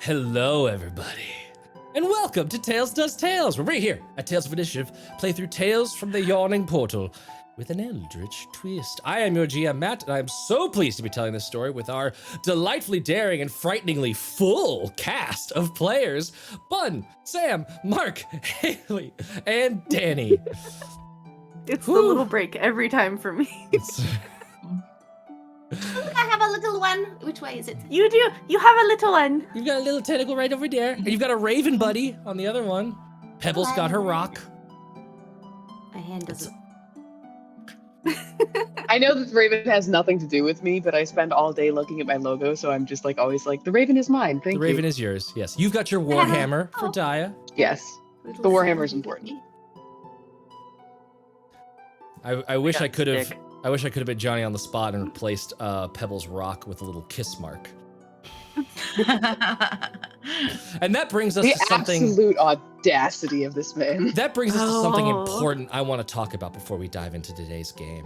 Hello, everybody, and welcome to Tales Does Tales. We're right here at Tales of Initiative, play through Tales from the Yawning Portal with an eldritch twist. I am your GM, Matt, and I'm so pleased to be telling this story with our delightfully daring and frighteningly full cast of players, Bun, Sam, Mark, Haley, and Danny. It's the little break every time for me. I have a little one. Which way is it? You do. You have a little one. You've got a little tentacle right over there, and you've got a raven buddy on the other one. Pebbles got her rock. My hand doesn't. I know that the raven has nothing to do with me, but I spend all day looking at my logo, so I'm just like always like, the raven is mine. Thank you. The raven is yours. Yes, you've got your warhammer for Daya. Yes, Little the warhammer is son. important. I wish I could have. Stick. I wish I could have been Johnny on the spot and replaced Pebbles' rock with a little kiss mark. And that brings us The to something. absolute audacity of this man. That brings us to something Oh. important I want to talk about before we dive into today's game.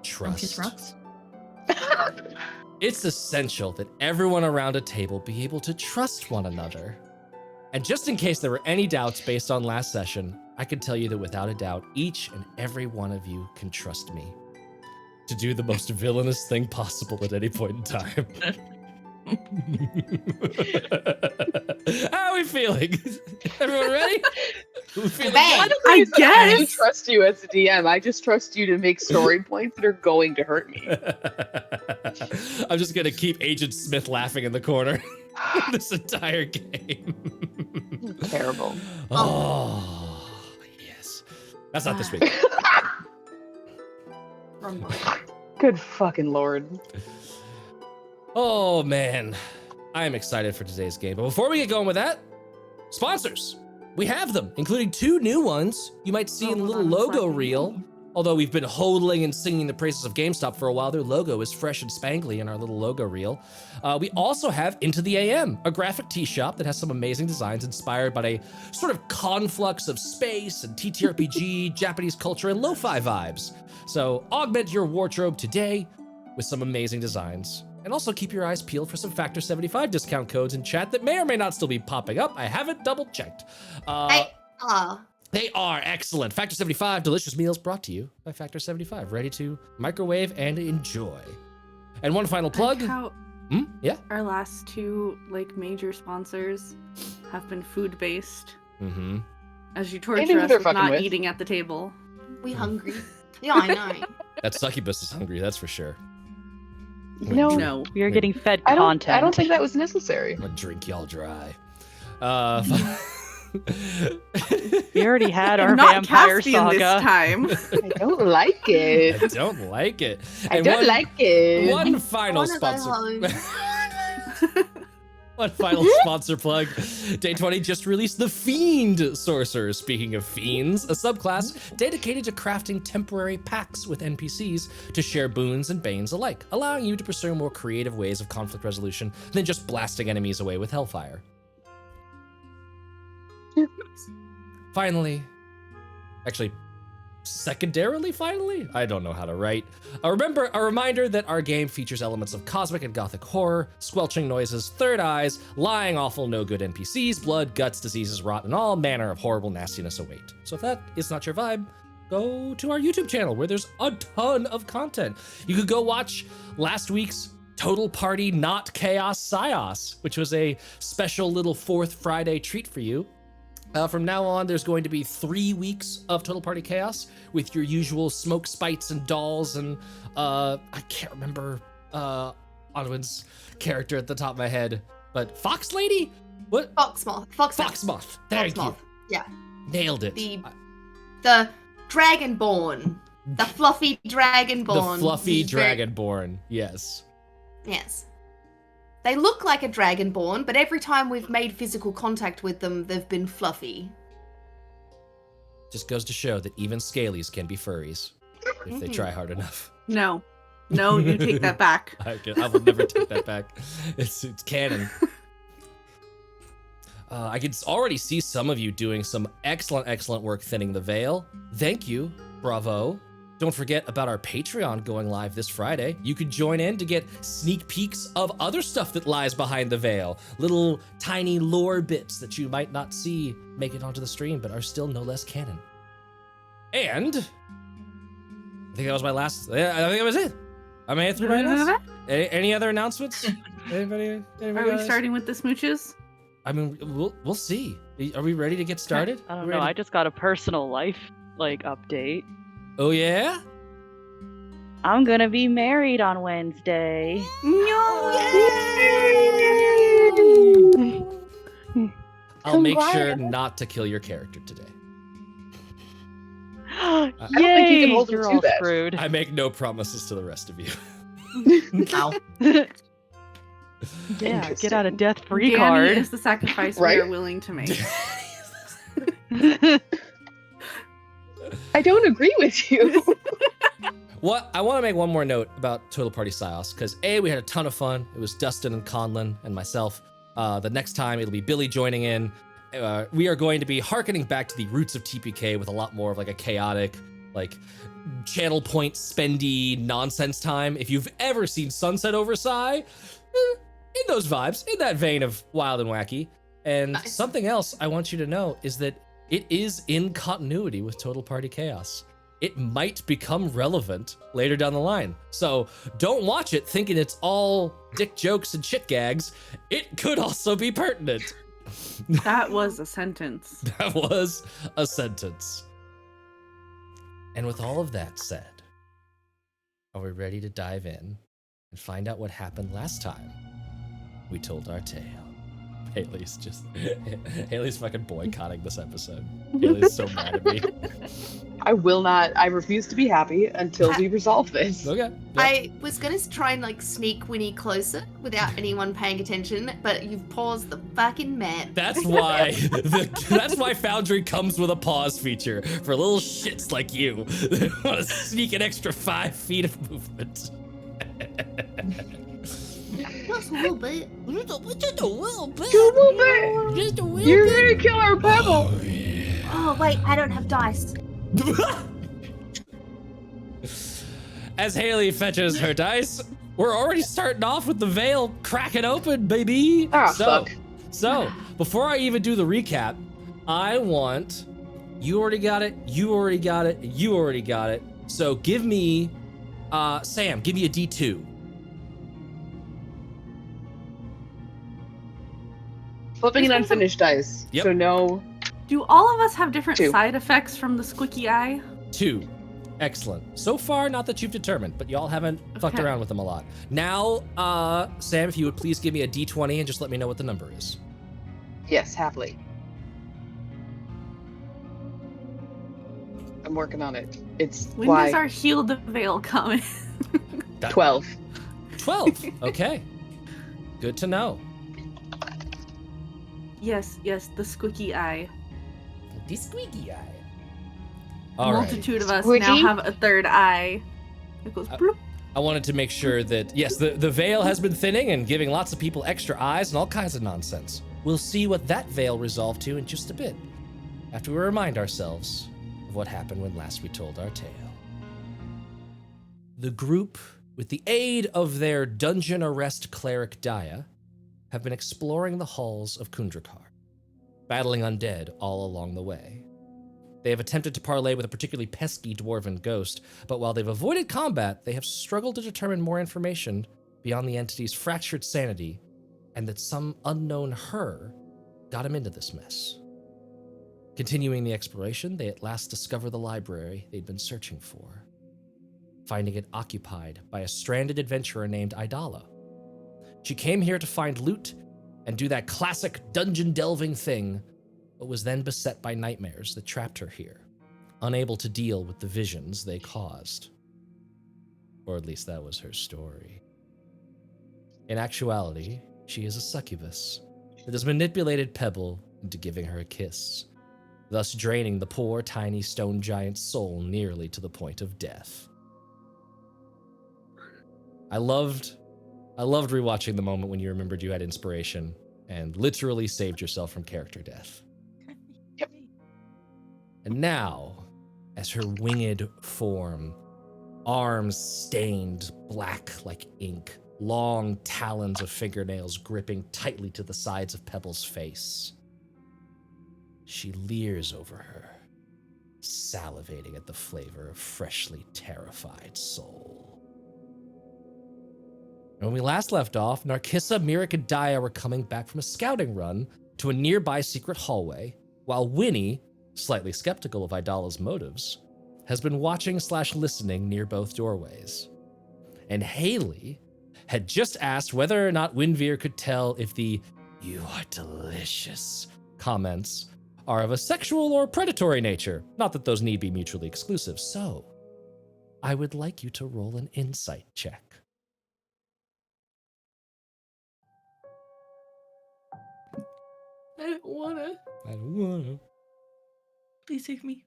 Trust. rocks? It's essential that everyone around a table be able to trust one another. And just in case there were any doubts based on last session, I can tell you that without a doubt, each and every one of you can trust me to do the most villainous thing possible at any point in time. How are we feeling? Everyone ready? We feeling Bang. good? I I don't guess. trust you as a DM. I just trust you to make story points that are going to hurt me. I'm just gonna keep Agent Smith laughing in the corner this entire game. Terrible. Oh, yes. That's not this week. Wrong one. Good fucking lord. Oh, man. I am excited for today's game. But before we get going with that, sponsors. We have them, including 2 new ones you might see in the little logo reel. Although we've been hodling and singing the praises of GameStop for a while, their logo is fresh and spangly in our little logo reel. We also have Into the AM, a graphic tee shop that has some amazing designs inspired by a sort of conflux of space and TTRPG, Japanese culture, and lo-fi vibes. So augment your wardrobe today with some amazing designs. And also keep your eyes peeled for some Factor 75 discount codes in chat that may or may not still be popping up. I haven't double checked. They are excellent. Factor 75, delicious meals brought to you by Factor 75, ready to microwave and enjoy. And one final plug. Like how Yeah. our last 2 major sponsors have been food based. Mm-hmm. As you They torture know who us they're with fucking not with. eating at the table. We hungry? Yeah, I know. That succubus is hungry, that's for sure. No, No. We are Wait. getting fed I content. don't think that was necessary. I'm gonna drink y'all dry. We already had our And not vampire Caspian saga. this time. I don't like I it. don't like it. I And don't one- like it. One final wanna go sponsor. One final sponsor plug. Day 20 just released the Fiend Sorcerer. Speaking of fiends, a subclass dedicated to crafting temporary pacts with NPCs to share boons and banes alike, allowing you to pursue more creative ways of conflict resolution than just blasting enemies away with hellfire. Finally, actually, secondarily, finally, I don't know how to write. A reminder that our game features elements of cosmic and gothic horror, squelching noises, third eyes, lying, awful, no good NPCs, blood, guts, diseases, rot, and all manner of horrible nastiness await. So if that is not your vibe, go to our YouTube channel where there's a ton of content. You could go watch last week's Total Party Not Chaos Psyos, which was a special little 4th Friday treat for you. From now on, there's going to be 3 weeks of Total Party Chaos with your usual smoke spites and dolls and I can't remember Onwin's character at the top of my head, but Fox Lady? What? Foxmoth. Foxmoth. There you Foxmoth. go. Yeah. Nailed it. The Dragonborn. The fluffy Dragonborn. The fluffy He's very- Dragonborn. Yes. Yes. They look like a Dragonborn, but every time we've made physical contact with them, they've been fluffy. Just goes to show that even scalies can be furries if they try hard enough. No. No, you take that back. I will never take that back. It's canon. I can already see some of you doing some excellent work thinning the veil. Thank you, bravo, don't forget about our Patreon going live this Friday. You could join in to get sneak peeks of other stuff that lies behind the veil. Little tiny lore bits that you might not see make it onto the stream, but are still no less canon. And I think that was my last. I think that was it. I made it through my notes. Any other announcements? Anybody Are we else? starting with the smooches? I mean, we'll see. Are we ready to get started? I don't We know. ready? I just got a personal life update. Oh yeah. I'm gonna be married on Wednesday. I'll make sure not to kill your character today. Yay! don't think you can hold him You're to all that. screwed. I make no promises to the rest of you. Ow. Yeah, get out of death free Danny card. is the sacrifice Right? we are willing to make. I don't agree with you. What I want to make one more note about Total Party Sios, because we had a ton of fun. It was Dustin and Conlon and myself. The next time it'll be Billy joining in. We are going to be hearkening back to the roots of TPK with a lot more of like a chaotic, like channel point spendy nonsense time. If you've ever seen Sunset over Psy, in those vibes, in that vein of wild and wacky. And Nice. something else I want you to know is that it is in continuity with Total Party Chaos. It might become relevant later down the line. So don't watch it thinking it's all dick jokes and shit gags. It could also be pertinent. That was a sentence. That was a sentence. And with all of that said, are we ready to dive in and find out what happened last time we told our tale? Haley's fucking boycotting this episode. Haley's so mad at me. I will not. I refuse to be happy until we resolve this. Okay. Yep. I was gonna try and sneak Winnie closer without anyone paying attention, but you've paused the fucking map. That's why that's why Foundry comes with a pause feature for little shits like you that want to sneak an extra 5 feet of movement. Just a little bit. Just a little bit. You move it. Just a little You're bit. gonna kill our pebble. Oh wait, I don't have dice. As Haley fetches her dice, we're already starting off with the veil cracking open, baby. Ah, fuck. So, before I even do the recap, I want you already got it, you already got it, you already got it. So give me Sam, give me a D2. Flipping an unfinished dice. Yep. So no. Do all of us have different 2. side effects from the squeaky eye? 2. Excellent. So far, not that you've determined, but y'all haven't fucked Okay. around with them a lot. Now, Sam, if you would please give me a D20 and just let me know what the number is. Yes, happily. I'm working on it. It's When why does our heal the veil come in? 12. 12. Okay. Good to know. Yes, the squeaky eye. The squeaky eye. A All right. multitude of us Squeaky? now have a third eye. It goes bloop. I wanted to make sure that, yes, the veil has been thinning and giving lots of people extra eyes and all kinds of nonsense. We'll see what that veil resolved to in just a bit, after we remind ourselves of what happened when last we told our tale. The group, with the aid of their dungeon arrest cleric Daya, have been exploring the halls of Kundrakar, battling undead all along the way. They have attempted to parley with a particularly pesky dwarven ghost, but while they've avoided combat, they have struggled to determine more information beyond the entity's fractured sanity, and that some unknown her got him into this mess. Continuing the exploration, they at last discover the library they'd been searching for, finding it occupied by a stranded adventurer named Idalla. She came here to find loot and do that classic dungeon delving thing, but was then beset by nightmares that trapped her here, unable to deal with the visions they caused. Or at least that was her story. In actuality, she is a succubus that has manipulated Pebble into giving her a kiss, thus draining the poor tiny stone giant's soul nearly to the point of death. I loved rewatching the moment when you remembered you had inspiration and literally saved yourself from character death. Yep. And now, as her winged form arms stained black like ink, long talons of fingernails gripping tightly to the sides of Pebble's face. She leers over her, salivating at the flavor of freshly terrified soul. And when we last left off, Narcissa, Miirik, and Idalla were coming back from a scouting run to a nearby secret hallway, while Winny, slightly skeptical of Idalla's motives, has been watching/listening near both doorways. And Haley had just asked whether or not Winveer could tell if the "you are delicious" comments are of a sexual or predatory nature. Not that those need be mutually exclusive. So, I would like you to roll an insight check. I don't wanna. I don't wanna. Please take me.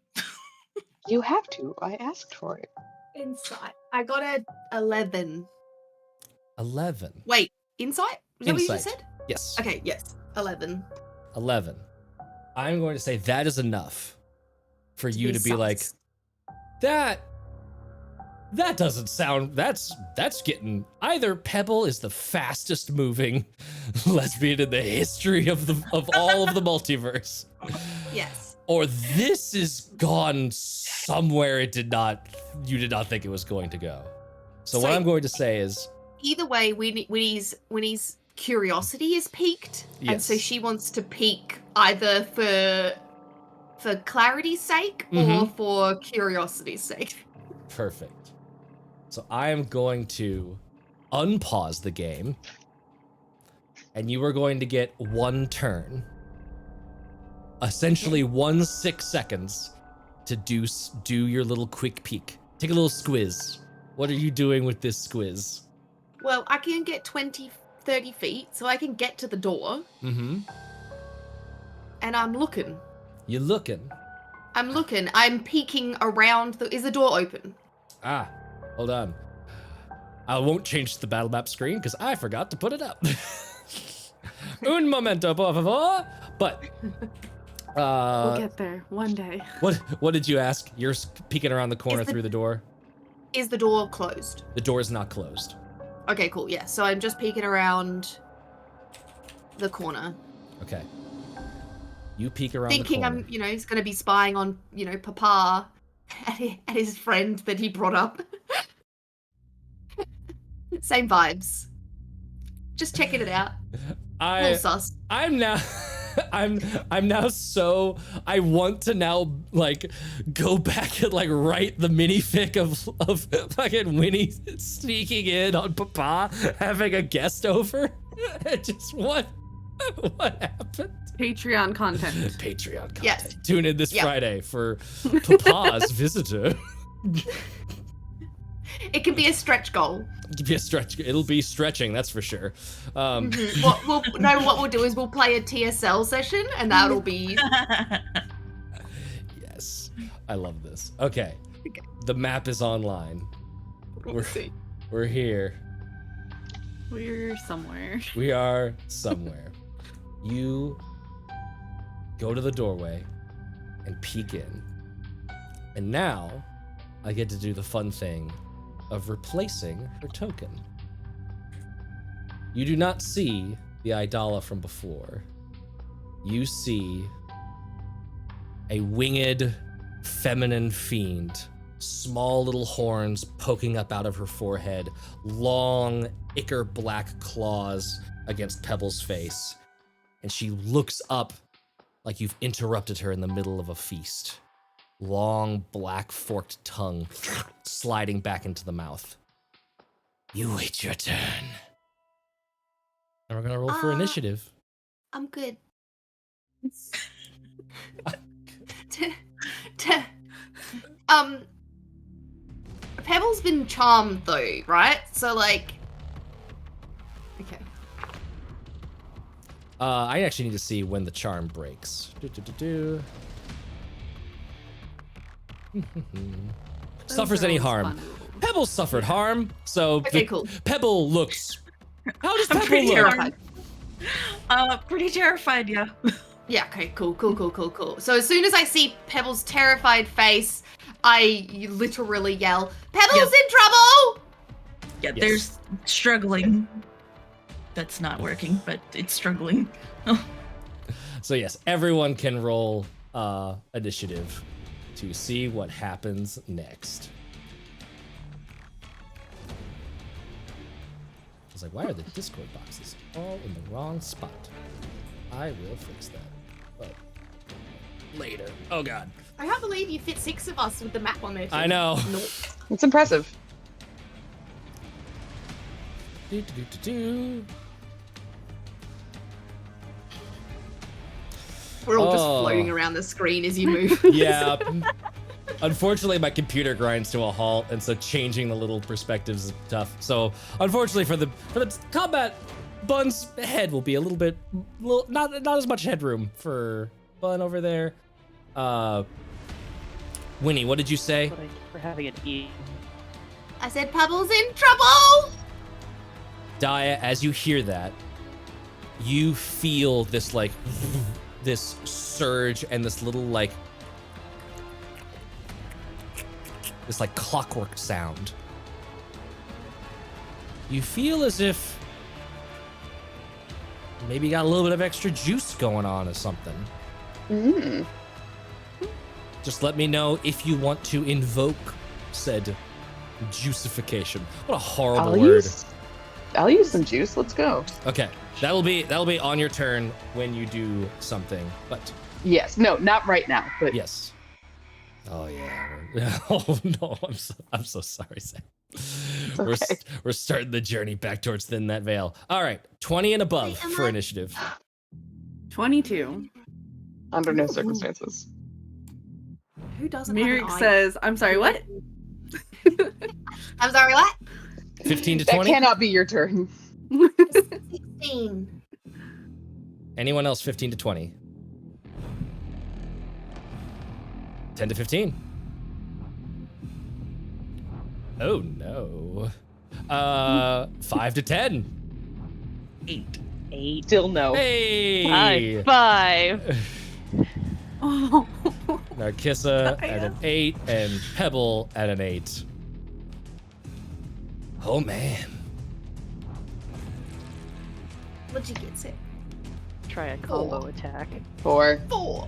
You have to. I asked for it. Insight. I got a 11. 11. Wait, insight? Is that what you just Insight. said? Yes. Okay, yes. 11. 11. I'm going to say that is enough for you to be like, that doesn't sound, that's getting, either Pebble is the fastest moving lesbian in the history of all of the multiverse. Yes. Or this is gone somewhere you did not think it was going to go. So what I'm going to say is, Either way, Winnie's curiosity is piqued, and so Yes. she wants to peek either for clarity's sake or for curiosity's sake. perfect. So I am going to unpause the game, and you are going to get one turn, essentially 6 seconds, to do your little quick peek. Take a little squiz. What are you doing with this squiz? Well, I can get 20, 30 feet, so I can get to the door, Mm-hmm. and I'm looking. You're looking. I'm peeking around is the door open? Ah, hold on. I won't change the battle map screen because I forgot to put it up. Un momento, por favor. But We'll get there one day. what did you ask? You're peeking around the corner Is the- through the door. Is the door closed? The door is not closed. Okay, cool, yeah. So I'm just peeking around the corner. Okay. You peek around Thinking the corner. I'm, he's going to be spying on, Papa and his friend that he brought up. Same vibes. Just checking it out. Little sus. I'm now I'm now so I want to now go back and write the minific of fucking Winnie sneaking in on Papa having a guest over. Just what happened? Patreon content. Patreon content. Yes. Tune in this Yep. Friday for Papa's visitor. It can be a stretch goal. It'll be stretching, that's for sure. What we'll do is we'll play a TSL session, and that'll be... Yes. I love this. Okay. The map is online. We're here. We're somewhere. We are somewhere. You go to the doorway and peek in. And now I get to do the fun thing of replacing her token. You do not see the Idalla from before. You see a winged feminine fiend, small little horns poking up out of her forehead, long ichor black claws against Pebble's face. And she looks up like you've interrupted her in the middle of a feast. Long, black, forked tongue sliding back into the mouth. You wait your turn. And we're gonna roll for initiative. I'm good. Pebble's been charmed though, right? So okay. I actually need to see when the charm breaks. Suffers any harm. Pebble suffered harm, so Okay, cool. Pebble looks. How does I'm Pebble pretty look? terrified. Pretty terrified, yeah. Yeah, okay, cool. So as soon as I see Pebble's terrified face, I literally yell, Pebble's in trouble! Yeah, Yes. there's struggling. That's not working, but it's struggling. Oh, So yes, everyone can roll initiative to see what happens next. I was like, why are the Discord boxes all in the wrong spot? I will fix that. But later. Oh god. I can't believe you fit 6 of us with the map on there. I know. Nope. It's impressive. Do. We're all just Oh. floating around the screen as you move. Yeah. Unfortunately, my computer grinds to a halt, and so changing the little perspectives is tough. So, unfortunately, for the combat, Bun's head will be a little bit, not as much headroom for Bun over there. Winnie, what did you say? But for having an E. I said Pebble's in trouble! Daya, as you hear that, you feel this like this surge and this little like clockwork sound. You feel as if maybe you got a little bit of extra juice going on or something. Mm. Just let me know if you want to invoke said juicification. What a horrible word. I'll use some juice. Let's go. Okay, that'll be on your turn when you do something. But Yes. No, not right now. But yes. Oh yeah. Oh no, I'm so sorry, Sam. okay. We're starting the journey back towards Thin That Veil. All right, 20 and above Wait, am for I- initiative. 22. Under no circumstances. Who doesn't have Miirik an eye? says, I'm sorry, what? I'm sorry, what? 15 to That 20. cannot be your turn. 16. Anyone else 15 to 20? 10 to 15. Oh no. 5 to 10. 8. 8. Still no. Hey. High 5. Oh. Narkissa at an 8 and Pebble at an 8. Oh man. What'd you get, Sid? Try a combo attack. 4. 4.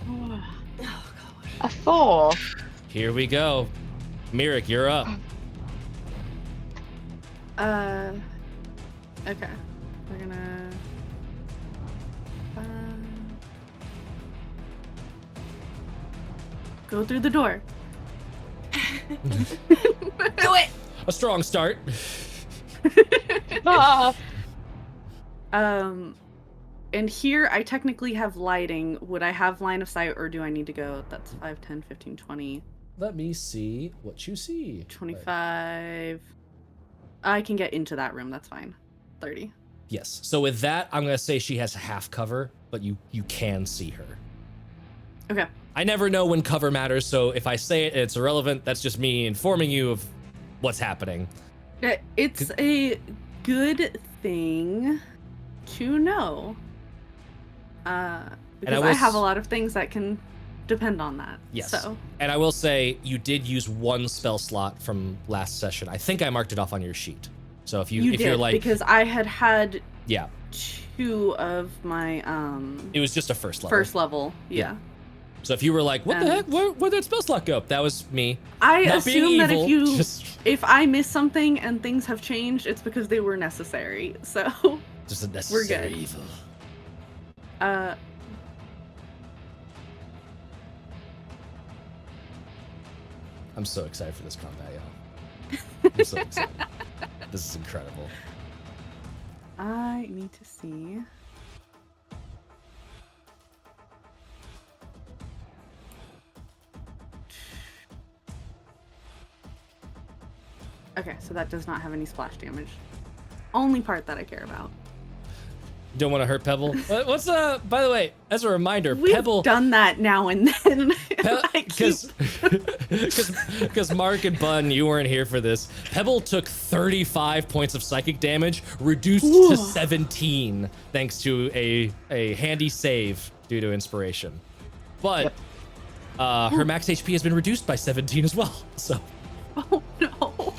Oh. Oh, A 4. Here we go. Miirik, you're up. Okay. We're gonna. Go through the door. Do it! A strong start. Ah. And here I technically have lighting. Would I have line of sight or do I need to go? That's 5, 10, 15, 20, Let me see what you see. 25. I can get into that room. That's fine. 30. Yes. So with that, I'm gonna say she has half cover, but you can see her. Okay. I never know when cover matters, so if I say it and it's irrelevant, that's just me informing you of what's happening. It's a good thing to know. Because I have a lot of things that can depend on that. Yes. So And I will say you did use one spell slot from last session. I think I marked it off on your sheet. So if you you're did like, because I had yeah, 2 of my it was just a first level. first level. Yeah. So if you were like, what the heck? Where'd that spell slot go? That was me. I Not being assume that evil, if I miss something and things have changed, it's because they were necessary. So just a necessary good. evil. I'm so excited for this combat, y'all. I'm so excited. This is incredible. I need to see. Okay, so that does not have any splash damage. Only part that I care about. Don't want to hurt Pebble. What's by the way, as a reminder, We've Pebble done that now and then. because Mark and Bun, you weren't here for this. Pebble took 35 points of psychic damage, reduced Whoa. to 17 thanks to a handy save due to inspiration. But Yep. Her max HP has been reduced by 17 as well. So Oh no.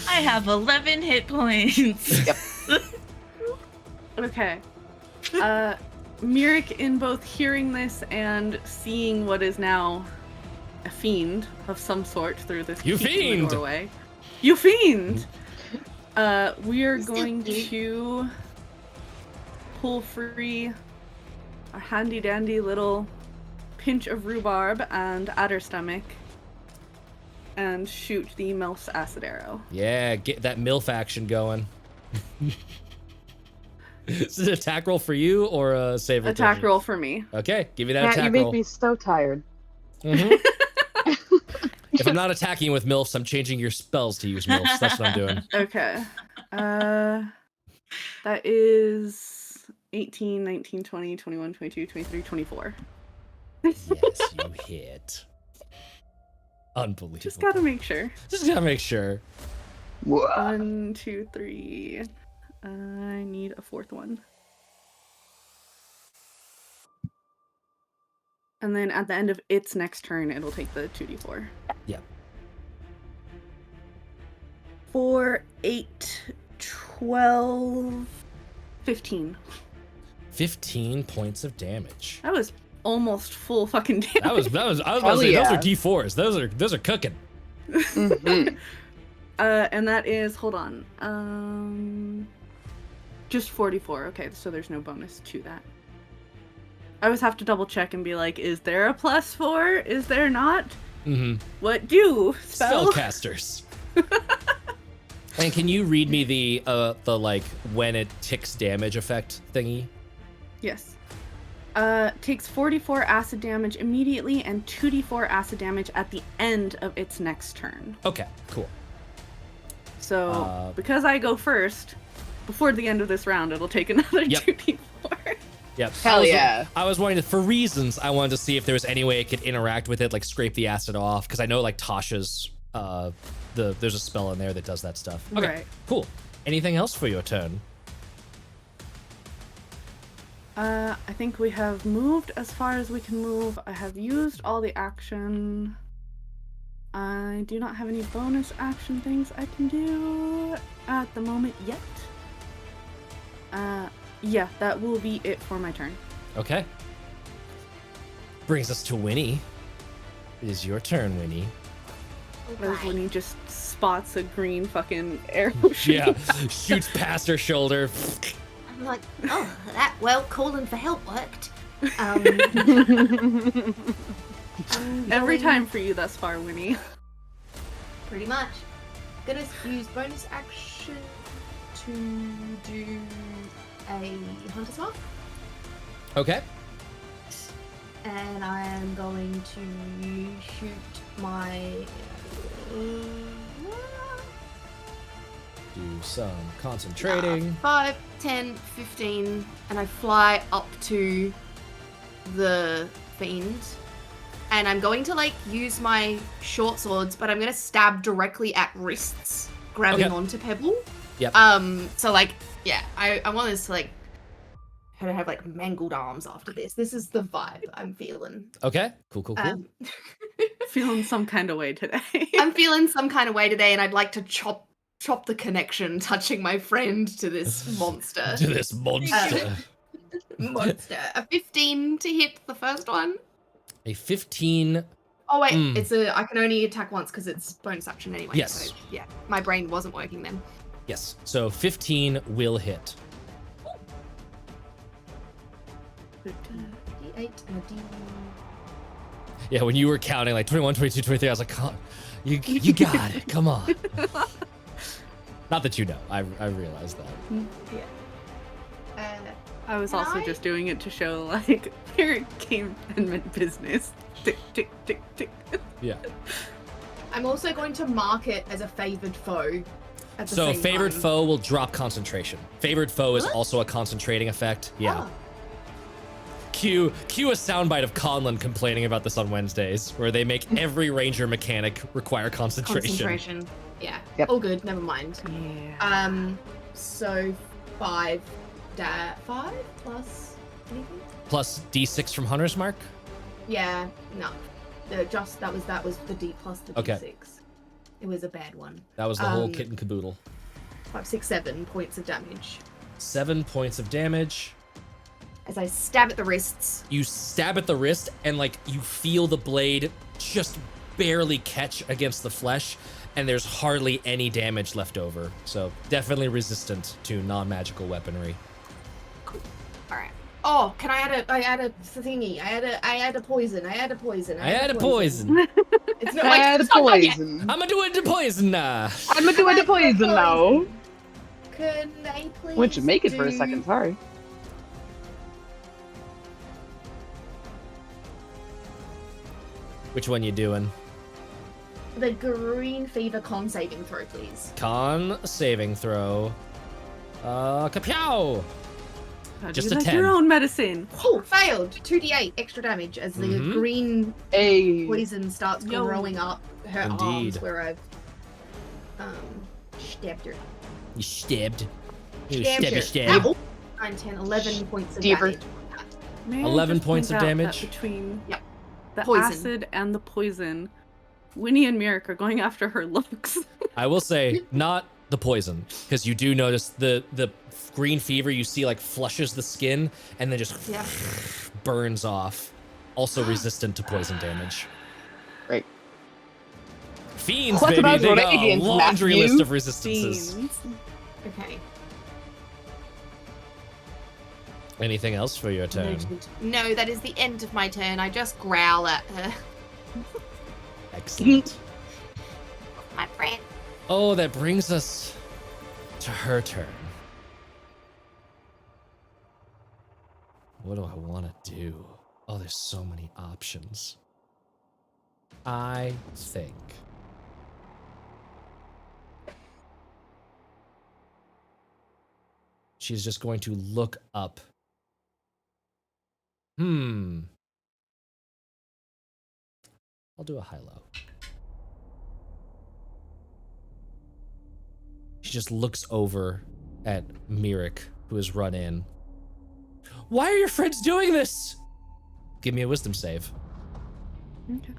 I have 11 hit points. Yep. Okay. Miirik, in both hearing this and seeing what is now a fiend of some sort through this You peek in the fiend! doorway. You fiend! We are Still going cute. to pull free a handy dandy little pinch of rhubarb and adder stomach and shoot the MILF's acid arrow. yeah, get that MILF action going. Is it an attack roll for you or a save? or Attack dodge? roll for me. Okay, give me that Matt, attack you make roll. me so tired. Mhm. If I'm not attacking you with MILFs, I'm changing your spells to use MILFs. That's what I'm doing. Okay. That is 18, 19, 20, 21, 22, 23, 24. Yes, you hit. Unbelievable. Just gotta make sure. Just gotta make sure. 1, 2, 3. I need a fourth one. And then at the end of its next turn, it'll take the 2d4. Yep. 4, 8, 12, 15. 15 points of damage. That was almost full fucking damage. I was about to Hell say, yeah. those are D4s. Those are cooking. Mhm. And that is, hold on, just 44. Okay, so there's no bonus to that. I always have to double check and be like, is there a +4? Is there not? Mm-hmm. What do? Spell? Spellcasters. And can you read me the like when it ticks damage effect thingy? Yes. Takes 44 acid damage immediately and 2d4 acid damage at the end of its next turn. Okay, cool. So, because I go first, before the end of this round, it'll take another Yep. 2d4. Yep. Hell yeah. I was wanting to, for reasons, I wanted to see if there was any way it could interact with it, like scrape the acid off, because I know like Tasha's, there's a spell in there that does that stuff. Okay, Right. cool. Anything else for your turn? I think we have moved as far as we can move. I have used all the action. I do not have any bonus action things I can do at the moment yet. Yeah, that will be it for my turn. Okay. Brings us to Winnie. It is your turn, Winnie. As when he just spots a green fucking arrow Yeah, shooting. shoots past her shoulder. I'm like, oh, calling for help worked. Every time for you thus far, Winnie. Pretty much. Gonna use bonus action to do a Hunter's Mark. Okay. And I am going to shoot my... Do some concentrating. 5, 10, 15, and I fly up to the fiend. And I'm going to, like, use my short swords, but I'm going to stab directly at wrists, grabbing Okay. onto Pebble. Yep. So, like, yeah, I want this to, like, her to have, like, mangled arms after this. This is the vibe I'm feeling. Okay. Cool. Feeling some kind of way today. I'm feeling some kind of way today, and I'd like to chop the connection, touching my friend to this monster. To this monster. Monster. A 15 to hit the first one. A 15. Oh wait, Mm. I can only attack once because it's bonus action anyway. Yes. So, yeah, my brain wasn't working then. Yes. So 15 will hit. D8 and a D. Yeah, when you were counting like 21, 22, 23, I was like, "Come- you got it. Come on. Not that you know. I realized that. I was Can also I? just doing it to show, like, here it came and meant business. Tick, tick, tick, tick. Yeah. I'm also going to mark it as a favored foe. At the So same favored time. foe will drop concentration. Favored foe is What? also a concentrating effect. Yeah. Oh. Cue a soundbite of Conlon complaining about this on Wednesdays, where they make every ranger mechanic require concentration. Concentration. Yeah. Yep. All good. Never mind. Yeah. So 5 plus anything? Plus D6 from Hunter's Mark. Yeah. No. That was the D plus the Okay. D6. It was a bad one. That was the whole kit and caboodle. 5, 6, 7 points of damage. 7 points of damage. As I stab at the wrists. You stab at the wrist, and like you feel the blade just barely catch against the flesh, and there's hardly any damage left over. So definitely resistant to non-magical weaponry. All right. Oh, can I add a thingy? I add a poison. I had a poison. It's not I like had a it's not done yet. poison. I'm gonna do it to poison now. I'm gonna do it to poison now. Can I please? Went to make it for a second. Sorry. Which one you doing? The green fever con saving throw, please. Con saving throw. Kapow! Just a like 10. your own medicine. Oh, failed. 2d8 extra damage as the Mhm. green Hey. poison starts Yo. growing up her Indeed. arms where I've stabbed her. You stabbed. You Stabbed her. stab. Ow. 9, 10, 11 points of Deeper. damage. May I 11 just points point of out that damage? between Yep. the Poison. acid and the poison, Winnie and Miirik are going after her looks. I will say, not the poison, because you do notice the green fever you see like flushes the skin and then just Yeah. burns off. Also resistant to poison damage. Great. Fiends, What baby, about they got a radiant, laundry Matthew? list of resistances. Fiends. Okay. Anything else for your turn? Noted. No, that is the end of my turn. I just growl at her. Excellent. My friend. Oh, that brings us to her turn. What do I want to do? Oh, there's so many options. I think she's just going to look up. I'll do a high-low. She just looks over at Miirik, who has run in. Why are your friends doing this? Give me a wisdom save. Okay.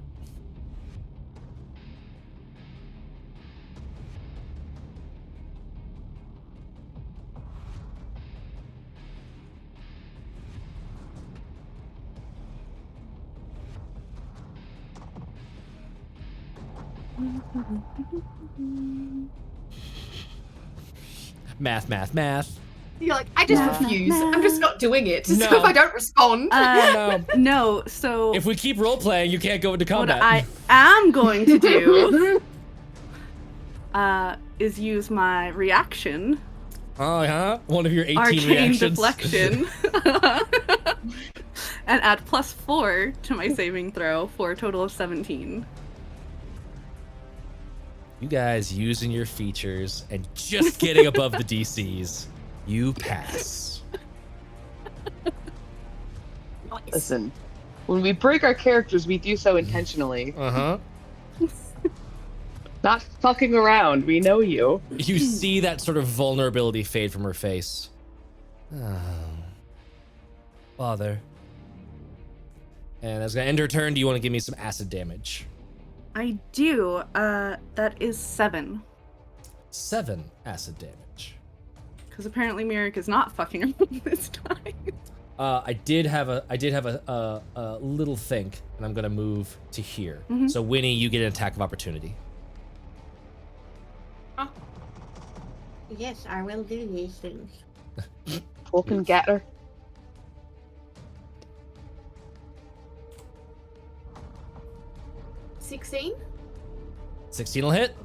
Math. You're like, I just refuse. I'm just not doing it. No. So if I don't respond. No. No, so If we keep role playing, you can't go into what combat. I am going to do is use my reaction, Oh, huh? One of your 18 arcane reactions. deflection, and add +4 to my saving throw for a total of 17. You guys using your features and just getting above the DCs. You pass. Listen, when we break our characters, we do so intentionally. Uh-huh. Not fucking around. We know you. You see that sort of vulnerability fade from her face. Oh. Father. And that's gonna end her turn. Do you want to give me some acid damage? I do. That is 7. 7 acid damage. Because apparently Miirik is not fucking around this time. I did have a little think, and I'm gonna move to here. So Winnie, you get an attack of opportunity. Yes, I will do these things. Fucking get her. — 16? 16 will hit.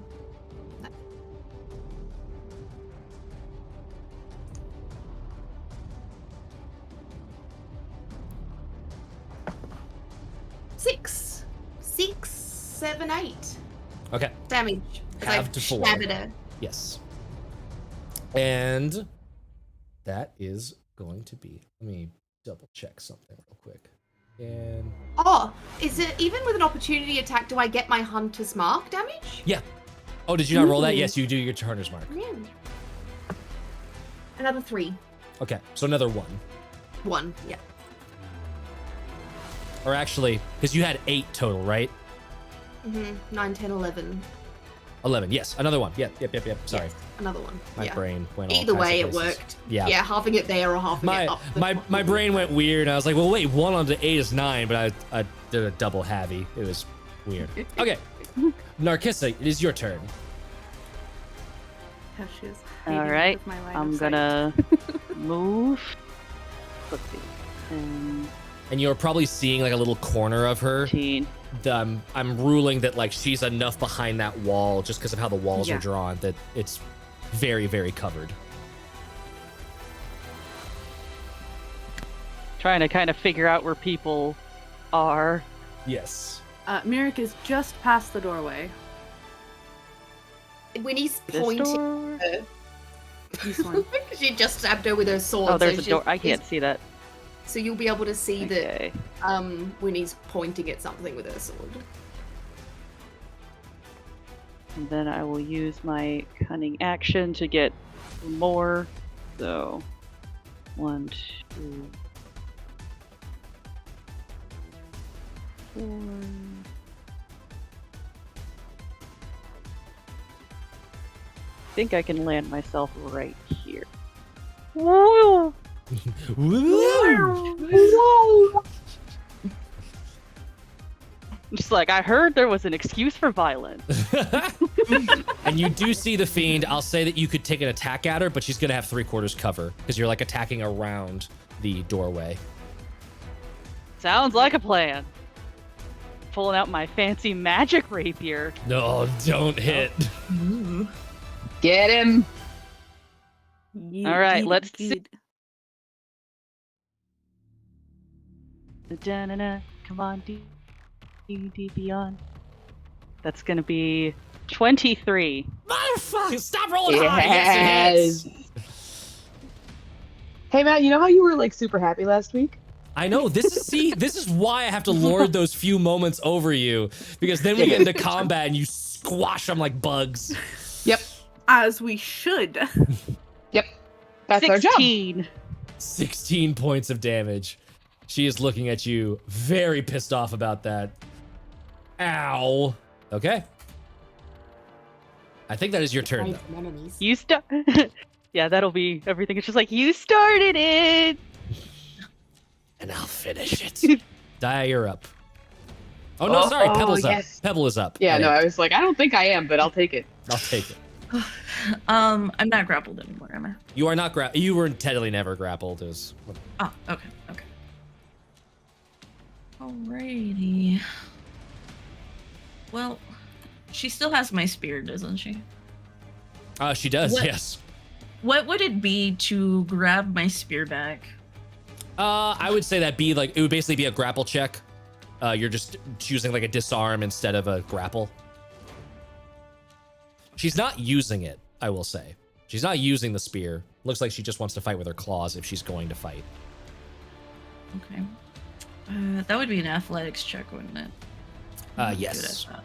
Six, 7, 8 Okay. damage. As Halved I to 4. stab at her. Yes. And that is going to be. Let me double check something real quick. And Oh, is it even with an opportunity attack? Do I get my hunter's mark damage? yeah. Oh, did you not roll that? Ooh. Yes, you do your Hunter's mark. Yeah. Another 3. Okay, so another 1. 1. Yeah. Or actually, because you had 8 total, right? 9, 10, 11. 11, yes, another one. Yep. Sorry. Yes, another one. My yeah. brain went all Either kinds way, of it places. worked. Yeah. Yeah, halving it there or halving it up. My brain went weird. I was like, well, wait, 1 onto 8 is 9, but I did a double halvy. It was weird. Okay, Narcissa, it is your turn. Yeah, she is All hiding right, with my line I'm of sight. gonna move. Let's see. And you're probably seeing like a little corner of her. 15. I'm ruling that like she's enough behind that wall just because of how the walls Yeah. are drawn that it's very, very covered. Trying to kind of figure out where people are. Yes. Miirik is just past the doorway. Winnie's This pointing. door? This one. She just stabbed her with her sword. Oh, there's so a door. I she's- can't see that. So you'll be able to see Okay. that Winnie's pointing at something with her sword. And then I will use my cunning action to get more. So, 1, 2, 4. I think I can land myself right here. Woo! Woo! Just like I heard there was an excuse for violence. And you do see the fiend. I'll say that you could take an attack at her, but she's gonna have 3/4 cover because you're like attacking around the doorway. Sounds like a plan. Pulling out my fancy magic rapier. No, don't hit. Ooh. Get him. All right, let's see. Da-na-na. Come on, D beyond. That's gonna be 23. Motherfucker, stop rolling high. Yes, it hits. Hey Matt, you know how you were like super happy last week? I know. This is why I have to lord those few moments over you, because then we get into combat and you squash them like bugs. Yep. As we should. Yep. That's our job. 16. 16 points of damage. She is looking at you, very pissed off about that. Ow. Okay. I think that is your turn, though. From enemies. You start. Yeah, that'll be everything. It's just like you started it. And I'll finish it. Dia, you're up. Oh no, sorry, Pebble's yes. up. Pebble is up. Yeah, no, Right. I was like, I don't think I am, but I'll take it. I'll take it. I'm not grappled anymore, am I? You are not you were technically never grappled. Is Oh, okay. Alrighty. Well, she still has my spear, doesn't she? she does, What? yes. What would it be to grab my spear back? I would say that it would basically be a grapple check. You're just choosing like a disarm instead of a grapple. She's not using it, I will say. She's not using the spear. Looks like she just wants to fight with her claws if she's going to fight. Okay. That would be an athletics check, wouldn't it? I'm not Yes. good at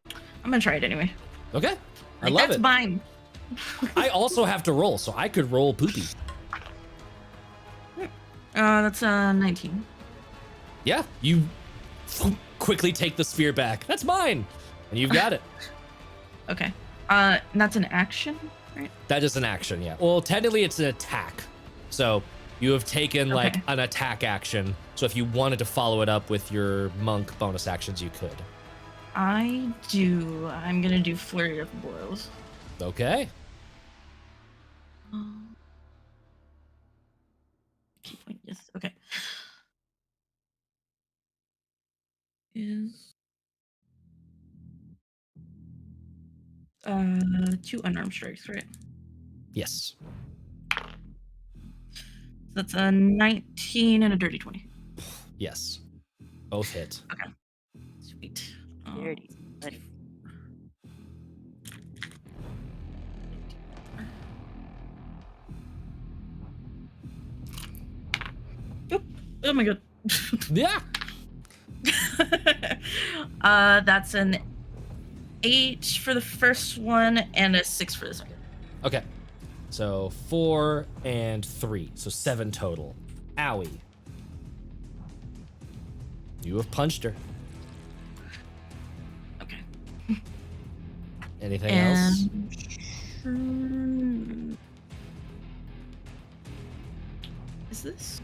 that. I'm gonna try it anyway. Okay. I Like, love that's it. mine. I also have to roll, so I could roll poopy. That's 19. Yeah, you quickly take the spear back. That's mine. And you've got it. Okay. And that's an action, right? That is an action, yeah. Well, technically it's an attack. So you have taken like Okay. an attack action. So if you wanted to follow it up with your monk bonus actions, you could. I'm gonna do Flurry of Blows. Okay. Key point, yes. Okay. Is 2 unarmed strikes, right? Yes. That's a 19 and a dirty 20. Yes. Both hit. Sweet. Dirty. Ready. Oh my god. Yeah. That's an 8 for the first one and a 6 for the second. Okay. So 4 and 3. So 7 total. Owie. You have punched her. Okay. Anything else? Is this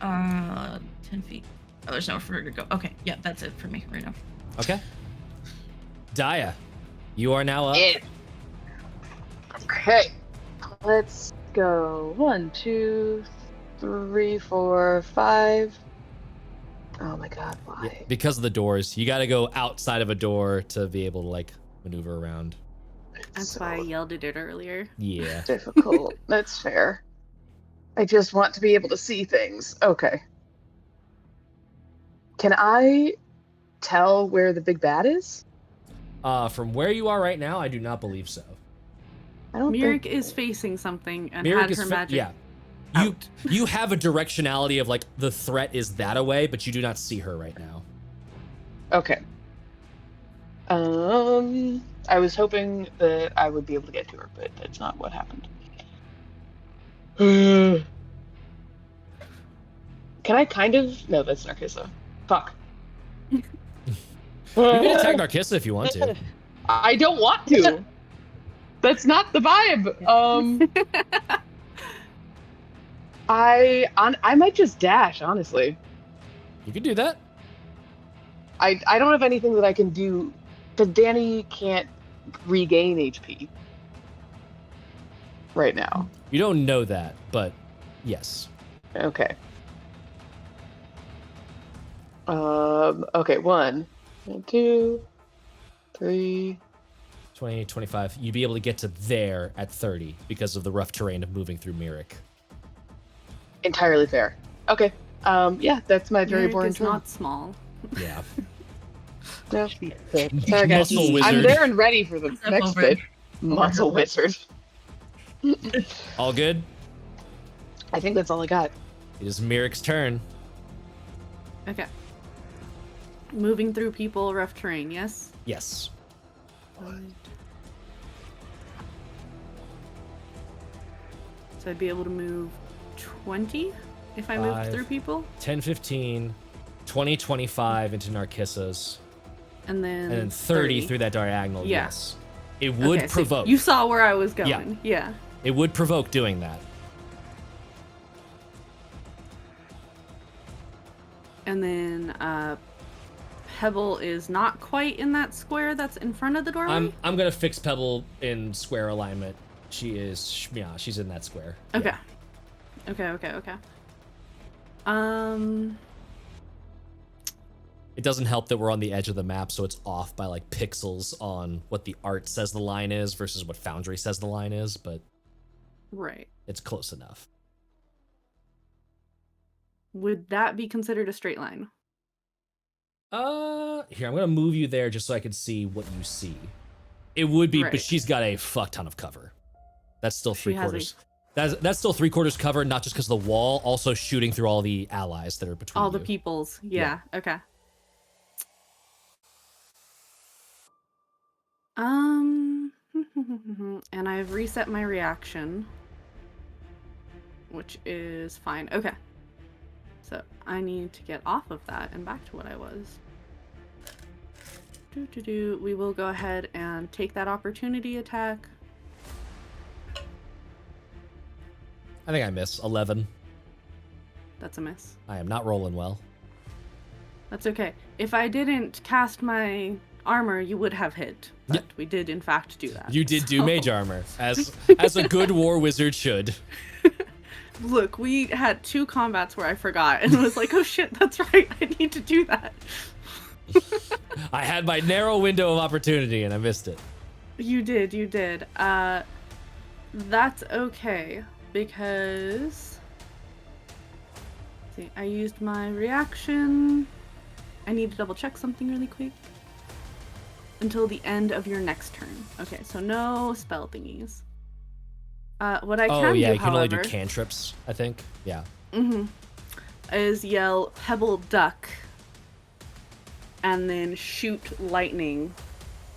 10 feet? Oh, there's nowhere for her to go. Okay, yeah, that's it for me right now. Okay. Daya, you are now up. Okay. Let's go. 1, 2, 3, 4, 5. Oh my god, why? Yeah, because of the doors. You got to go outside of a door to be able to like maneuver around. That's So why I yelled at it earlier. Yeah. difficult. That's fair. I just want to be able to see things. Okay. Can I tell where the big bad is? From where you are right now, I do not believe so. I don't Miirik think is facing something and Miirik had is her magic. yeah. You have a directionality of like the threat is that away, but you do not see her right now. Okay. I was hoping that I would be able to get to her, but that's not what happened. Can I kind of? No, that's Narcissa. Fuck. You can attack Narcissa if you want to. I don't want to. That's not the vibe. I might just dash, honestly. You can do that. I don't have anything that I can do because Danny can't regain HP right now. You don't know that, but yes. Okay. Okay, 1, 2, 3. 20, 25. You'd be able to get to there at 30 because of the rough terrain of moving through Miirik. Entirely fair. Okay. Yeah, that's my very Miirik boring is turn. not small. Yeah. No. Sorry, guys. Muscle wizard. I'm there and ready for the Step next over bit. it. Muscle wizard. All good? I think that's all I got. It is Miirik's turn. Okay. Moving through people, rough terrain, yes? Yes. So I'd be able to move 20 if I moved 5. through people? 10, 15, 20, 25 into Narcissus, And then, and then 30 through that diagonal. Yeah. Yes. It would Okay, so provoke. you saw where I was Yeah. going. Yeah. It would provoke doing that. And then Pebble is not quite in that square that's in front of the doorway. I'm gonna fix Pebble in square alignment. She is, yeah, she's in that square. Okay. Yeah. Okay. It doesn't help that we're on the edge of the map, so it's off by like pixels on what the art says the line is versus what Foundry says the line is, but Right. it's close enough. Would that be considered a straight line? Here, I'm gonna move you there just so I can see what you see. It would be, Right. but she's got a fuck ton of cover. That's still She three has a- quarters. That's still 3/4 cover, not just because of the wall, also shooting through all the allies that are between All the you. peoples. Yeah. Okay. And I've reset my reaction, which is fine. Okay. So I need to get off of that and back to what I was. We will go ahead and take that opportunity attack. I think I miss 11. That's a miss. I am not rolling well. That's okay. If I didn't cast my armor, you would have hit. But Yeah. we did, in fact, do that. You did do So- mage armor, as a good war wizard should. Look, we had 2 combats where I forgot and was like, oh shit, that's right, I need to do that. I had my narrow window of opportunity and I missed it. You did. That's okay, because... see, I used my reaction. I need to double check something really quick. Until the end of your next turn. Okay, so no spell thingies. What I can Oh yeah, do, you can only do however, cantrips, I think. Yeah. is yell Pebble Duck and then shoot lightning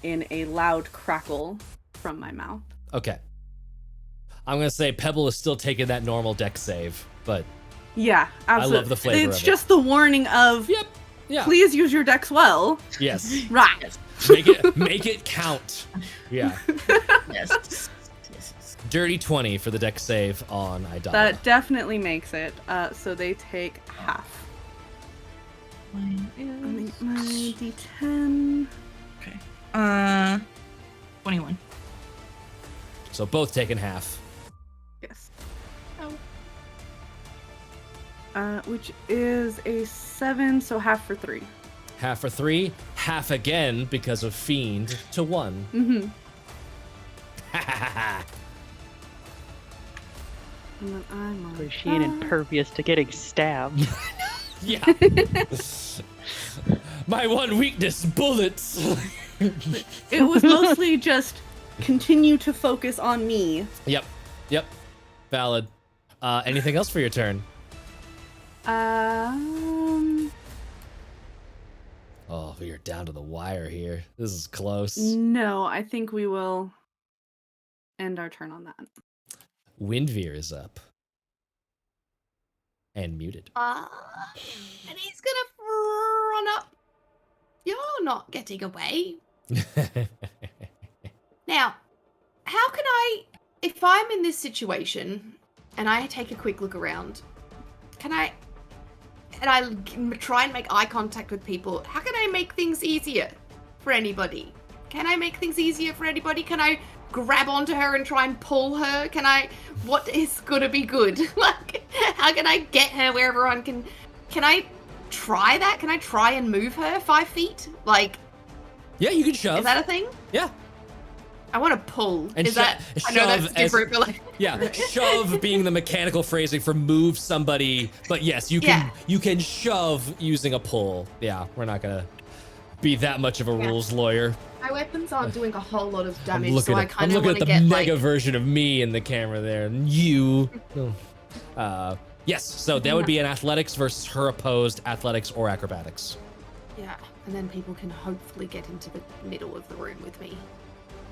in a loud crackle from my mouth. Okay. I'm gonna say Pebble is still taking that normal deck save, but Yeah, absolutely. I love the flavor It's of it. just the warning of, Yep. Yeah. please use your decks well. Yes. Right. Make it count. Yeah. Yes. Yes. Dirty 20 for the deck save on Idalla. That definitely makes it. So they take half. Mine Let me is... get my D10. Okay. 21. So both taking half. Yes. Oh. Which is a 7, so half for 3. Half for 3, half again because of Fiend to 1. Mm-hmm. And then I'm on So she ain't impervious to getting stabbed. Yeah. My one weakness, bullets. It was mostly just continue to focus on me. Yep. Valid. Anything else for your turn? Oh, we are down to the wire here. This is close. No, I think we will end our turn on that. Windveer is up. And muted. And he's gonna run up. You're not getting away. Now, how can I, if I'm in this situation and I take a quick look around, try and make eye contact with people, how can I make things easier for anybody? Can I make things easier for anybody? Can I grab onto her and try and pull her? What is gonna be good? Like, how can I get her where everyone can I try that? Can I try and move her 5 feet? Like, Yeah, you can shove. is that a thing? Yeah. I want to pull. And Is that? I know shove that's different, but like, Yeah, shove being the mechanical phrasing for move somebody, but yes, you can shove using a pull. Yeah, we're not gonna be that much of a rules lawyer. my weapons aren't doing a whole lot of I'm damage, looking so I at kind of want the to get mega like. version of me in the camera there, and you. Yes, so that would be an athletics versus her opposed athletics or acrobatics. Yeah, and then people can hopefully get into the middle of the room with me.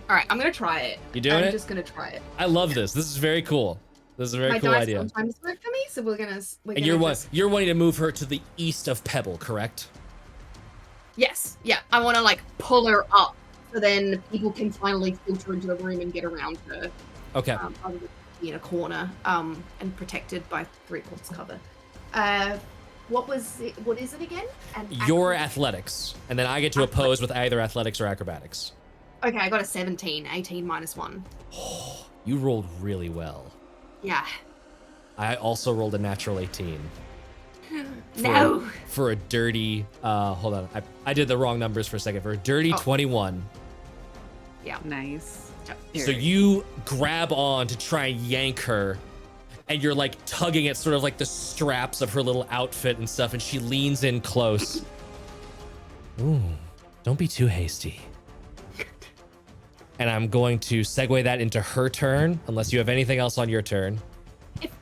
All right, I'm gonna try it. You doing it? I'm just gonna try it. I love this. This is very cool. This is a very My cool dice idea. sometimes work for me, so we're gonna. And you're wanting to move her to the east of Pebble, correct? Yes, yeah. I want to like pull her up, so then people can finally filter into the room and get around her. Okay. Rather than be in a corner, and protected by 3/4 cover. What was it? What is it again? Your athletics, and then I get to oppose with either athletics or acrobatics. Okay, I got a 17. 18 minus 1. You rolled really well. Yeah. I also rolled a natural 18. No. For a dirty, hold on. I did the wrong numbers for a second. For a dirty 21. Yeah. Nice. So you grab on to try and yank her, and you're like tugging at sort of like the straps of her little outfit and stuff, and she leans in close. Ooh, don't be too hasty. And I'm going to segue that into her turn, unless you have anything else on your turn.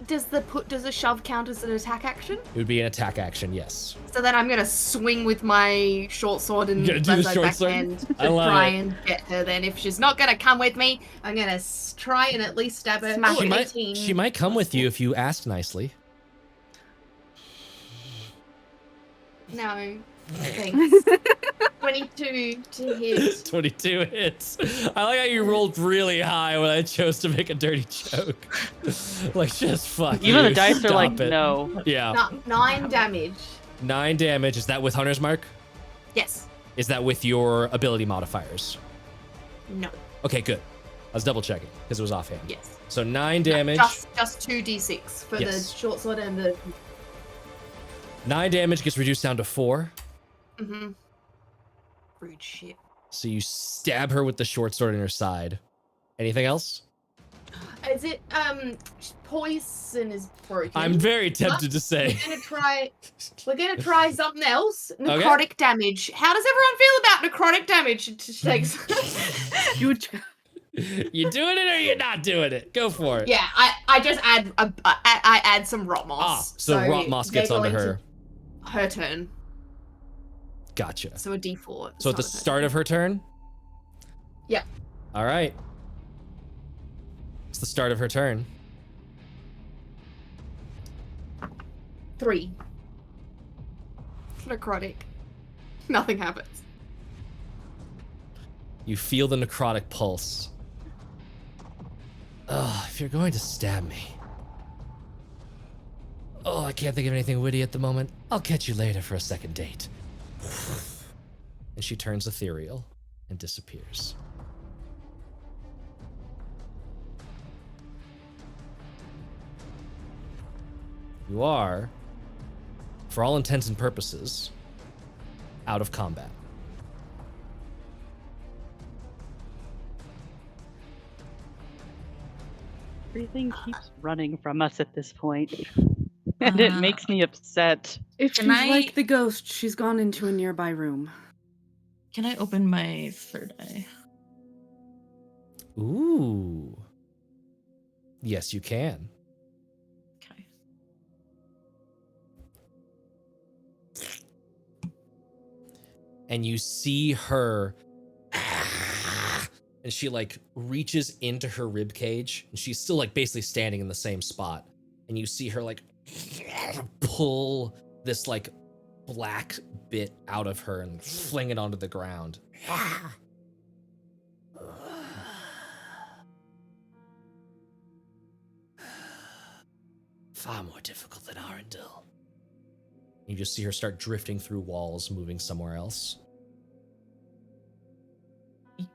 Does a shove count as an attack action? It would be an attack action, yes. So then I'm gonna swing with my short sword and You're gonna do the short sword? backhand to I love try it. and get her. Then if she's not gonna come with me, I'm gonna try and at least stab her. Smash Oh, her. 18. She might come with you if you ask nicely. No. Thanks. 22 to hit. 22 hits. I like how you rolled really high when I chose to make a dirty joke. Like, just fuck Even you. the dice are Stop like, it. no. Yeah. 9 damage. 9 damage. Is that with Hunter's Mark? Yes. Is that with your ability modifiers? No. Okay, good. I was double checking because it was offhand. Yes. So 9 damage. Just 2d6 for Yes. the short sword and the. 9 damage gets reduced down to 4. Mm-hmm. Rude shit. So you stab her with the short sword in her side. Anything else? Is it poison is broken? I'm very tempted to say. We're gonna try something else. Necrotic damage. How does everyone feel about necrotic damage? It just takes. You doing it or you not doing it? Go for it. Yeah, I just add I add some rot moss. So rot moss gets onto her. Her turn. Gotcha. So a d4. So at the start of her turn? Yeah. All right. It's the start of her turn. 3. Necrotic. Nothing happens. You feel the necrotic pulse. Ugh, if you're going to stab me. Oh, I can't think of anything witty at the moment. I'll catch you later for a second date. And she turns ethereal and disappears. You are, for all intents and purposes, out of combat. Everything keeps running from us at this point. And it makes me upset. If Can she's I- like the ghost, she's gone into a nearby room. Can I open my third eye? Ooh. Yes, you can. Okay. And you see her, and she like reaches into her rib cage, and she's still like basically standing in the same spot. And you see her like pull this like black bit out of her and fling it onto the ground. Far more difficult than Arundel. You just see her start drifting through walls, moving somewhere else.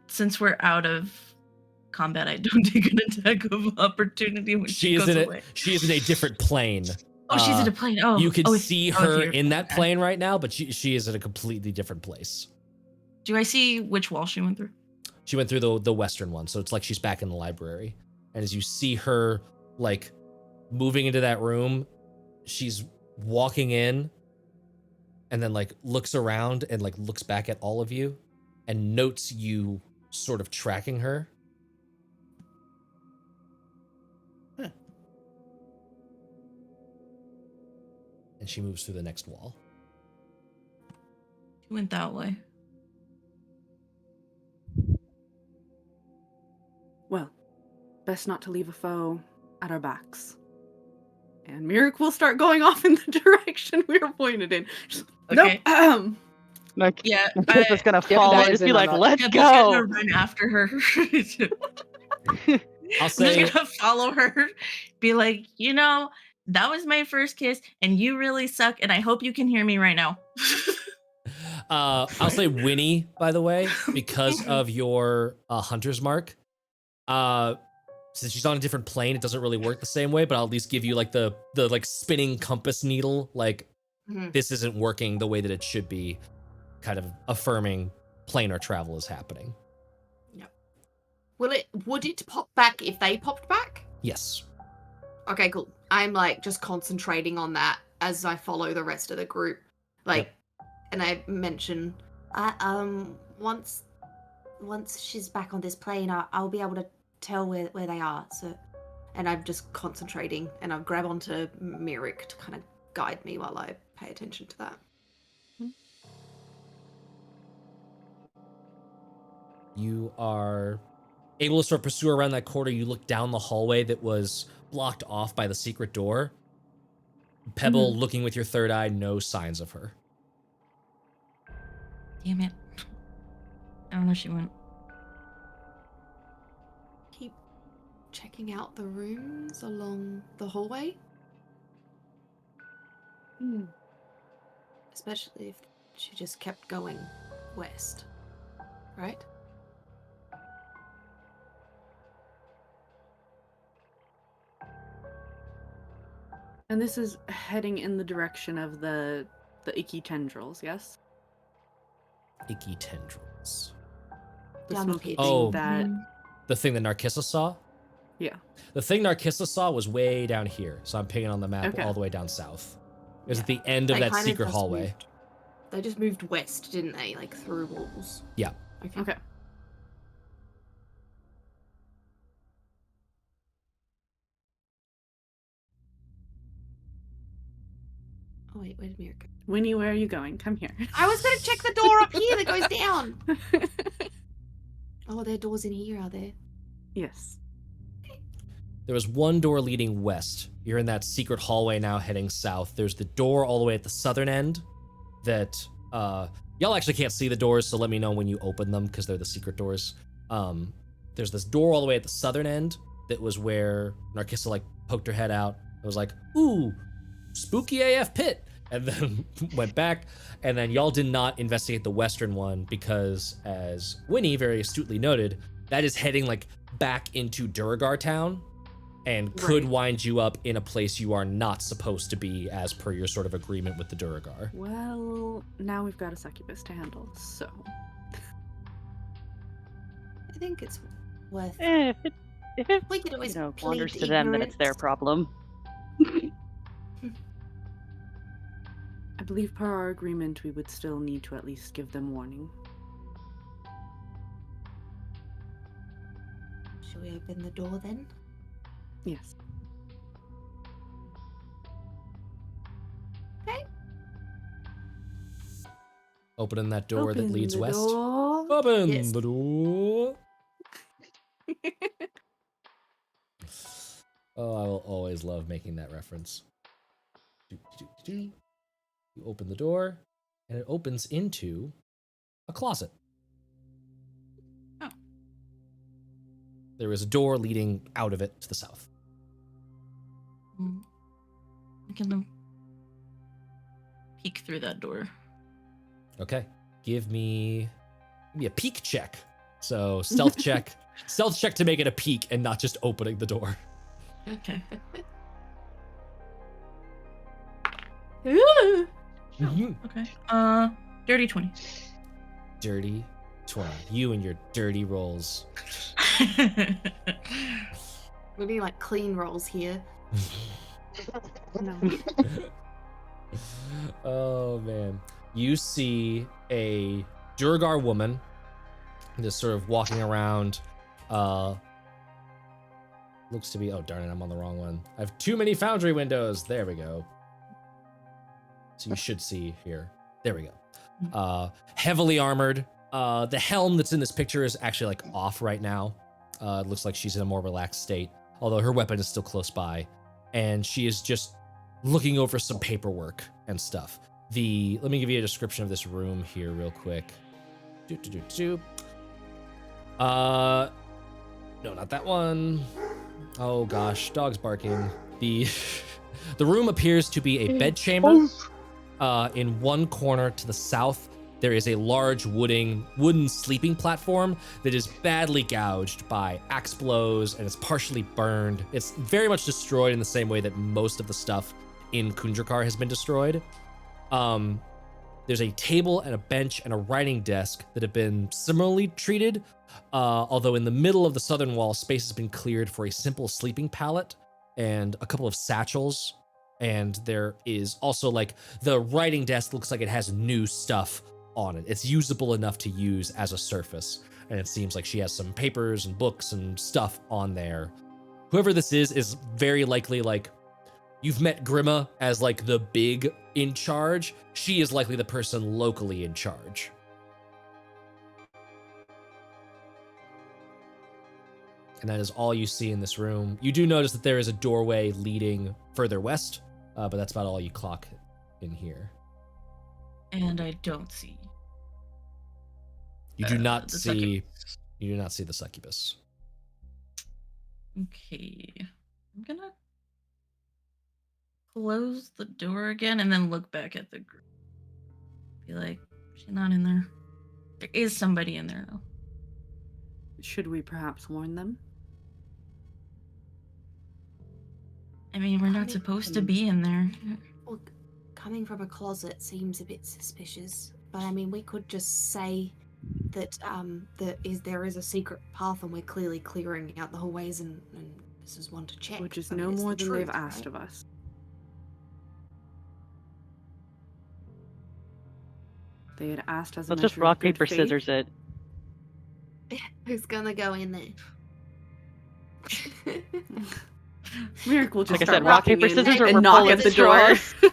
Since we're out of combat, I don't take an attack of opportunity when she goes away. She is in a different plane. Oh, she's in a plane. Oh, You can oh, see oh, her here. in that Okay. plane right now, but she is at a completely different place. Do I see which wall she went through? She went through the western one, so it's like she's back in the library. And as you see her like moving into that room, she's walking in and then like looks around and like looks back at all of you and notes you sort of tracking her. And she moves through the next wall. She went that way. Well, best not to leave a foe at our backs. And Miirik will start going off in the direction we were pointed in. Just, Okay. Nope. Like, Yeah, Chris is gonna Yeah, follow that and is just be in on like, that. let's I'm just gonna go. run after her. I'll I'm say just gonna follow her, be like, that was my first kiss, and you really suck, and I hope you can hear me right now. I'll say Winny, by the way, because of your hunter's mark. Since she's on a different plane, it doesn't really work the same way, but I'll at least give you like the like spinning compass needle, like Mhm. this isn't working the way that it should be, kind of affirming planar travel is happening. Would it pop back if they popped back? Yes. Okay, cool. I'm like just concentrating on that as I follow the rest of the group. Like, and I mention, once she's back on this plane, I'll be able to tell where they are. So, and I'm just concentrating, and I'll grab onto Miirik to kind of guide me while I pay attention to that. You are able to sort of pursue around that corner. You look down the hallway that was blocked off by the secret door. Pebble looking with your third eye, no signs of her. Damn it. I don't know where she went. Keep checking out the rooms along the hallway, especially if she just kept going west, right? And this is heading in the direction of the icky tendrils, yes? Icky tendrils. The Down the smoky pit. thing Oh. that The thing that Narcissa saw? Yeah. The thing Narcissa saw was way down here, so I'm pinging on the map Okay. all the way down south. It was at the Yeah. end of They that kind secret just hallway. moved- They just moved west, didn't they? Like through walls. Yeah. Okay. Okay. Oh wait, where did Miirik go? Winnie, where are you going? Come here. I was gonna check the door up here that goes down. Oh, there are doors in here, are there? Yes. There was one door leading west. You're in that secret hallway now heading south. There's the door all the way at the southern end that, y'all actually can't see the doors, so let me know when you open them because they're the secret doors. There's this door all the way at the southern end that was where Narcissa like poked her head out. It was like, ooh, spooky AF pit. And then went back. And then y'all did not investigate the western one because, as Winny very astutely noted, that is heading like back into Duragar town and could wind you up in a place you are not supposed to be as per your sort of agreement with the Duragar. Well, now we've got a succubus to handle, so. I think it's worth. If it We could always plead wanders to them, then it's their ignorance. problem. I believe per our agreement, we would still need to at least give them warning. Shall we open the door then? Yes. Okay. Opening that door that Open leads the west. door. Open Yes. the door. Oh, I will always love making that reference. You open the door, and it opens into a closet. Oh. There is a door leading out of it to the south. I can peek through that door. Okay, give me a peek check. So stealth check, stealth check to make it a peek and not just opening the door. Okay. Mhm. Okay. Dirty 20. Dirty 20. You and your dirty rolls. We're doing like clean rolls here. No. Oh man. You see a Duragar woman just sort of walking around. Looks to be, oh darn it, I'm on the wrong one. I have too many foundry windows. There we go. So you should see here. There we go. Heavily armored. The helm that's in this picture is actually like off right now. It looks like she's in a more relaxed state, although her weapon is still close by. And she is just looking over some paperwork and stuff. Let me give you a description of this room here real quick. No, not that one. Oh gosh, dog's barking. The room appears to be a bedchamber. In one corner to the south, there is a large wooden sleeping platform that is badly gouged by axe blows and is partially burned. It's very much destroyed in the same way that most of the stuff in Kundrakar has been destroyed. There's a table and a bench and a writing desk that have been similarly treated, although in the middle of the southern wall, space has been cleared for a simple sleeping pallet and a couple of satchels. And there is also like the writing desk looks like it has new stuff on it. It's usable enough to use as a surface. And it seems like she has some papers and books and stuff on there. Whoever this is very likely like, you've met Grima as like the big in charge. She is likely the person locally in charge. And that is all you see in this room. You do notice that there is a doorway leading further west, but that's about all you clock in here. And I don't see. You do not the see. succubus. You do not see the succubus. Okay. I'm gonna close the door again and then look back at the group. Be like, she's not in there. There is somebody in there though. Should we perhaps warn them? I mean, we're not supposed to be in there. Well, coming from a closet seems a bit suspicious. But I mean, we could just say that there is a secret path and we're clearly clearing out the hallways and this is one to check. Which is I mean, no it's the more than they've truth, asked right? of us. They had asked as a Let's just measure rock, of good paper, faith. scissors it. Who's gonna go in there? Miirik will just Like I start said, rock, walking paper, in scissors, or and we're knock pulling at the straws. door.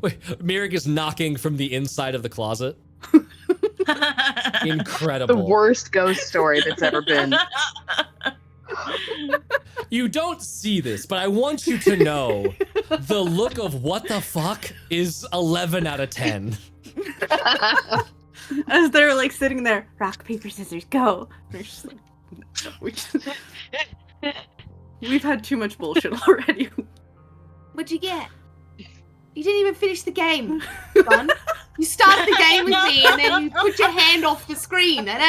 Wait, Miirik is knocking from the inside of the closet. Incredible. The worst ghost story that's ever been. You don't see this, but I want you to know the look of what the fuck is 11 out of 10. As they're like sitting there, rock, paper, scissors, go. They're just like, we've had too much bullshit already. What'd you get? You didn't even finish the game, Bun. You started the game with me, and then you put your hand off the screen, and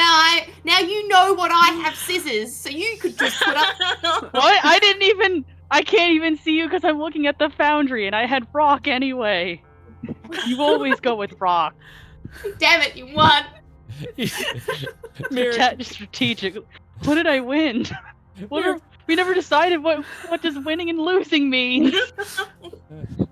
now you know what I have scissors, so you could just put up. What? I can't even see you because I'm looking at the foundry, and I had rock anyway. You always go with rock. Damn it, you won. Strategic. What did I win? We never decided what does winning and losing mean.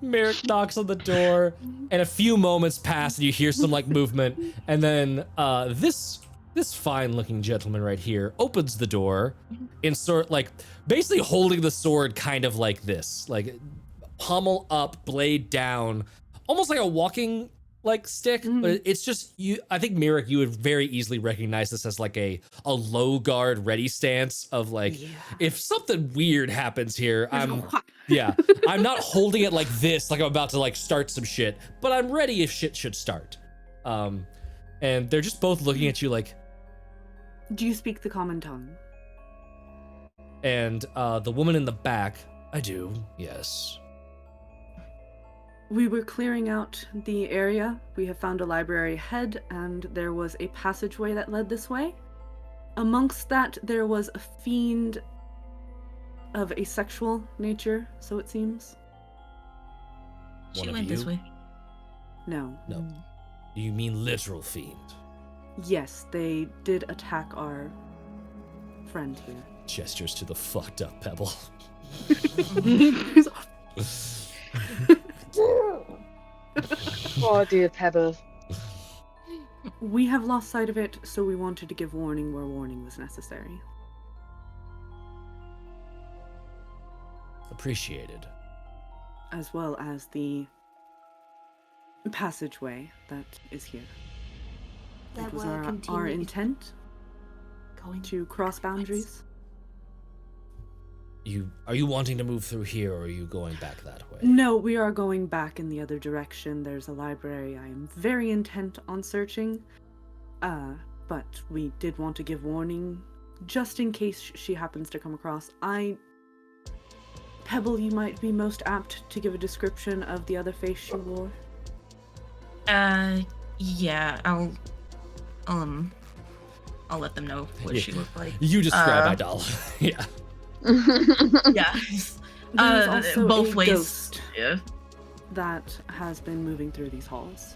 Miirik knocks on the door, and a few moments pass, and you hear some like movement, and then this fine-looking gentleman right here opens the door, in sort like basically holding the sword kind of like this, like pommel up, blade down, almost like a walking like stick, but it's just you. I think Miirik, you would very easily recognize this as like a low guard ready stance of like, if something weird happens here, I'm not holding it like this, like I'm about to like start some shit, but I'm ready if shit should start. And they're just both looking at you like, do you speak the common tongue? And the woman in the back, I do, yes. We were clearing out the area. We have found a library ahead, and there was a passageway that led this way. Amongst that, there was a fiend of a sexual nature, so it seems. She went this way. No. No. Do you mean literal fiend? Yes, they did attack our friend here. Gestures to the fucked up Pebble. Oh dear Pebble. We have lost sight of it, so we wanted to give warning where warning was necessary. Appreciated. As well as the passageway that is here. It was our intent to cross boundaries. Are you wanting to move through here, or are you going back that way? No, we are going back in the other direction. There's a library I am very intent on searching. But we did want to give warning, just in case she happens to come across. Pebble, you might be most apt to give a description of the other face she wore. Yeah, I'll let them know what she looked like. You describe Idalla. Yeah. Yeah. There's also both a ways. ghost Yeah. that has been moving through these halls.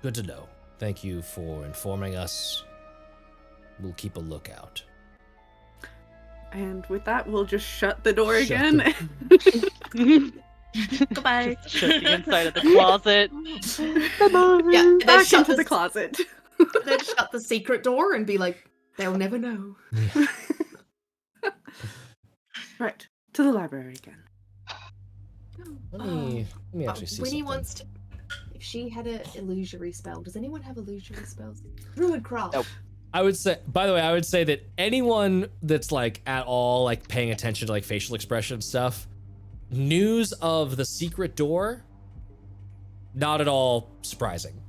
Good to know. Thank you for informing us. We'll keep a lookout. And with that, we'll just shut the door Shut again. Goodbye. Shut the inside of the closet. Yeah, and then Back shut into the the closet. then shut the secret door and be like, they'll never know. Right, to the library again. Let me actually see Winny something. wants to. If she had an illusory spell, does anyone have illusory spells? Druidcraft. Nope. I would say, by the way, I would say that anyone that's like at all like paying attention to like facial expression stuff, news of the secret door, not at all surprising.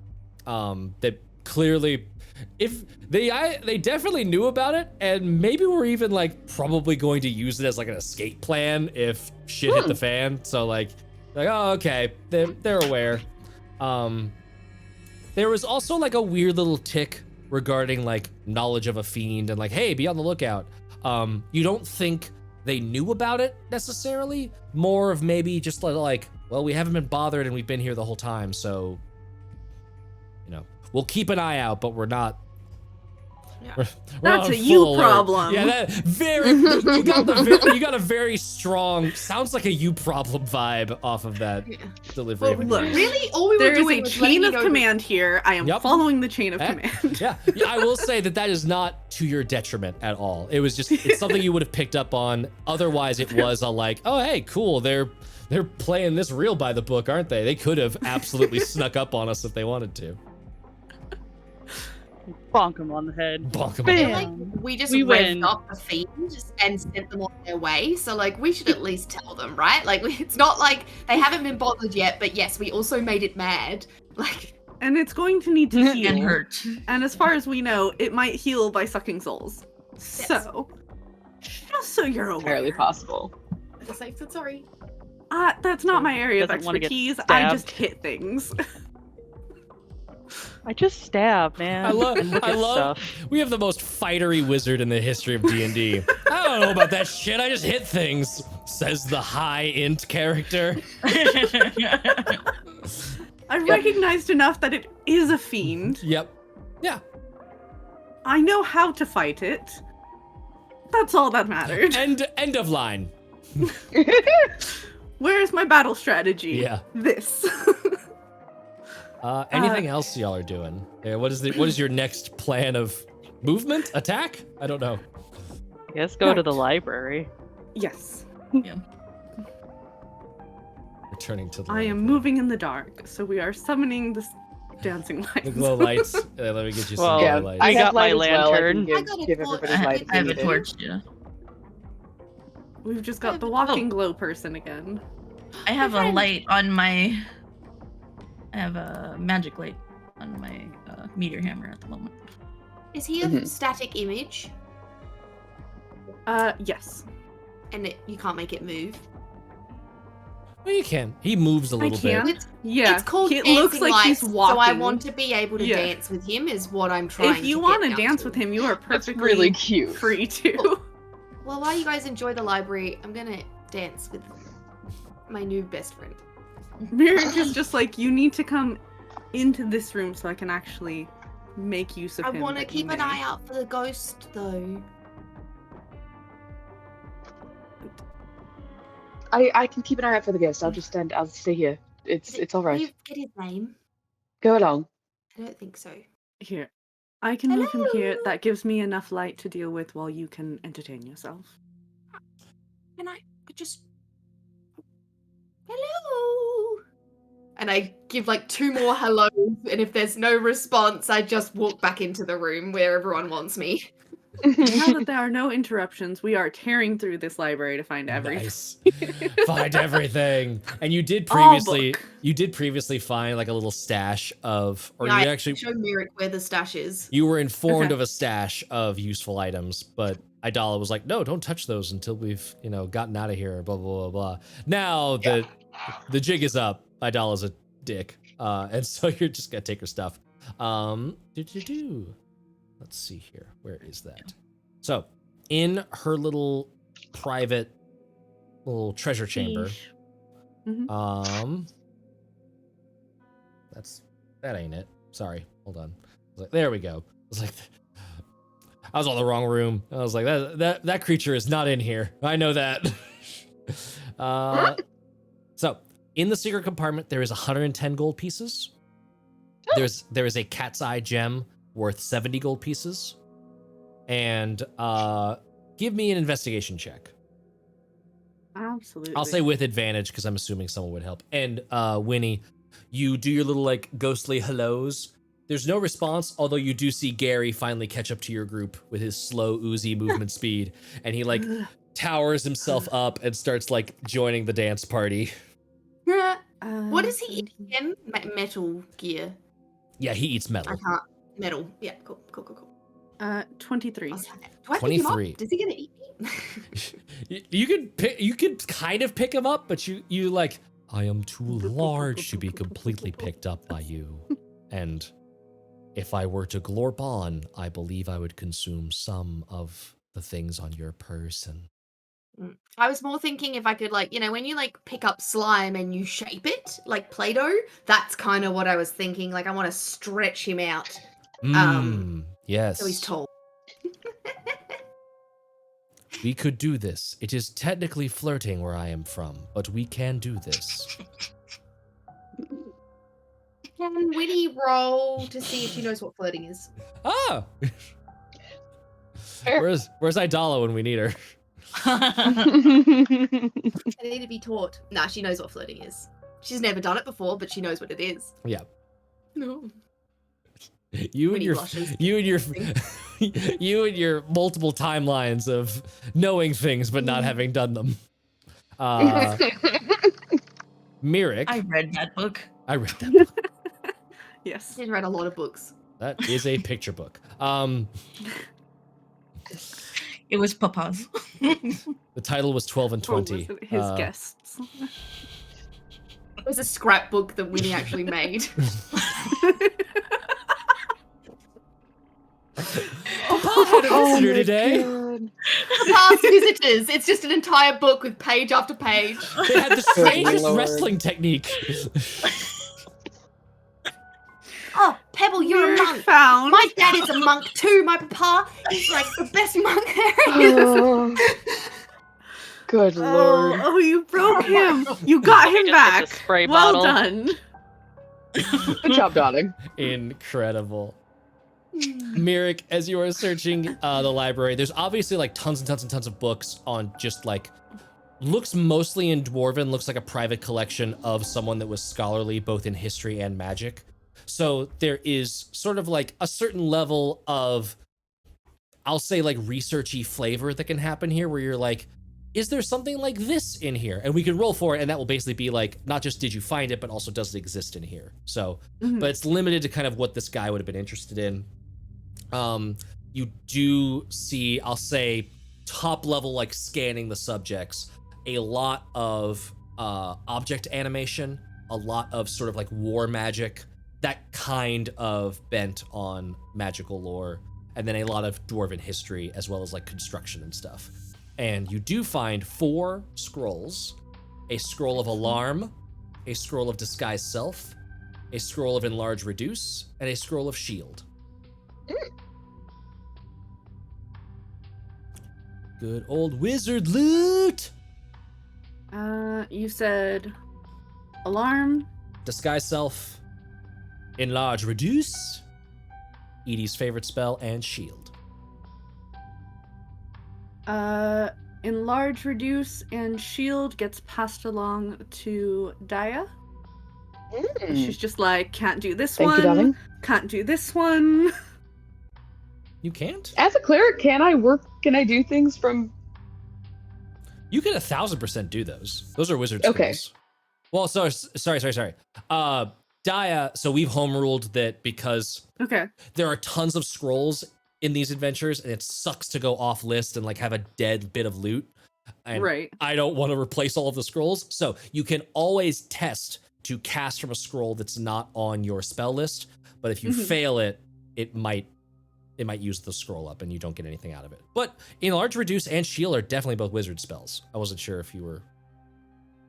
That clearly, if they definitely knew about it, and maybe were even like probably going to use it as like an escape plan if shit hit the fan. So like oh okay, they're aware. There was also like a weird little tick regarding like knowledge of a fiend and like, hey, be on the lookout. You don't think they knew about it necessarily, more of maybe just like, well, we haven't been bothered and we've been here the whole time, so you know, we'll keep an eye out, but we're not. Yeah. We're That's on a you full alert. problem. Yeah, that very. You got a very strong. Sounds like a you problem vibe off of that delivery. Well, of look, news. really, all we were There is doing a was chain letting of you know command here. I am Yep. following the chain of Eh, command. Yeah, I will say that is not to your detriment at all. It was just, it's something you would have picked up on. Otherwise, it was a like, oh, hey, cool. They're playing this real by the book, aren't they? They could have absolutely snuck up on us if they wanted to. Bonk him on the head. Bonk him. I feel Bam. like we just We revved win. up the fiend and sent them on their way. So like we should at least tell them, right? Like it's not like they haven't been bothered yet, but yes, we also made it mad. Like And it's going to need to heal. And hurt. And as far as we know, it might heal by sucking souls. So, just so you're aware. Entirely possible. just like, so sorry. That's not my area of Doesn't wanna get expertise. I stabbed. just hit things. I just stab, man. I love. and look I at love. stuff. We have the most fightery wizard in the history of D&D. I don't know about that shit. I just hit things. Says the high int character. I recognized enough that it is a fiend. Yep. Yeah. I know how to fight it. That's all that mattered. End of line. Where's my battle strategy? Yeah. This. Anything else y'all are doing? What is your next plan of movement? Attack? I don't know. I guess go to the Right. library. Yes. Returning to the I am moving in the dark, so we are summoning the dancing lights. the glow lights. Let me get you some Well, glow Yeah, lights. I have got my light as well. I can lantern. I Give, got a give torch. everybody light. I have a if needed. torch, yeah. We've just got the walking glow person again. I have a friend. light on my. I have a magic light on my meteor hammer at the moment. Is he a Mhm. static image? Yes. And you can't make it move? Well, you can. He moves a I little can. bit. It's, Yeah. it's called It dancing looks like lights, he's walking. so I want to be able to Yeah. dance with him is what I'm trying If you to want get to down dance to. with him, you are That's perfectly really cute. free to. Well, while you guys enjoy the library, I'm gonna dance with my new best friend. Miirik is just like, you need to come into this room so I can actually make use of I him. want to that you keep an may. eye out for the ghost, though. I can keep an eye out for the ghost. I'll stay here. It's all Can right. you get his name? Go along. I don't think so. Here. I can move him here. Hello? That gives me enough light to deal with while you can entertain yourself. Can I just... Hello? And I give like 2 more hellos, and if there's no response, I just walk back into the room where everyone wants me. Now that there are no interruptions, we are tearing through this library to find everything. Nice. Find everything. And you did All previously book. find like a little stash of, or Yeah, you I actually show Miirik where the stash is. you were informed Okay. of a stash of useful items, but Idalla was like, no, don't touch those until we've, gotten out of here, blah, blah, blah, blah. Now that the jig is up, Idalla's a dick. And so you're just gonna take her stuff. Let's see here. Where is that? So, in her little private little treasure chamber. Mhm. That ain't it. Sorry. Hold on. I was like, there we go. I was like, I was on the wrong room. I was like, that creature is not in here. I know that. So, in the secret compartment, there is 110 gold pieces. There is a cat's eye gem worth 70 gold pieces. And give me an investigation check. Absolutely. I'll say with advantage because I'm assuming someone would help. And Winny, you do your little like ghostly hellos. There's no response, although you do see Gary finally catch up to your group with his slow, oozy movement speed, and he like towers himself up and starts like joining the dance party. What is he eating again? Metal gear. Yeah, he eats I metal. can't. Metal. Yeah, cool. 23. Do I pick him 23. up? Is he gonna eat me? You could kind of pick him up, but you like, I am too large to be completely picked up by you. And if I were to glorp on, I believe I would consume some of the things on your person. I was more thinking if I could like, when you like pick up slime and you shape it, like Play-Doh, that's kind of what I was thinking. Like I want to stretch him out Yes. so he's tall. We could do this. It is technically flirting where I am from, but we can do this. Can Winny roll to see if she knows what flirting is? Ah! Where's Idalla when we need her? I need to be taught. Nah, she knows what flirting is. She's never done it before, but she knows what it is. Yeah. No. You and Winny your blushes. you and your you and your multiple timelines of knowing things but not having done them. Miirik. I read that book. I read that book. Yes. She's read a lot of books. That is a picture book. It was Papa's. The title was 12 and Or was 20. it his guests? It was a scrapbook that Winny actually made. Papa had a visitor today. God. Past visitors. It's just an entire book with page after page. They had the strangest Lord. wrestling technique. Oh, Pebble, you're a monk. Found. My dad is a monk too. My papa is like the best monk there is. Oh. Good lord. Oh, you broke him. You got him Just back. like a spray Well bottle. done. Good job, Dotting. Incredible. Miirik, as you are searching the library, there's obviously like tons and tons and tons of books on just like, looks mostly in Dwarven, looks like a private collection of someone that was scholarly both in history and magic. So there is sort of like a certain level of, I'll say like researchy flavor that can happen here where you're like, is there something like this in here? And we can roll for it, and that will basically be like, not just did you find it, but also does it exist in here? So, but it's limited to kind of what this guy would have been interested in. You do see, I'll say, top level, like scanning the subjects, a lot of object animation, a lot of sort of like war magic, that kind of bent on magical lore, and then a lot of Dwarven history, as well as like construction and stuff. And you do find 4 scrolls: a scroll of alarm, a scroll of disguise self, a scroll of enlarge reduce, and a scroll of shield. Good old wizard loot! You said alarm. Disguise self, enlarge reduce, Edie's favorite spell, and shield. Enlarge, reduce, and shield gets passed along to Daya. She's just like, can't do this Thank one. you, darling. Can't do this one. You can't? As a cleric, can I do things from... You can 1000% do those. Those are wizard Okay. scrolls. Well, sorry. Daya, so we've home ruled that because Okay. there are tons of scrolls in these adventures, and it sucks to go off list and like have a dead bit of loot. And Right. I don't want to replace all of the scrolls. So you can always test to cast from a scroll that's not on your spell list. But if you fail it, it might use the scroll up and you don't get anything out of it. But enlarge, reduce, and shield are definitely both wizard spells. I wasn't sure if you were,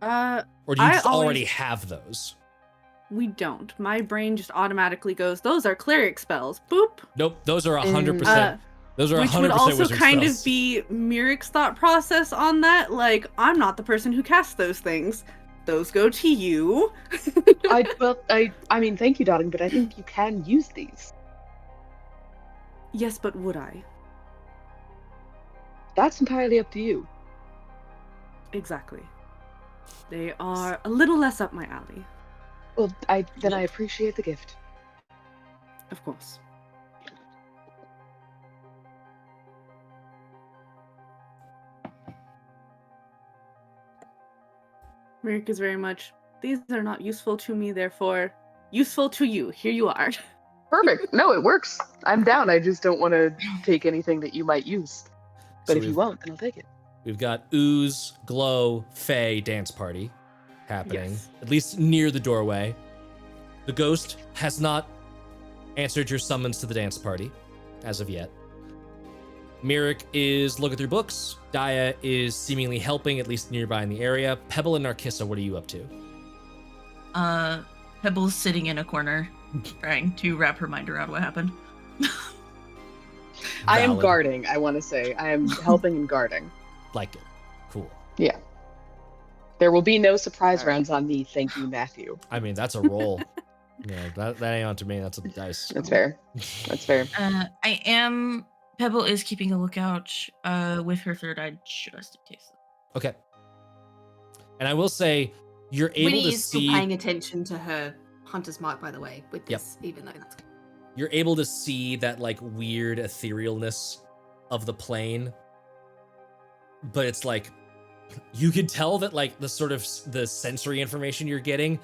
or do you I just always- already have those? We don't. My brain just automatically goes, those are cleric spells. Boop. Nope, those are 100%. Those are 100% Which would also wizard kind spells. of be Miirik's thought process on that. Like, I'm not the person who casts those things. Those go to you. I mean, thank you, Dotting, but I think you can use these. Yes, but would I? That's entirely up to you. Exactly. They are a little less up my alley. Well, then I appreciate the gift. Of course. Miirik is very much, these are not useful to me, therefore useful to you. Here you are. Perfect. No, it works. I'm down. I just don't want to take anything that you might use. But So if you won't, then I'll take it. We've got ooze, glow, fey dance party happening, Yes. at least near the doorway. The ghost has not answered your summons to the dance party as of yet. Miirik is looking through books. Daya is seemingly helping, at least nearby in the area. Pebble and Narcissa, what are you up to? Pebble's sitting in a corner, trying to wrap her mind around what happened. I am Valid. guarding, I want to say. I am helping and guarding. Like it. Cool. Yeah. There will be no surprise All right. rounds on me, thank you, Matthew. I mean, that's a roll. Yeah, that ain't on to me. That's a dice. That's fair. That's fair. Pebble is keeping a lookout with her third eye just in case. Okay. And I will say, you're able Winnie to is still see. paying attention to her hunter's mark, by the way, with Yep. this, even though that's you're able to see that like weird etherealness of the plane, but it's like you can tell that like the sort of the sensory information you're getting,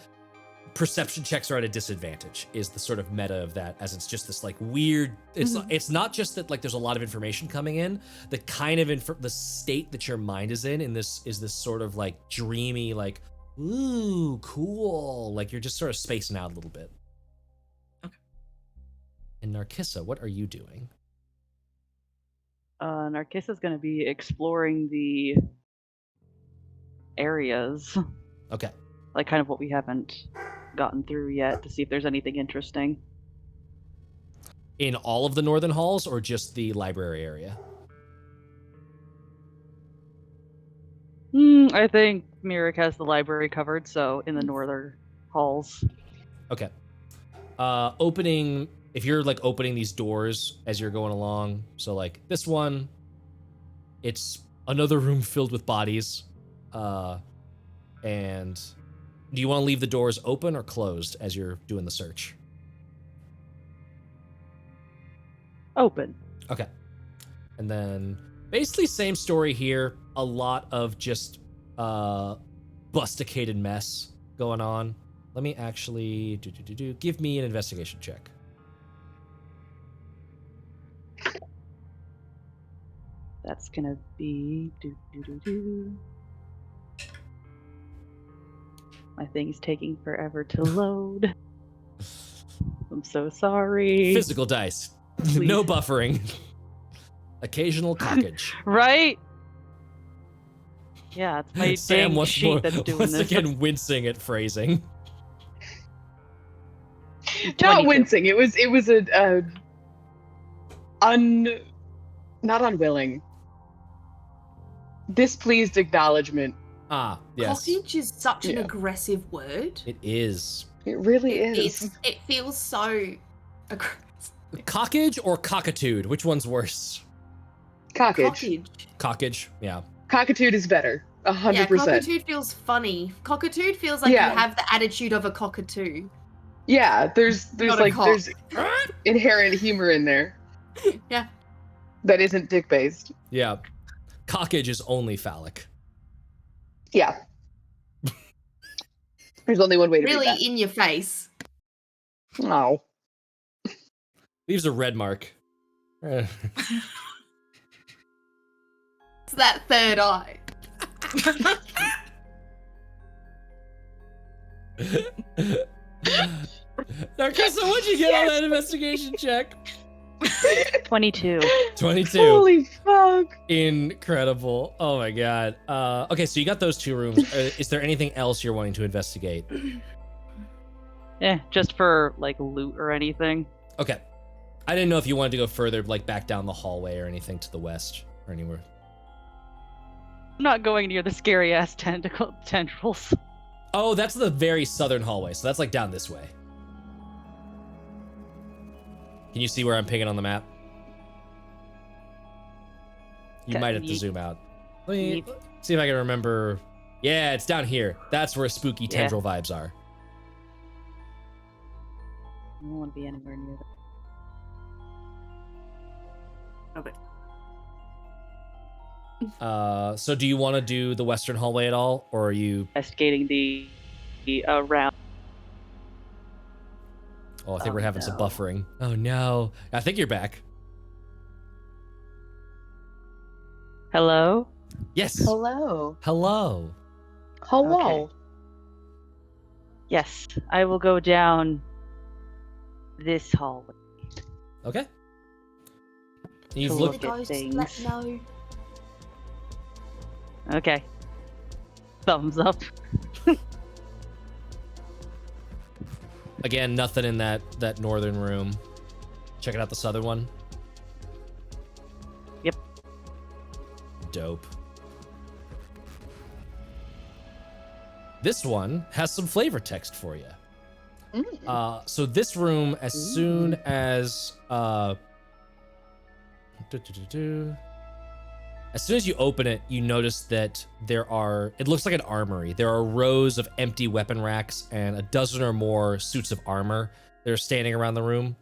perception checks are at a disadvantage is the sort of meta of that, as it's just this like weird, it's not just that like there's a lot of information coming in, the kind of the state that your mind is in this is this sort of like dreamy, like, ooh, cool, like you're just sort of spacing out a little bit. Okay. And Narcissa, what are you doing? Narcissa's going to be exploring the areas, Okay. like kind of what we haven't gotten through yet, to see if there's anything interesting. In all of the northern halls or just the library area? I think Miirik has the library covered, so in the northern halls. Okay. If you're like opening these doors as you're going along, so like this one, it's another room filled with bodies. And do you want to leave the doors open or closed as you're doing the search? Open. Okay. And then basically same story here. A lot of just busticated mess going on. Let me actually give me an investigation check. That's gonna be My thing's taking forever to load. I'm so sorry. Physical dice. No buffering. Occasional cockage. Right? Yeah, it's my Sam dang sheet that's doing once this. again wincing at phrasing. Not 22. wincing. It was not unwilling. Displeased acknowledgement. Ah, yes. Cottage is such an Yeah. aggressive word. It is. It really is. It feels so aggressive. Cockage or cockatude? Which one's worse? Cockage. Cottage. Cockage, yeah. Cockatude is better. 100%. Yeah, cockatude feels funny. Cockatude feels like Yeah. you have the attitude of a cockatoo. Yeah, there's Not a like cock. there's inherent humor in there Yeah. that isn't dick based. Yeah. Cockage is only phallic. Yeah. There's only one way to Really read in your face. that. Oh. Leaves a red mark. It's that third eye. Narcissa, what'd you get on that investigation check? 22. 22. Holy fuck. Incredible. Oh my god. Okay, so you got those two rooms. Is there anything else you're wanting to investigate? Just for like loot or anything. Okay. I didn't know if you wanted to go further, like back down the hallway or anything to the west or anywhere. I'm not going near the scary ass tendrils. Oh, that's the very southern hallway, so that's like down this way. Can you see where I'm pinging on the map? You Okay, might have to yeet. zoom out. Let me Yeet. see if I can remember. Yeah, it's down here. That's where spooky Yeah. tendril vibes are. I don't want to be anywhere near that. So do you want to do the western hallway at all, or are you? Investigating the round. Oh, I think Oh, we're having some no. buffering. Oh no! I think you're back. Hello? Yes. Hello. Hello. Hello. Okay. Yes, I will go down this hallway. Okay. You've To looked. The Look at ghosts let things. know. Okay. Thumbs up. Again, nothing in that northern room. Checking out the southern one. Yep. Dope. This one has some flavor text for you. So this room, as soon as as soon as you open it, you notice that it looks like an armory. There are rows of empty weapon racks and a dozen or more suits of armor that are standing around the room.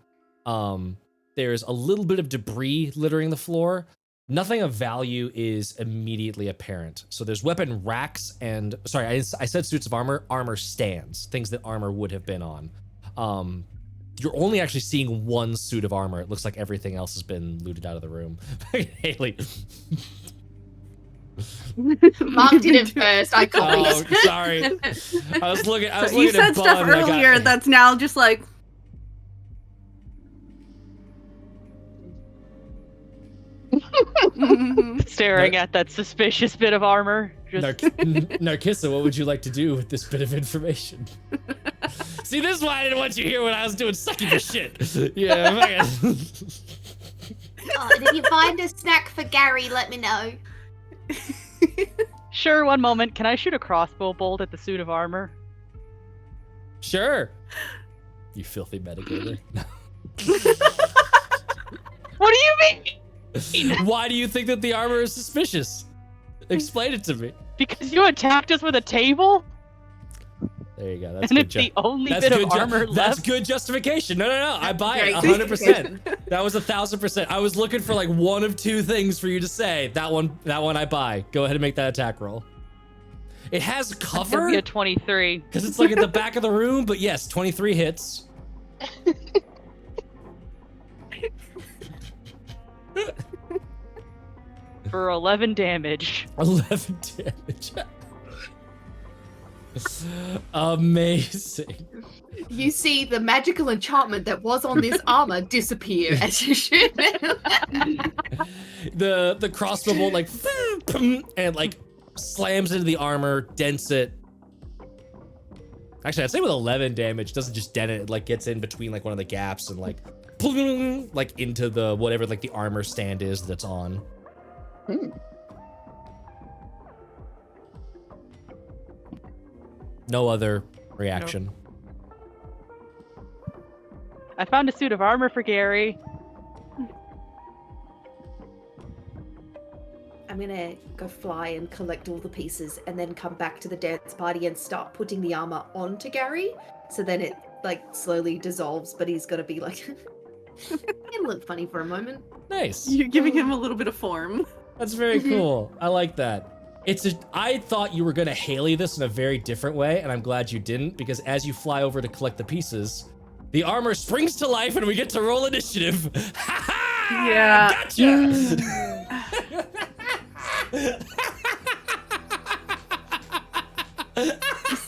There's a little bit of debris littering the floor. Nothing of value is immediately apparent. So there's weapon racks and, sorry, I said suits of armor stands, things that armor would have been on. You're only actually seeing one suit of armor. It looks like everything else has been looted out of the room. Haley. Mark did it first. I copied. Oh, sorry. I was looking You at said stuff Bun, and I got- earlier that's now just like. Staring at that suspicious bit of armor. Just Narcissa, what would you like to do with this bit of information? See, this is why I didn't want you here when I was doing succubus shit. Yeah. Oh, and if you find a snack for Gary, let me know. Sure, one moment. Can I shoot a crossbow bolt at the suit of armor? Sure. You filthy metagator. What do you mean? Why do you think that the armor is suspicious? Explain it to me. Because you attacked us with a table? There you go. That's And good. it's the only That's bit good. of armor left. That's good justification. No. I buy it Great 100%. That was 1,000%. I was looking for like one of two things for you to say. That one I buy. Go ahead and make that attack roll. It has It's cover gonna be a 23. because it's like at the back of the room. But yes, 23 hits. For 11 damage. 11 damage. Amazing. You see the magical enchantment that was on this armor disappear as you shoot it. The crossbow bolt like and like slams into the armor, dents it. Actually, I'd say with 11 damage, doesn't just dent it, it like gets in between like one of the gaps and like into the whatever like the armor stand is that's on. No other reaction. I found a suit of armor for Gary. I'm gonna go fly and collect all the pieces and then come back to the dance party and start putting the armor onto Gary. So then it like slowly dissolves, but he's gotta be like, it'll look funny for a moment. Nice. You're giving him a little bit of form. That's very cool. I like that. I thought you were gonna Haley this in a very different way, and I'm glad you didn't, because as you fly over to collect the pieces, the armor springs to life and we get to roll initiative. Ha ha! Yeah. Gotcha!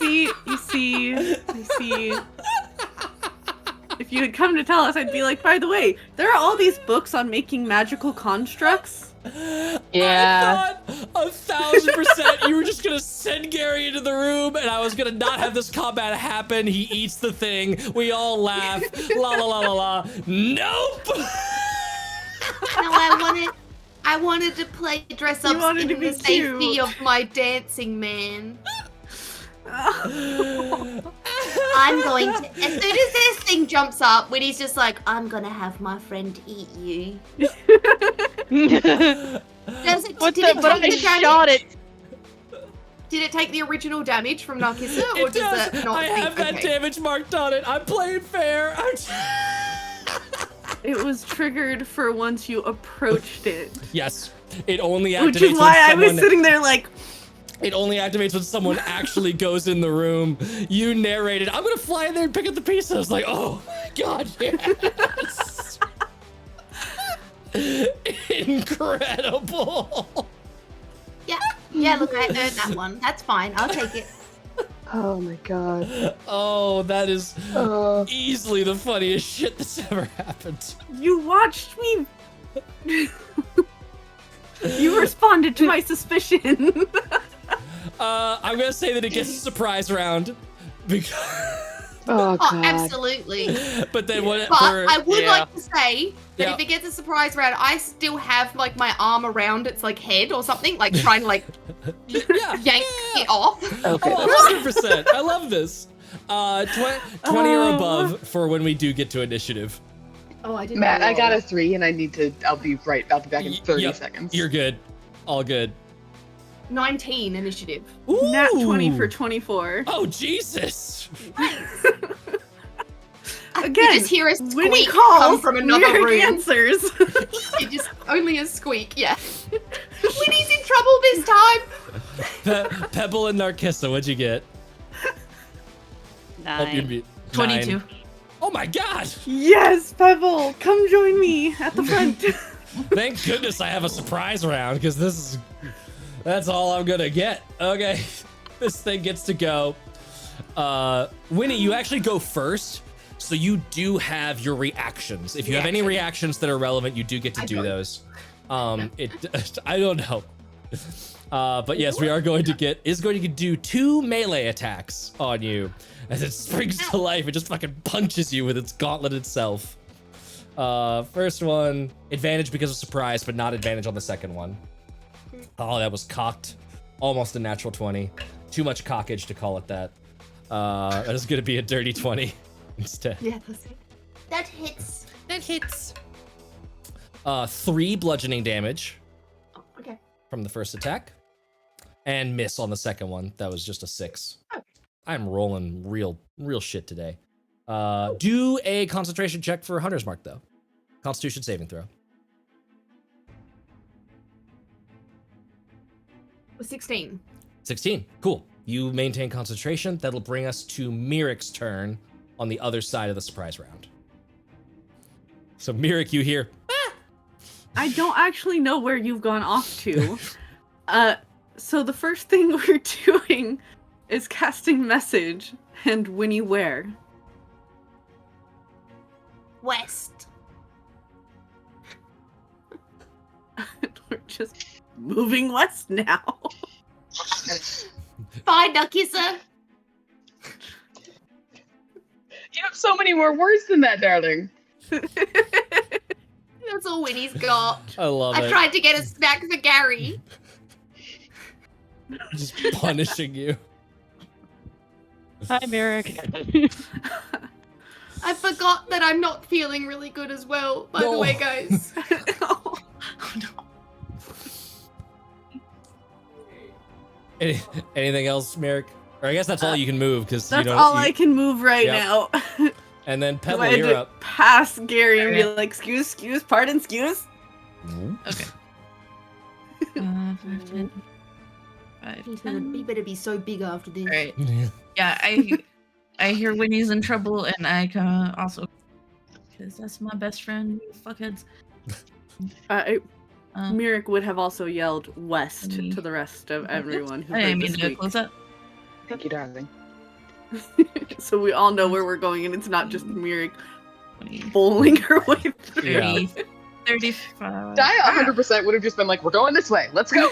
You see. If you had come to tell us, I'd be like, by the way, there are all these books on making magical constructs. Yeah. I thought 1,000% you were just gonna send Gary into the room and I was gonna not have this combat happen. He eats the thing. We all laugh. La la la la la. Nope! No, I wanted to play dress You up wanted in to be the safety cute. of my dancing man. I'm going to, as soon as this thing jumps up, Winnie's just like, I'm gonna have my friend eat you. But I shot it. Did it take the original damage from Narcissa, or It does does. that not? I have that damage marked on it. I'm playing fair. It was triggered for once you approached it. Yes. It only activates Which is why I when was someone... sitting there like, It only activates when someone actually goes in the room. You narrated, I'm gonna fly in there and pick up the pieces. I was like, oh my god, yes. Incredible. Yeah, look, I earned that one. That's fine. I'll take it. Oh my god. Oh, that is easily the funniest shit that's ever happened. you watched me. You responded to my suspicion. I'm gonna say that it gets a surprise round. Because... Oh god. Oh, absolutely. But then what? But I would Yeah. like to say that Yeah. if it gets a surprise round, I still have like my arm around its like head or something, like trying to like yank it off. Okay. Oh, 100%. I love this. 20 or above for when we do get to initiative. Oh, I didn't. Matt, I roll. got a 3 and I need to, I'll be back in 30 Yep. seconds. You're good. All good. 19 initiative. Nat 20 Ooh. for 24. Oh, Jesus. Again, you just hear a Winny squeak calls, come from another Miirik room. answers. You just only a squeak, yeah. Winnie's in trouble this time. Pebble and Narcissa, what'd you get? Hope you 9. mute. 22. 9. Oh my god! Yes, Pebble, come join me at the front. Thank goodness I have a surprise round, because that's all I'm gonna get. Okay, this thing gets to go. Winnie, you actually go first, so you do have your reactions. If you have any reactions that are relevant, you do get to do those. I don't know. But yes, we are going to do 2 melee attacks on you. As it springs to life, it just fucking punches you with its gauntlet itself. First one, advantage because of surprise, but not advantage on the second one. Oh, that was cocked. Almost a natural 20. Too much cockage to call it that. That is gonna be a dirty 20 instead. Yeah, that's it. That hits. That hits. 3 bludgeoning damage Oh, okay. from the first attack. And miss on the second one. That was just a 6. Okay. I'm rolling real shit today. Do a concentration check for Hunter's Mark, though. Constitution saving throw. 16. 16. Cool. You maintain concentration. That'll bring us to Miirik's turn on the other side of the surprise round. So Miirik, you hear, I don't actually know where you've gone off to. So the first thing we're doing is casting message and Winnie where? West. We're just moving west now. Bye, Narcissa. You have so many more words than that, darling. That's all Winnie's got. I love I it. tried to get a snack for Gary. Just punishing you. Hi, Miirik. I forgot that I'm not feeling really good as well, by the No. way, guys. Oh, no. Anything else, Miirik? Or I guess that's all you can move, because you That's don't. all I can move right Yep. now. And then I Pebble, had you're to up. pass Gary and be like, excuse, pardon, excuse. Okay. 5, 10, 5, 10. He better be so big after this. Alright. Yeah, I hear Winnie's in trouble, and I can also, because that's my best friend, you fuckheads. Miirik would have also yelled west Winnie. to the rest of everyone who I heard didn't the mean to squeak. close that. Thank you, darling. So we all know where we're going, and it's not just Miirik 20, bowling her way through. 30, 35. Dia 100% would have just been like, we're going this way. Let's go.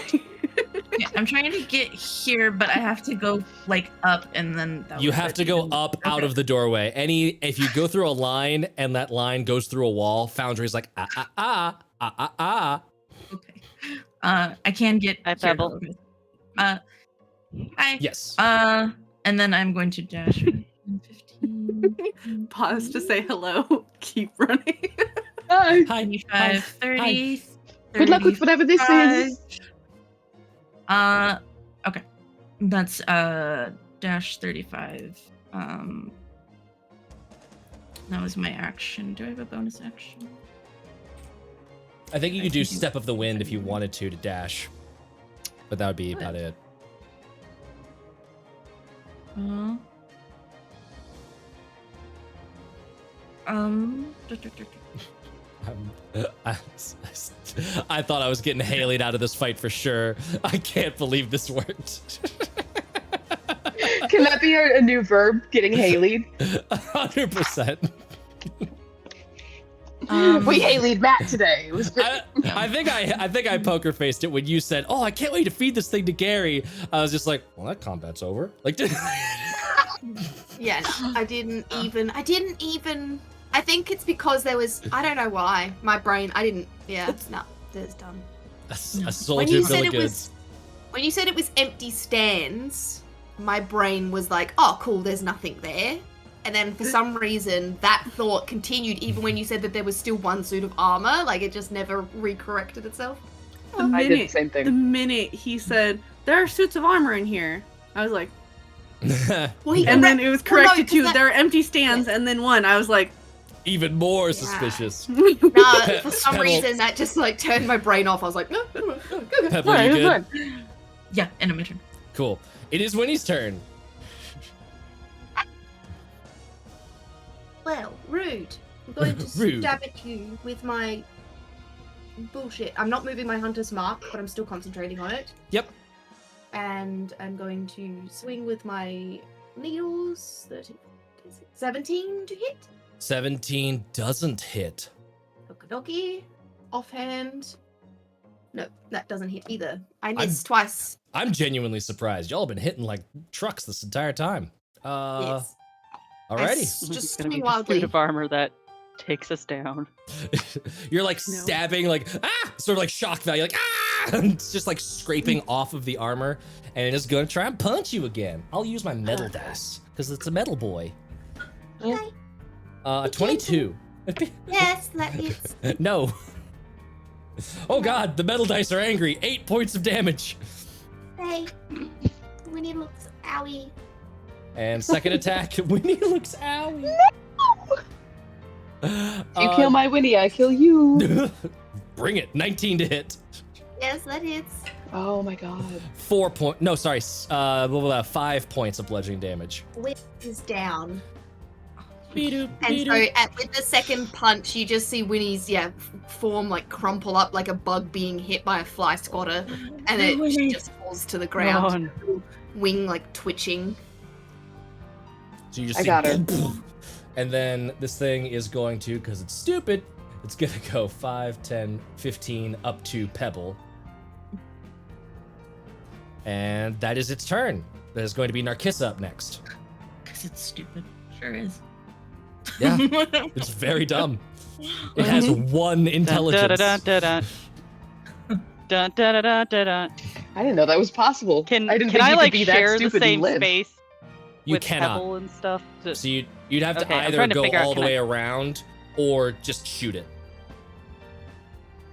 Yeah, I'm trying to get here, but I have to go like up, and then that You was have it. to go up out Okay. of the doorway. If you go through a line and that line goes through a wall, Foundry's like, ah. Okay. I can get Hi, here, Pebble. though. Hi. Yes. And then I'm going to dash 15, Pause to say hello. Keep running. Bye. Hi. 25, 30. Good luck with whatever this is. 35. Okay. That's dash 35. That was my action. Do I have a bonus action? I think you I could do think you- Step of the Wind if you wanted to dash. But that would be about it. I thought I was getting Haley'd out of this fight for sure. I can't believe this worked. Can that be a new verb? Getting Haley'd? 100%. We Haley'd Matt today. It was great. I think I poker faced it when you said, "Oh, I can't wait to feed this thing to Gary." I was just like, "Well, that combat's over." Like, Yeah, no, I didn't even. I think it's because there was. I don't know why. My brain. I didn't. Yeah, no, there's done. a When soldier you bill said of it was, goods. when you said it was empty stands, my brain was like, "Oh, cool, there's nothing there." And then for some reason, that thought continued even when you said that there was still one suit of armor. Like it just never recorrected itself. The I did the same the thing. minute he said, there are suits of armor in here, I was like, Wait, And then it was well, no, corrected 'cause to that- there are empty stands and then 1. I was like, Even more Yeah. suspicious. Nah, for some Pebble. reason that just like turned my brain off. I was like, no, go, go, go. Pebble, No, you it was good? fine. Yeah, end of my turn. Cool. It is Winnie's turn. Well, rude. I'm going to Rude. stab at you with my bullshit. I'm not moving my hunter's mark, but I'm still concentrating on it. Yep. And I'm going to swing with my needles. 13, 17 to hit. 17 doesn't hit. Okie dokie. Offhand. No, that doesn't hit either. I missed twice. I'm genuinely surprised. Y'all have been hitting like trucks this entire time. Yes. Alrighty. Just It's gonna be swing the wildly. suit of armor that takes us down. You're like No. stabbing, like, sort of like shock value, like, and it's just like scraping off of the armor, and it is going to try and punch you again. I'll use my metal dice, because it's a metal boy. Okay. A 22. Yes, that hits. No. Oh god, the metal dice are angry. 8 points of damage. Hey. Winnie looks owie. And second attack, Winnie looks owie. You kill my Winnie, I kill you. Bring it. 19 to hit. Yes, that hits. Oh my god. 5 points of bludgeoning damage. Winnie is down. Beep-doop, And so beep-doop. with the second punch, you just see Winnie's form like crumple up like a bug being hit by a fly swatter, and it Winnie. just falls to the ground. Wing like twitching. So you just I see got her. And then this thing is going to, because it's stupid, it's gonna go 5, 10, 15 up to Pebble. And that is its turn. That is going to be Narcissa up next. Because it's stupid. Sure is. Yeah, it's very dumb. It has 1 intelligence. Dun, dun, dun, dun, dun, dun. I didn't know that was possible. Can I didn't can think I you like could be that share the stupid same and live. space You with cannot. Pebble and stuff? So you'd have to Okay, I'm either trying to go figure out, all the can way I- around or just shoot it.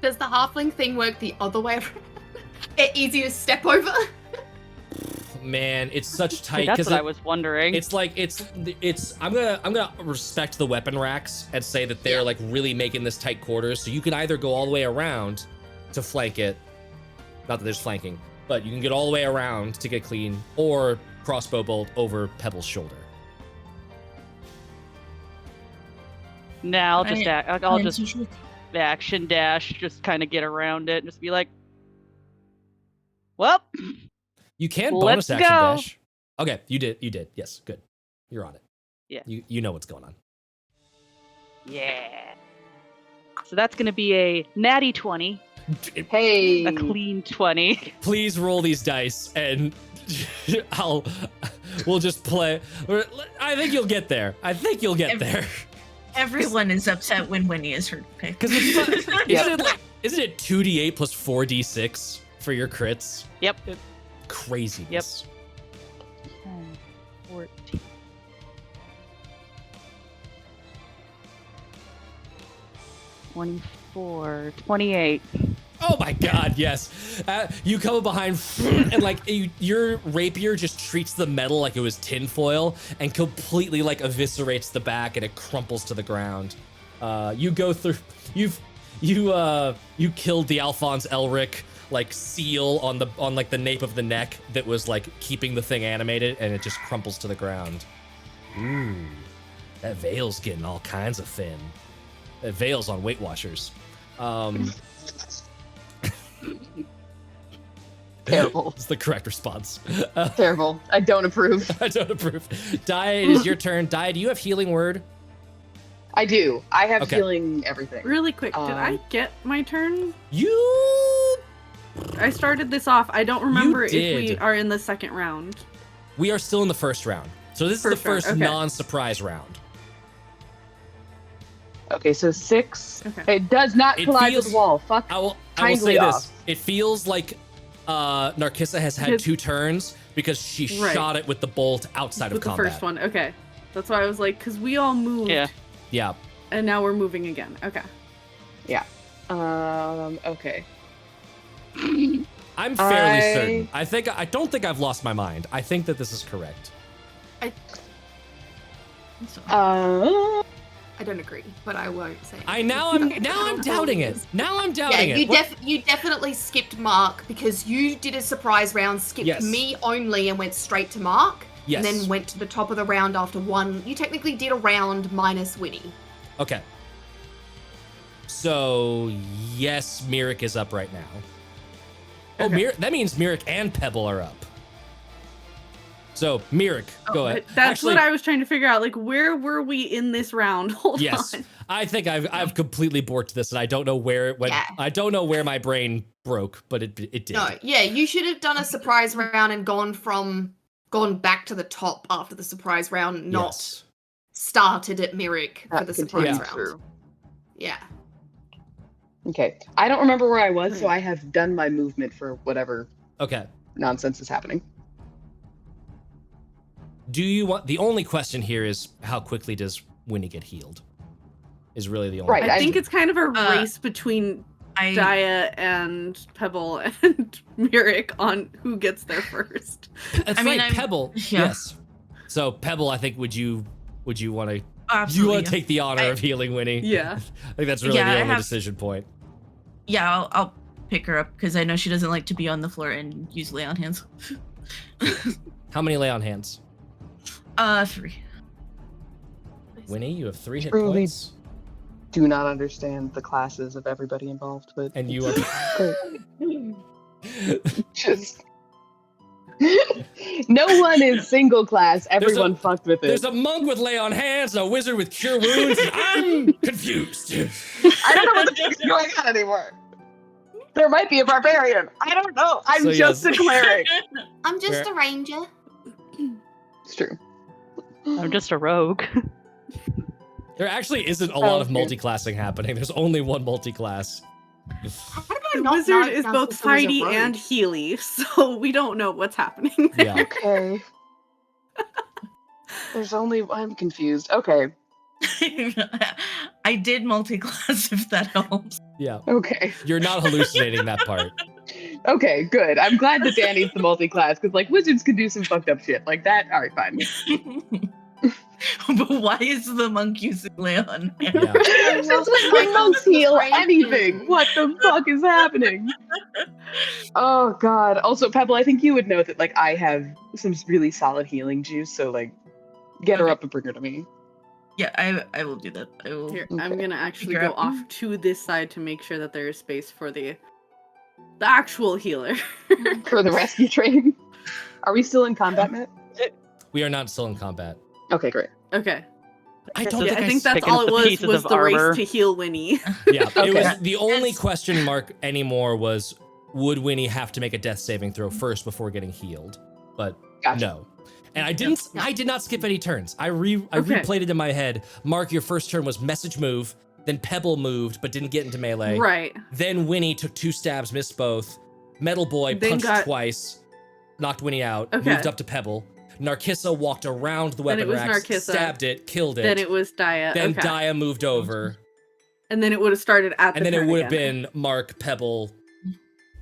Does the halfling thing work the other way around? Easier to step over? Man, it's such See, tight that's because what I was wondering. it's like it's I'm gonna respect the weapon racks and say that they're Yeah. like really making this tight quarters, so you can either go all the way around to flank it, not that there's flanking, but you can get all the way around to get clean, or crossbow bolt over Pebble's shoulder. Now I'll just I'll just Usually- action dash, just kind of get around it, and just be like, well, You can Let's bonus action go. dash. Okay, you did. Yes, good. You're on it. Yeah. You know what's going on. yeah. So that's gonna be a natty 20, Hey. a clean 20. Please roll these dice and we'll just play. I think you'll get there. there. Everyone is upset when Winnie is her pick. Because isn't it 2d8 plus 4d6 for your crits? Yep. Craziness. 10, 14. 24, 28. Oh my god, yes. You come up behind and like your rapier just treats the metal like it was tinfoil and completely like eviscerates the back and it crumples to the ground. You go through you killed the Alphonse Elric like seal on like the nape of the neck that was like keeping the thing animated, and it just crumples to the ground. Ooh. That veil's getting all kinds of thin. That veil's on Weight Watchers. Terrible. It's the correct response. Terrible. I don't approve. I don't approve. Di, it is your turn. Di, do you have healing word? I do. I have Okay. healing everything. really quick, did I get my turn? You. I started this off. I don't remember if we did. are in the second round. We are still in the first round. So this is the First round, first okay. non-surprise round. Okay, so 6. Okay. It does not It collide feels- with the wall. Fuck. I will Kindly say this. off. It feels like Narcissa has had His- 2 turns because she Right. shot it with the bolt outside With of the combat. first one. Okay. That's why I was like, because we all moved. Yeah. Yeah. And now we're moving again. Okay. Okay. I'm fairly I- certain. I don't think I've lost my mind. I think that this is correct. So, I don't agree, but I won't say. Now I'm doubting it. Now I'm doubting Yeah, it. you definitely skipped Mark because you did a surprise round, skipped Yes. me only, and went straight to Mark. Yes. And then went to the top of the round after one. You technically did a round minus Winny. Okay. So yes, Miirik is up right now. Oh, Okay. that means Miirik and Pebble are up. So Miirik, go ahead. That's Actually, what I was trying to figure out. Like, where were we in this round? Hold yes, on. I think I've completely borked this, and I don't know where it went. Yeah. I don't know where my brain broke, but it did. No, yeah, you should have done a surprise round and gone back to the top after the surprise round, not Yes. started at Miirik for That the surprise continues round. through. Yeah. Okay. I don't remember where I was, so I have done my movement for whatever Okay. nonsense is happening. Do you want? The only question here is how quickly does Winnie get healed? Is really the only. Right, I think question. it's kind of a Uh, race between I Daya and Pebble and Miirik on who gets there first. That's I mean, right, I'm- Pebble. yeah. Yes. So Pebble, I think would you want to? Do you absolutely. want to take the honor of healing Winnie? Yeah. I think that's really Yeah, the I only have- decision point. Yeah, I'll pick her up because I know she doesn't like to be on the floor and use lay on hands. How many lay on hands? 3. Winnie, you have 3 hit Truly. points, Do not understand the classes of everybody involved, but and you are. great. Just no one is single class. Everyone fucked with There's it. a monk with lay on hands, a wizard with cure wounds, and I'm confused. I don't know what the fuck's going on anymore. There might be a barbarian. I don't know. I'm So, just yes. a cleric. I'm just Where- a ranger. It's true. I'm just a rogue. There actually isn't a lot of Okay. multi-classing happening. There's only one multi-class. How did I The not wizard know is now both since I was a fighty rogue? and healy, so we don't know what's happening there. Yeah. Okay. There's only. I'm confused. Okay. I did multi-class if that helps. Yeah. Okay. You're not hallucinating that part. Okay. Good. I'm glad that Danny's the multi-class because like wizards can do some fucked up shit like that. All right, fine. But why is the monk using lay on hands? Yeah. Since when monks heal anything? What the fuck is happening? Oh god. Also, Pebble, I think you would know that like I have some really solid healing juice, so like get her Okay. up and bring her to me. Yeah, I will do that. I will. Here, I'm Okay. gonna actually Figure go out- off to this side to make sure that there is space for the actual healer. For the rescue train. Are we still in combat, Matt? We are not still in combat. Okay, great. Okay. I don't Yeah, think I think that's picking all up it the was pieces of the armor. race to heal Winnie. Yeah. It Okay. was the only Yes. question mark anymore was would Winnie have to make a death saving throw first before getting healed? But Gotcha. no. And I did not skip any turns. I Okay. replayed it in my head. Mark, your first turn was message move, then Pebble moved but didn't get into melee. Right. Then Winnie took 2 stabs, missed both. Metal Boy Then punched got- twice, knocked Winnie out, Okay. moved up to Pebble. Narcissa walked around the Then weapon it was racks, Narcissa. stabbed it, killed it. Then it was Daya. Then okay. Daya moved over, And then it would have started at and the then it turn would have again. been Mark, Pebble,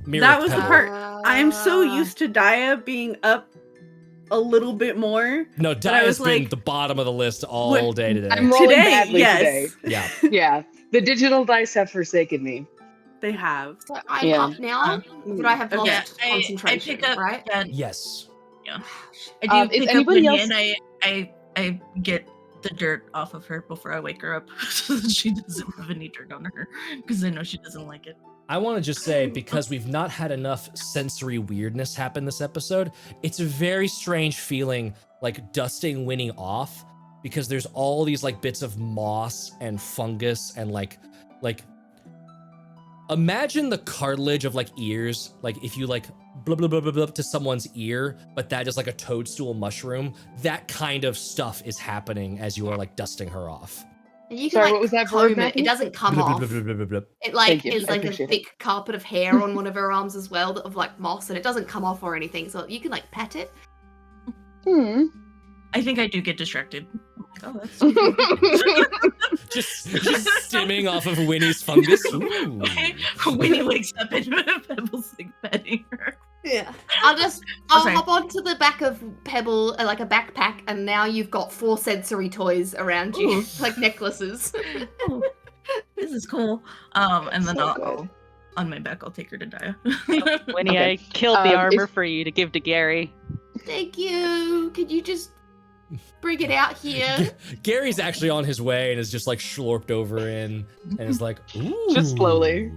Miirik, That was the Pebble. part- I'm so used to Daya being up a little bit more. No, I Daya's was been like- the bottom of the list all What- day today. I'm rolling Today, badly yes. today. Yeah. Yeah. The digital dice have forsaken me. They have. So I'm Yeah. up now, but I have Okay. lost I concentration, pick up right? that. Yes. I do Is pick up anybody Winnie else- and I get the dirt off of her before I wake her up so that she doesn't have any dirt on her because I know she doesn't like it. I want to just say, because we've not had enough sensory weirdness happen this episode, it's a very strange feeling like dusting Winnie off because there's all these like bits of moss and fungus and like imagine the cartilage of like ears, like if you like blah blah blah blah blah to someone's ear, but that is like a toadstool mushroom. That kind of stuff is happening as you are like dusting her off. And you can Sorry, like what was that comb verb, it. Matthew? It doesn't come Blah, blah, off. blah, blah, blah, blah, blah. It like Thank you, is I like a appreciate it. thick carpet of hair on one of her arms as well, of like moss, and it doesn't come off or anything. So you can like pet it. Hmm. I think I do get distracted. Oh, that's Just stimming off of Winnie's fungus. Ooh. Winnie wakes up and Pebble's like petting her. Yeah. I'll sorry. hop onto the back of Pebble, like a backpack, and now you've got 4 sensory toys around you, Ooh. like necklaces. Oh, this is cool. And then So I'll, good. on my back, I'll take her to Daya. Winnie, Okay. I killed the armor if- for you to give to Gary. Thank you. Could you just bring it out here? Gary's actually on his way and is just like slurped over in and is like, ooh. Just slowly.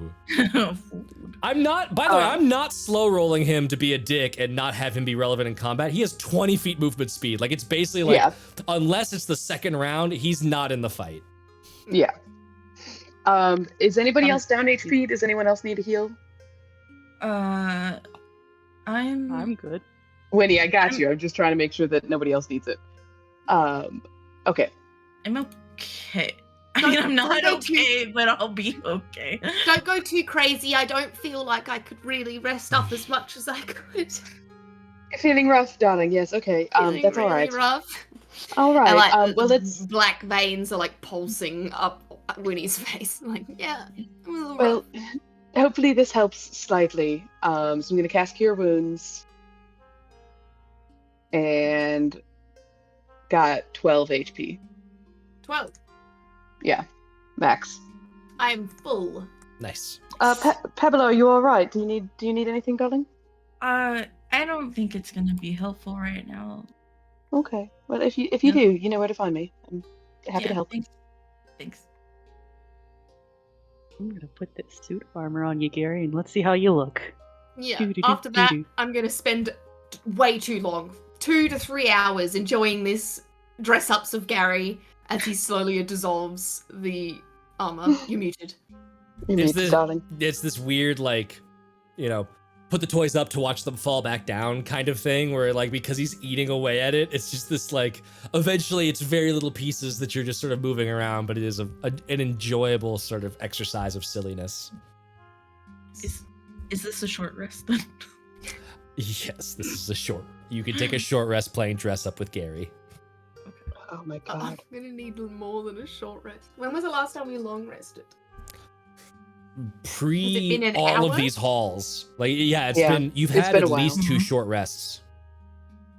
I'm not, by the way, I'm not slow rolling him to be a dick and not have him be relevant in combat. He has 20 feet movement speed. Like, it's basically like, Yeah. unless it's the second round, he's not in the fight. Yeah. Is anybody else down HP? Does anyone else need a heal? I'm I'm good. Winnie, I got you. I'm just trying to make sure that nobody else needs it. Okay. I'm okay. I mean, I'm not Don't go okay, but I'll be okay. Don't go too crazy. I don't feel like I could really rest up as much as I could. You're feeling rough, darling. Yes, okay. Feeling That's really all right. rough. All right. And, like, well, the let's. black veins are like pulsing up Winnie's face. Like, yeah. I'm a little Well, rough. hopefully this helps slightly. So I'm gonna cast Cure Wounds, and got 12 HP. 12. Yeah, max. I'm full. Nice. Pebble, are you all right? Do you need anything, darling? I don't think it's gonna be helpful right now. Okay. Well, if you Yeah. do, you know where to find me. I'm happy to help. Thanks. I'm gonna put this suit of armor on you, Gary, and let's see how you look. Yeah. Doo-doo-doo, After that, doo-doo. I'm going to spend way too long, 2 to 3 hours, enjoying this dress-ups of Gary as he slowly dissolves the armor. You're muted. You Is need this- darling. It's this weird, like, you know, put the toys up to watch them fall back down kind of thing where, like, because he's eating away at it, it's just this, like, eventually it's very little pieces that you're just sort of moving around, but it is an enjoyable sort of exercise of silliness. Is this a short rest then? Yes, this is a short. You can take a short rest playing dress up with Gary. Oh my I'm god. going to need more than a short rest. When was the last time we long rested? Pre been an all of hour? these halls. Like, yeah, you've it's had been at a while. least 2 Mhm. short rests.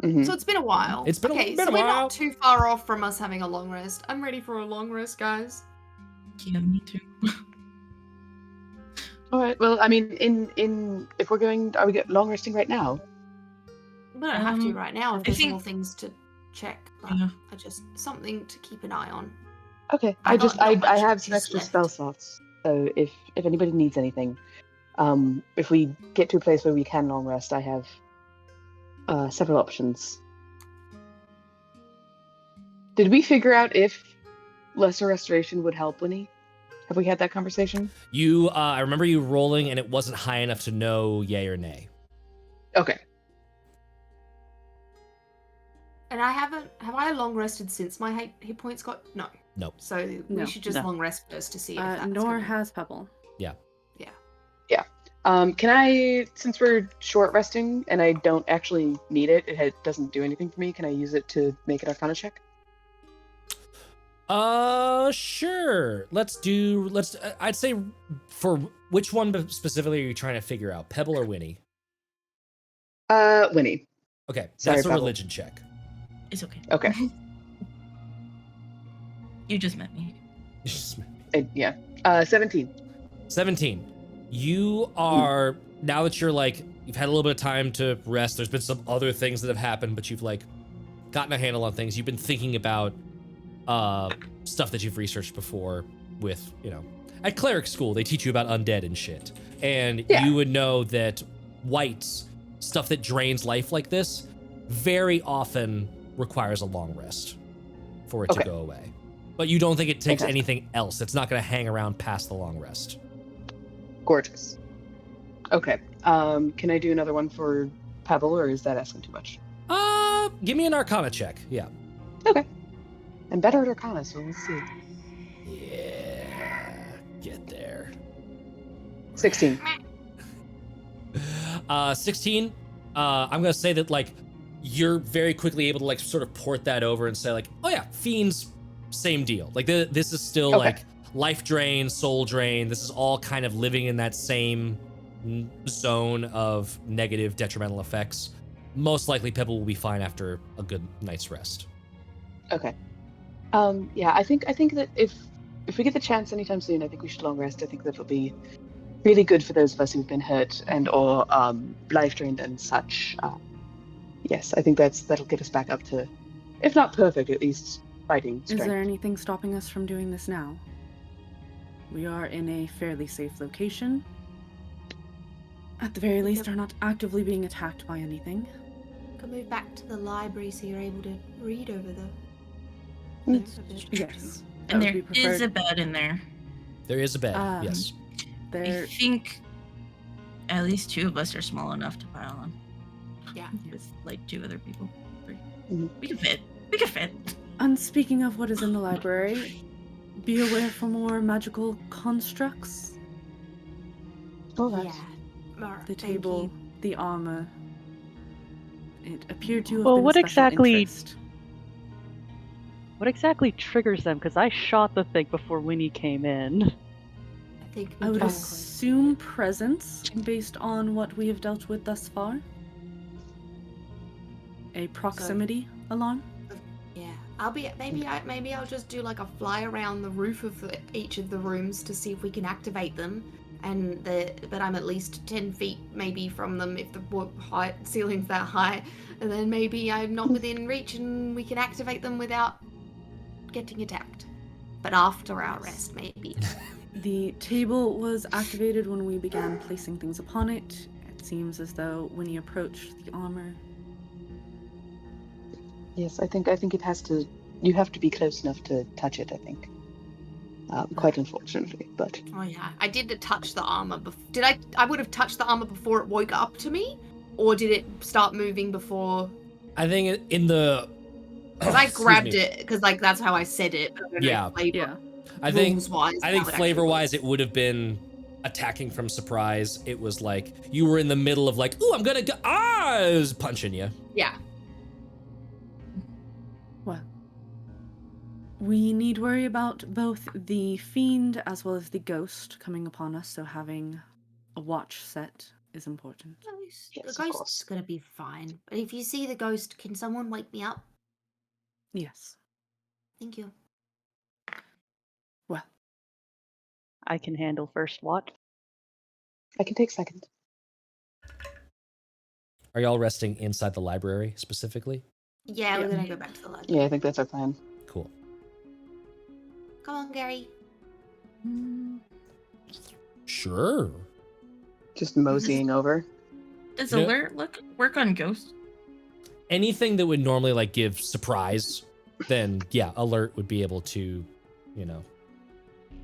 Mhm. So it's been a while. It's been a- okay, been so a we're while. not too far off from us having a long rest. I'm ready for a long rest, guys. Yeah, me too. All right. Well, I mean, in if we're going, are we get long resting right now? We don't have to right now if I there's think- more things to check. But Yeah. I just something to keep an eye on. Okay. I've got not I much have some juice extra left. spell slots. So if anybody needs anything, if we get to a place where we can long rest, I have several options. Did we figure out if lesser restoration would help, Winnie? Have we had that conversation? You, I remember you rolling and it wasn't high enough to know yay or nay. Okay. And I haven't. Have I long rested since my hit points got? No. Nope. So we No. should just No. long rest first to see if that's Nor gonna- has Pebble. Can I, since we're short resting and I don't actually need it, it doesn't do anything for me, can I use it to make an Arcana check? Sure. I'd say for which one specifically are you trying to figure out? Pebble or Winnie? Winnie. Okay, Sorry, that's a Pebble. religion check. It's okay. Okay. You just met me. Yeah. 17. 17. You are, now that you're like, you've had a little bit of time to rest, there's been some other things that have happened, but you've like gotten a handle on things. You've been thinking about stuff that you've researched before with, you know, at cleric school, they teach you about undead and shit. And Yeah. you would know that whites, stuff that drains life like this, very often requires a long rest for it to Okay. go away. But you don't think it takes Fantastic. anything else. It's not going to hang around past the long rest. Gorgeous. Okay. Can I do another one for Pebble, or is that asking too much? Give me an Arcana check. Yeah. Okay. I'm better at Arcana, so let's see. Yeah. Get there. 16. 16. I'm gonna say that like you're very quickly able to like sort of port that over and say like, oh yeah, fiends, same deal. Like this is still Okay. like life drain, soul drain. This is all kind of living in that same zone of negative detrimental effects, most likely Pebble will be fine after a good night's rest. Okay. Yeah, I think that if we get the chance anytime soon, I think we should long rest. I think that'll be really good for those of us who've been hurt and or life drained and such. Yes, I think that'll get us back up to, if not perfect, at least fighting strength. Is there anything stopping us from doing this now? We are in a fairly safe location. At the very least, are not actively being attacked by anything. Can move back to the library so you're able to read over the. Yes. And there would be is a preferred. bed in there. There is a bed, yes. I There, think at least 2 of us are small enough to pile on. Yeah. With like 2 other people. 3. Mhm. We can fit. We can fit. and speaking of what is in the library, be aware for more magical constructs. All right. Yeah. The table, the armor. It appeared to have Well, been what of special exactly- interest. What exactly triggers them? Because I shot the thing before Winny came in. I think I would can- assume presence, based on what we have dealt with thus far. A proximity alarm. Yeah, I'll be maybe I'll just do like a fly around the roof of each of the rooms to see if we can activate them, but I'm at least 10 feet maybe from them if the height ceiling's that high, and then maybe I'm not within reach and we can activate them without getting attacked. But after our rest, maybe. The table was activated when we began placing things upon it. It seems as though when you approach the armor, Yes, I think it has to. You have to be close enough to touch it. I think. Quite unfortunately, but Oh yeah, I did touch the armor. Did I? I would have touched the armor before it woke up to me, or did it start moving before? I think in the... Because I Excuse grabbed me. it because like that's how I said it. I don't know, Yeah. flavor yeah. I think rules-wise, how it actually flavor-wise, works. it would have been attacking from surprise. It was like you were in the middle of like, "Ooh, I'm gonna go!" It was punching you. Yeah. Well, we need worry about both the fiend as well as the ghost coming upon us, so having a watch set is important. Yes, The of ghost's course. gonna be fine. But if you see the ghost, can someone wake me up? Yes. Thank you. Well, I can handle first watch. I can take second. Are y'all resting inside the library specifically? Yeah, we're Yeah. gonna go back to the library. Yeah, I think that's our plan. Cool. Come on, Gary. Sure. Just moseying over. Does Yeah. alert work on ghosts? Anything that would normally like give surprise, then yeah, alert would be able to, you know.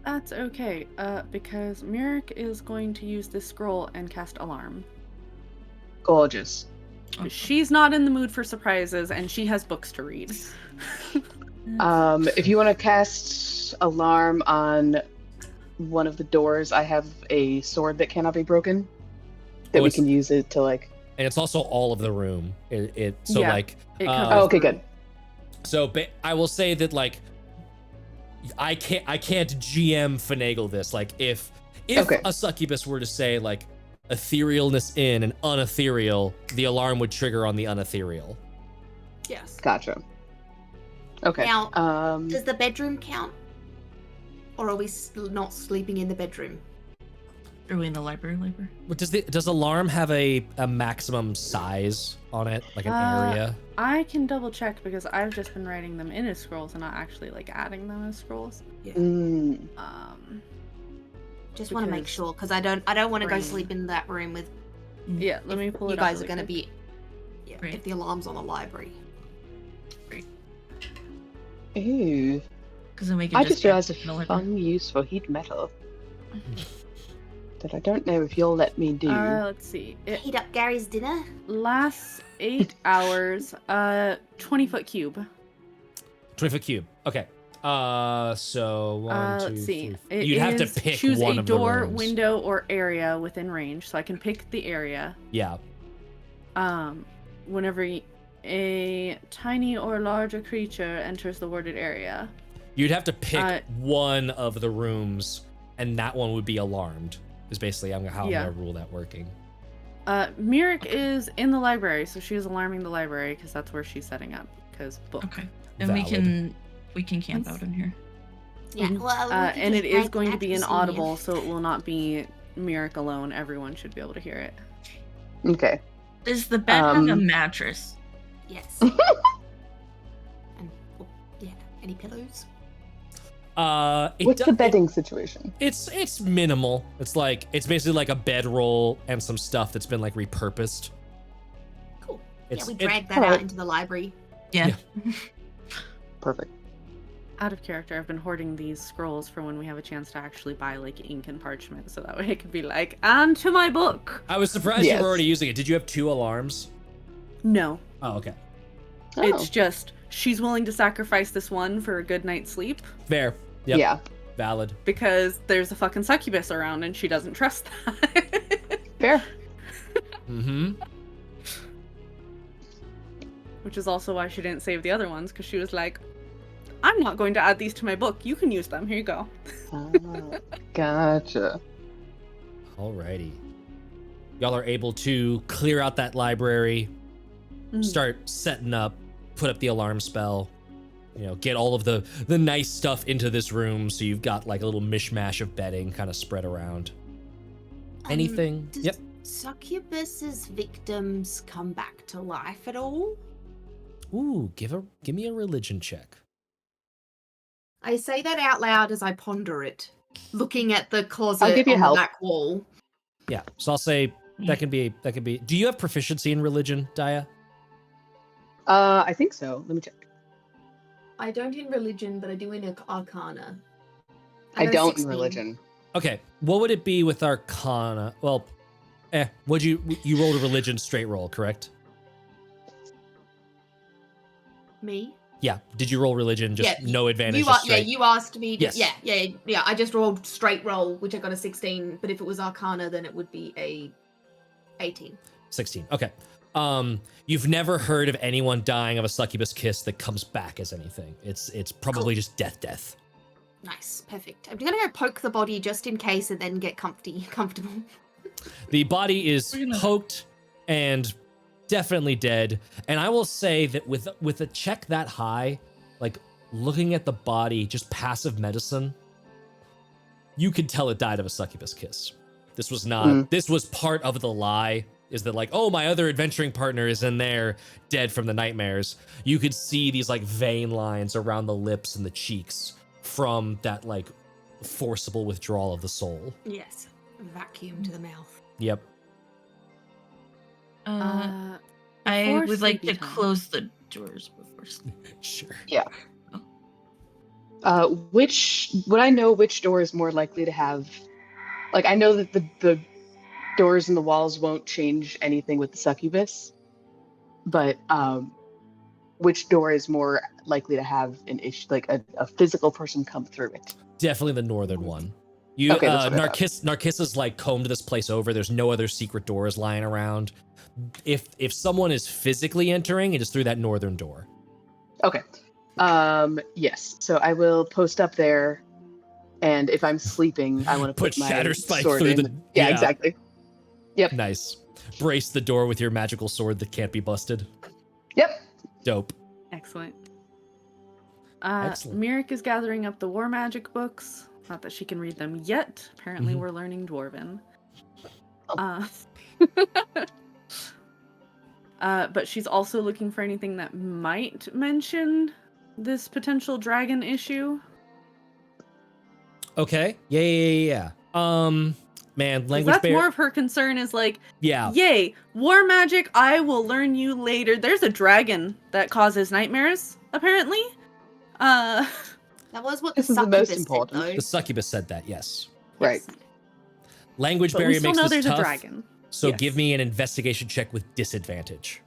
that's okay, because Miirik is going to use this scroll and cast alarm. Gorgeous. She's not in the mood for surprises, and she has books to read. If you want to cast alarm on one of the doors, I have a sword that cannot be broken. That Oh, we it's- can use it to like. And it's also all of the room. So Yeah. like, It uh, covers Oh, okay, the room. good. so I will say that like, I can't GM finagle this. Like if Okay. a succubus were to say like etherealness in and unethereal, the alarm would trigger on the unethereal. Yes. Gotcha. Okay. Now, Um. Does the bedroom count? Or are we not sleeping in the bedroom? Are we in the library? But does alarm have a maximum size on it, like an area? I can double check because I've just been writing them in as scrolls and not actually like adding them as scrolls. mm, Just want to make Because sure because I don't want to go brain. sleep in that room with Yeah, let me pull it you up guys are really going to quick. be. Yeah, Right. if the alarm's on the library. Ooh. Because then we can I just realized get in the a library. fun use for heat metal that I don't know if you'll let me do. Let's see. It Heat up Gary's dinner. lasts 8 hours. 20-foot cube. 20-foot cube. Okay. So one, two, Let's see. three. It You'd have to is pick choose one a of door, the rooms. window, or area within range. So I can pick the area. Yeah. Whenever a tiny or larger creature enters the warded area. You'd have to pick Uh, one of the rooms, and that one would be alarmed. is basically how I'm Yeah. gonna rule that working. Miirik is in the library, so she is alarming the library because that's where she's setting up. Because book. Okay. And we can camp out in here. Yeah. Well, we could And just it is drag going to be mattress in here. inaudible, so it will not be Miirik alone. Everyone should be able to hear it. Okay. Does the bed have a mattress? Yes. And yeah, any pillows? What's the bedding situation? It's minimal. It's basically like a bedroll and some stuff that's been like repurposed. Cool. It's- Yeah, we it- dragged that Alright. out into the library. Yeah. Perfect. Out of character, I've been hoarding these scrolls for when we have a chance to actually buy like ink and parchment, so that way it could be like, and to my book. I was surprised you Yes. were already using it. Did you have 2 alarms? No, Oh, okay. it's just she's willing to sacrifice this one for a good night's sleep Fair. Yep. Yeah. Valid. because there's a fucking succubus around and she doesn't trust that. Fair. Mm-hmm. Which is also why she didn't save the other ones, because she was like, I'm not going to add these to my book. You can use them. Here you go. Gotcha. Alrighty. Y'all are able to clear out that library, Mhm. start setting up, put up the alarm spell, get all of the nice stuff into this room so you've got like a little mishmash of bedding kind of spread around. Anything? Does Yep. Succubus's victims come back to life at all? Ooh, give me a religion check. I say that out loud as I ponder it, looking at the closet I'll give you on help. the back wall. Yeah. So I'll say that can be. Do you have proficiency in religion, Daya? I think so. Let me check. I don't in religion, but I do in Arcana. I got a don't 16. in religion. Okay. What would it be with Arcana? Well, would you rolled a religion straight roll, correct? Me? Yeah. Did you roll religion? Just Yeah, no advantage. You just yeah, straight? you asked me. To, Yes. Yeah. I just rolled straight roll, which I got a 16. But if it was Arcana, then it would be a 18. 16. Okay. You've never heard of anyone dying of a succubus kiss that comes back as anything. It's probably just death. Nice, perfect. I'm gonna go poke the body just in case, and then get comfortable. The body is We're gonna- poked and definitely dead. And I will say that with a check that high, like looking at the body, just passive medicine, you could tell it died of a succubus kiss. This was not. This was part of the lie. Is that like, oh, my other adventuring partner is in there, dead from the nightmares. You could see these like vein lines around the lips and the cheeks from that like forcible withdrawal of the soul. Yes, vacuum to the mouth. Yep. I before would like sleepy to time. close the doors before sleep. Sure. Would I know which door is more likely to have? Like, I know that the doors and the walls won't change anything with the succubus, but which door is more likely to have an issue, like a physical person come through it? Definitely the northern one. You, Okay, that's what I thought. Narcissus like combed this place over. There's no other secret doors lying around. If someone is physically entering, it is through that northern door. Okay. Yes. So I will post up there, and if I'm sleeping, I want to Put put my Shatterspike sword through in. the- Yeah, yeah. exactly. Yep. Nice. Brace the door with your magical sword that can't be busted. Yep. Dope. Excellent. Excellent. Miirik is gathering up the war magic books. Not that she can read them yet. Apparently, Mhm. we're learning Dwarven. Oh. But she's also looking for anything that might mention this potential dragon issue. Okay. Yeah. Man, 'Cause language that's barrier. more of her concern is like, Yeah. yay, war magic, I will learn you later. There's a dragon that causes nightmares, apparently. That was what This the is the most succubus said, important. though. The succubus said that. Yes. Right. Yes. Language But we barrier still makes know this there's tough. a dragon. So Yes. give me an investigation check with disadvantage.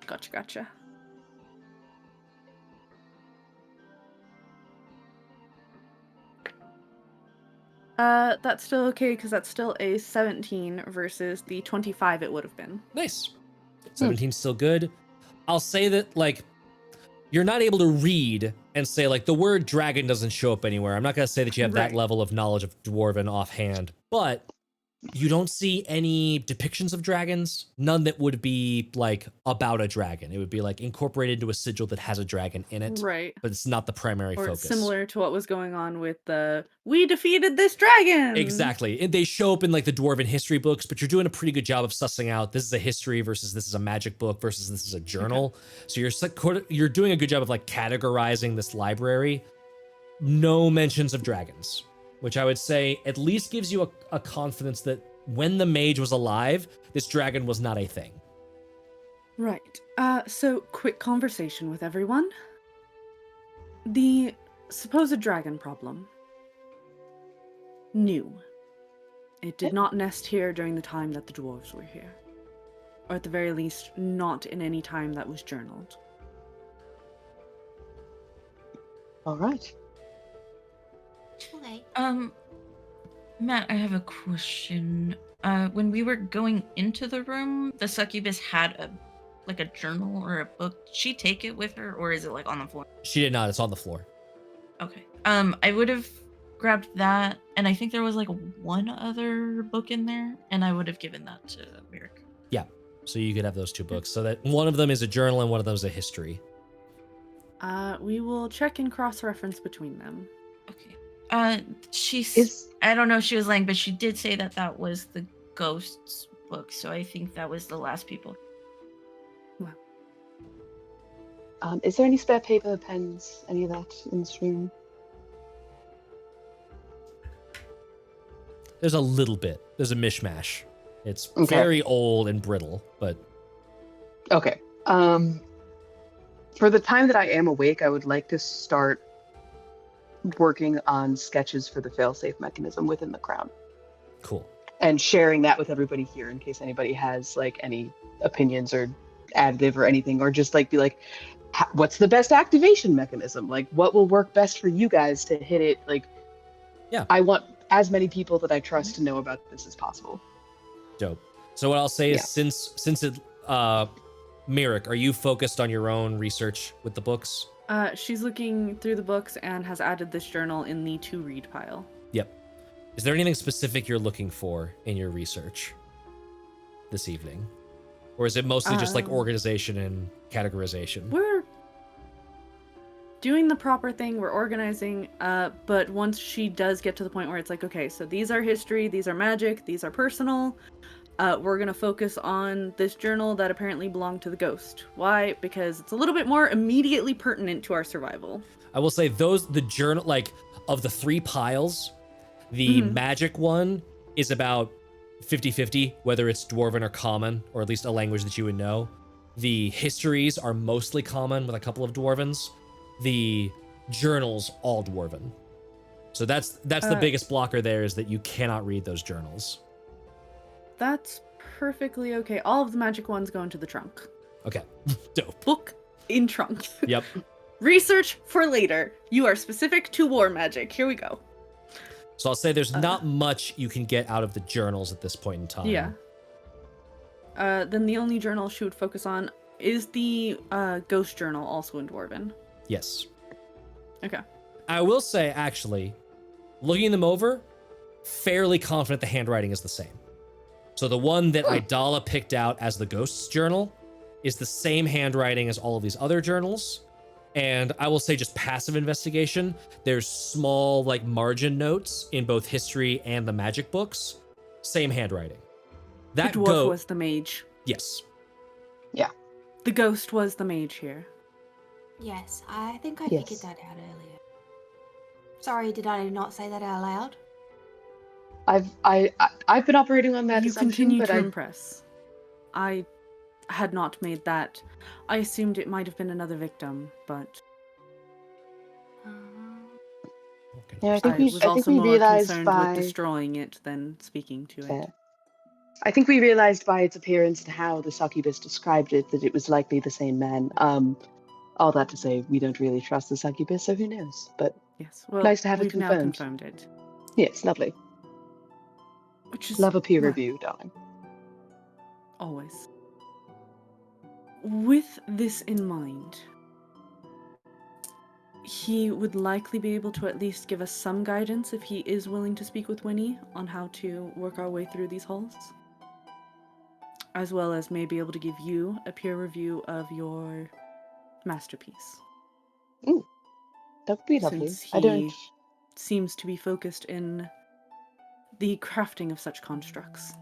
Gotcha. That's still okay because that's still a 17 versus the 25 it would have been. Nice. 17's still good. I'll say that, like, you're not able to read and say, like, the word dragon doesn't show up anywhere. I'm not going to say that you have that Right. level of knowledge of Dwarven offhand, but You don't see any depictions of dragons, none that would be like about a dragon. It would be like incorporated into a sigil that has a dragon in it, Right. but it's not the primary Or focus. similar to what was going on with the "We defeated this dragon." Exactly. And they show up in like the dwarven history books, but you're doing a pretty good job of sussing out this is a history versus this is a magic book versus this is a journal. So you're doing a good job of like categorizing this library. No mentions of dragons, which I would say at least gives you a confidence that when the mage was alive, this dragon was not a thing. Right. So quick conversation with everyone. The supposed dragon problem. New. It did not nest here during the time that the dwarves were here. Or at the very least, not in any time that was journaled. All right. Okay. Matt, I have a question. When we were going into the room, the succubus had a journal or a book. Did she take it with her, or is it like on the floor? She did not. It's on the floor. Okay. I would have grabbed that, and I think there was like one other book in there, and I would have given that to Miirik. Yeah. So you could have those two books. So that one of them is a journal and one of them is a history. We will check and cross-reference between them. Okay. I don't know if she was lying, but she did say that was the ghost's book, so I think that was the last people. Is there any spare paper, pens, any of that in this room? There's a little bit. There's a mishmash. It's Okay. very old and brittle, but Okay. For the time that I am awake, I would like to start working on sketches for the failsafe mechanism within the crown cool. and sharing that with everybody here in case anybody has like any opinions or additive or anything, or just like be like, what's the best activation mechanism? Like, what will work best for you guys to hit it? Like, Yeah. I want as many people that I trust to know about this as possible. Dope. So what I'll say is Yeah. since it Miirik, are you focused on your own research with the books? She's looking through the books and has added this journal in the to-read pile. Yep. Is there anything specific you're looking for in your research this evening? Or is it mostly just like organization and categorization? We're doing the proper thing, we're organizing, but once she does get to the point where it's like, okay, so these are history, these are magic, these are personal, we're gonna focus on this journal that apparently belonged to the ghost. Why? Because it's a little bit more immediately pertinent to our survival. I will say the journal, like of the three piles, the magic one is about 50-50, whether it's dwarven or common, or at least a language that you would know. The histories are mostly common with a couple of dwarvens. The journals all dwarven. So that's the biggest blocker there, is that you cannot read those journals. That's perfectly okay. All of the magic ones go into the trunk. Okay. Dope. Book in trunk. Yep. Research for later. You are specific to war magic. Here we go. So I'll say there's not much you can get out of the journals at this point in time. Yeah. Then the only journal she would focus on is the ghost journal, also in Dwarven. Yes. Okay. I will say, actually, looking them over, fairly confident the handwriting is the same. So the one that Idalla picked out as the ghost's journal is the same handwriting as all of these other journals. And I will say, just passive investigation, there's small like margin notes in both history and the magic books. Same handwriting. That the dwarf was the mage. Yes. The ghost was the mage here. Yes, I think I Yes. figured that out earlier. Sorry, did I not say that out loud? I've been operating on that You assumption, continue but to I impress. I had not made that. I assumed it might have been another victim, but yeah, I I think we was also more realized concerned by with destroying it than speaking to Fair. it. I think we realized by its appearance and how the succubus described it that it was likely the same man. All that to say, we don't really trust the succubus, so who knows? But Yes, well, Nice to have it we've now confirmed. confirmed it. yes, lovely. Which is Love a peer well, review, darling. always. With this in mind, he would likely be able to at least give us some guidance if he is willing to speak with Winny on how to work our way through these halls. As well as maybe able to give you a peer review of your masterpiece. Ooh, that would be lovely. Since I don't. he seems to be focused in the crafting of such constructs.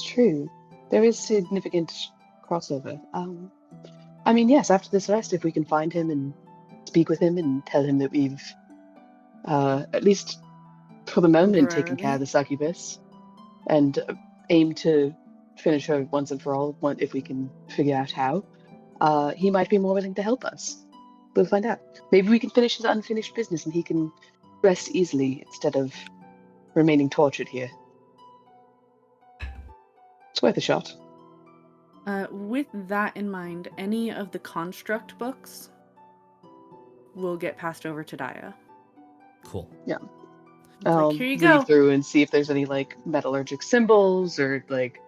True. There is significant crossover. I mean, yes, after this rest, if we can find him and speak with him and tell him that we've, at least for the moment, taken care of the succubus, and aim to finish her once and for all, if we can figure out how, he might be more willing to help us. We'll find out. Maybe we can finish his unfinished business and he can rest easily instead of remaining tortured here. It's worth a shot. With that in mind, any of the construct books will get passed over to Daya. Cool. Yeah. Like, here you go. Read through and see if there's any like metallurgic symbols or like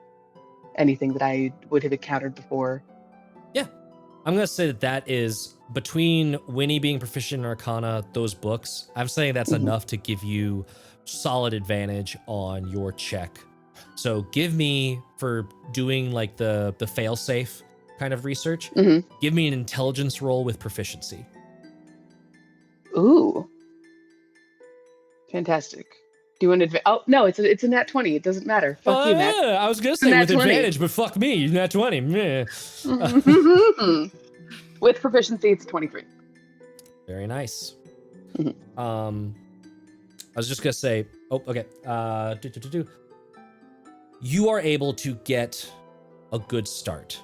anything that I would have encountered before. Yeah. I'm going to say that is between Winnie being proficient in Arcana, those books, I'm saying that's enough to give you solid advantage on your check. So give me, for doing like the fail-safe kind of research, give me an intelligence roll with proficiency. Ooh. Fantastic. Do you want to oh, no, it's a nat 20. It doesn't matter. Fuck you, Matt. Yeah, I was going to say Nat with 20. advantage, but fuck me, nat 20. Meh. With proficiency, it's 23. Very nice. I was just going to say, oh, okay. You are able to get a good start.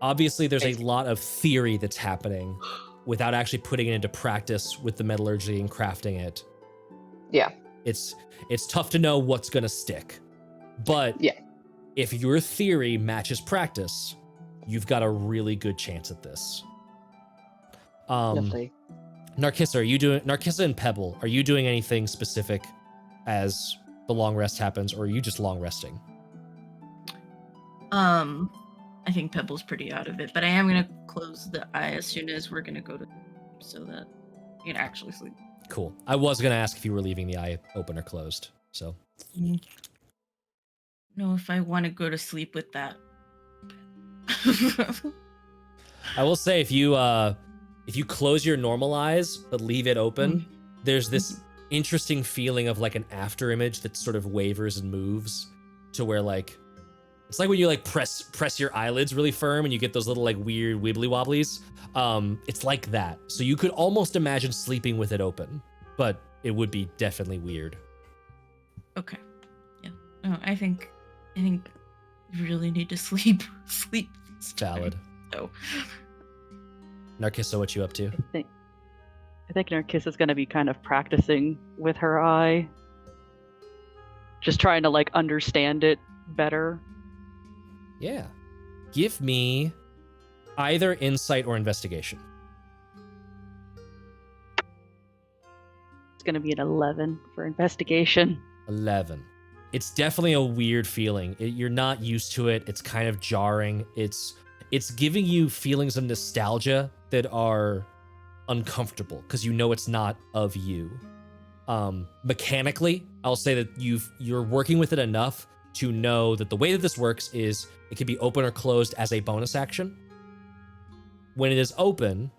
Obviously, there's a lot of theory that's happening without actually putting it into practice with the metallurgy and crafting it. Yeah. It's tough to know what's going to stick. But yeah, if your theory matches practice, you've got a really good chance at this. Lovely. Narcissa, Narcissa and Pebble, are you doing anything specific as the long rest happens, or are you just long resting? I think Pebble's pretty out of it, but I am gonna close the eye as soon as we're gonna go to so that we can actually sleep. Cool. I was gonna ask if you were leaving the eye open or closed, so. No, if I want to go to sleep with that. I will say if you close your normal eyes but leave it open, there's this interesting feeling of like an after image that sort of wavers and moves to where like it's like when you like press your eyelids really firm and you get those little like weird wibbly wobblies. It's like that. So you could almost imagine sleeping with it open, but it would be definitely weird. Okay. Yeah. No, I think you really need to sleep. Sleep. Valid. So. Narcissa, what you up to? I think Narcissa's gonna be kind of practicing with her eye. Just trying to like understand it better. Yeah. Give me either insight or investigation. It's gonna be an 11 for investigation. 11. It's definitely a weird feeling. You're not used to it. It's kind of jarring. It's giving you feelings of nostalgia that are uncomfortable because you know it's not of you. Mechanically, I'll say that you're working with it enough to know that the way that this works is it can be open or closed as a bonus action. When it is open,